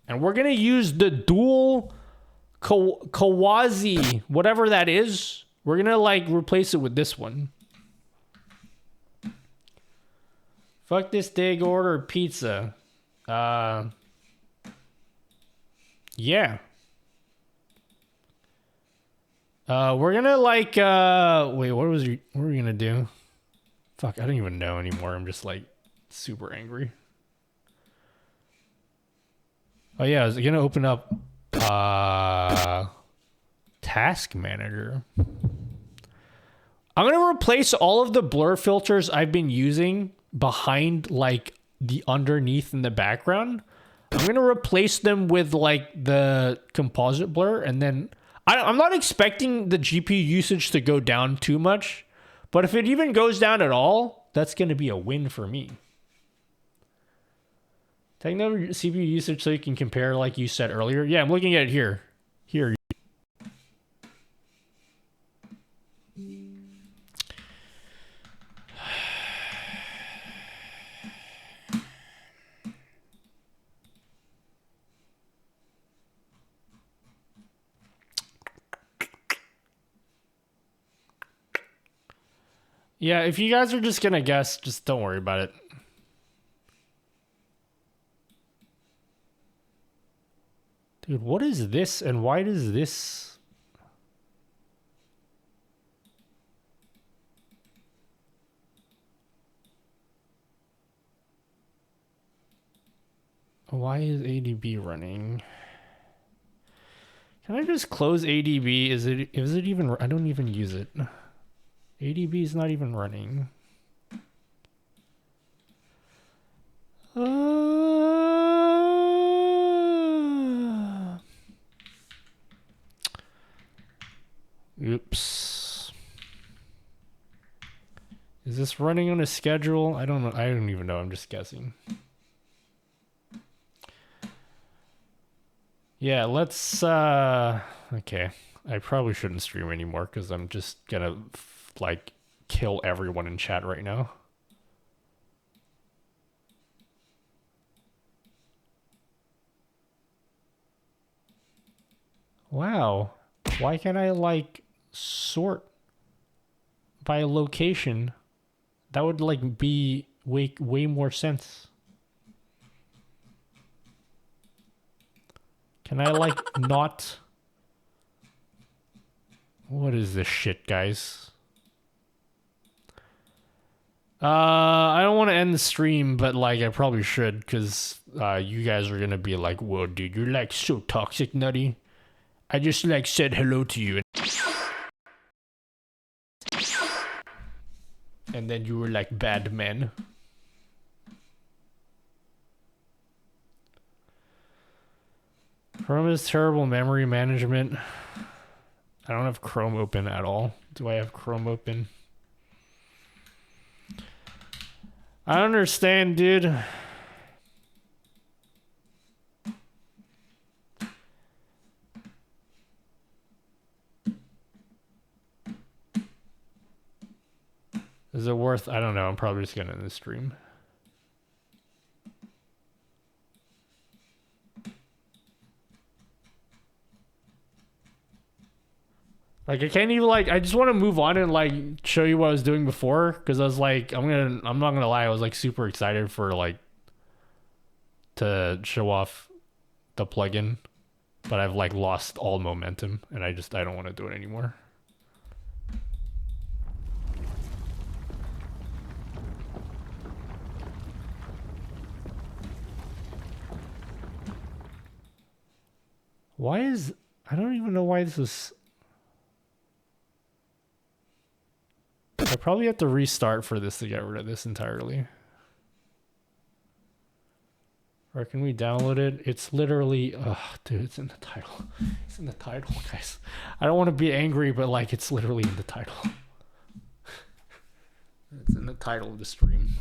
[SPEAKER 1] and we're gonna use the dual Kawazi, whatever that is. We're gonna like replace it with this one. Fuck this day, order pizza. Yeah. We're gonna like wait, what are we gonna do? Fuck, I don't even know anymore. I'm just like super angry. Oh yeah, I was gonna open up task manager. I'm gonna replace all of the blur filters I've been using behind like the underneath in the background. I'm gonna replace them with like the composite blur, and then I'm not expecting the GPU usage to go down too much, but if it even goes down at all, that's gonna be a win for me. Take note of CPU usage so you can compare, like you said earlier. Yeah, I'm looking at it here. Here. Yeah, if you guys are just gonna guess, just don't worry about it. Dude, what is this and why does this... Why is ADB running? Can I just close ADB? Is it even... I don't even use it. ADB is not even running. Oops. Is this running on a schedule? I don't know. I don't even know. I'm just guessing. Yeah, let's okay. I probably shouldn't stream anymore because I'm just gonna like kill everyone in chat right now. Wow. Why can't I like sort by location? That would like be way more sense. Can I like not... What is this shit, guys? I don't want to end the stream, but like I probably should, because you guys are gonna be like, whoa dude, you're like so toxic, nutty. I just like said hello to you, and then you were like bad man. Chrome is terrible memory management. I don't have Chrome open at all. Do I have Chrome open? I don't understand, dude. Is it worth... I don't know. I'm probably just gonna end the stream. Like I can't even like... I just want to move on and like show you what I was doing before, because I was like, I'm not gonna lie, I was like super excited for like to show off the plugin, but I've like lost all momentum, and I don't want to do it anymore. Why is... I don't even know why this is... I probably have to restart for this to get rid of this entirely. Or can we download it? It's literally... Ugh, dude, it's in the title. It's in the title, guys. I don't want to be angry, but like, it's literally in the title. It's in the title of the stream.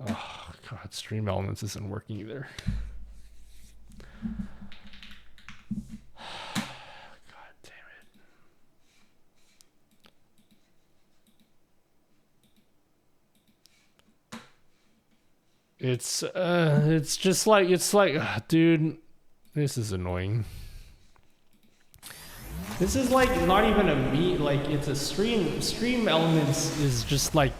[SPEAKER 1] Oh, God, Stream Elements isn't working either. God damn it. It's just like, dude, this is annoying. This is like not even a meet, like it's a stream. Stream Elements is just like,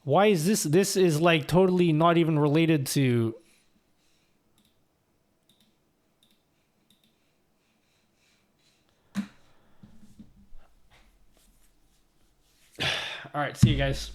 [SPEAKER 1] why is this? This is like totally not even related to. All right, see you guys.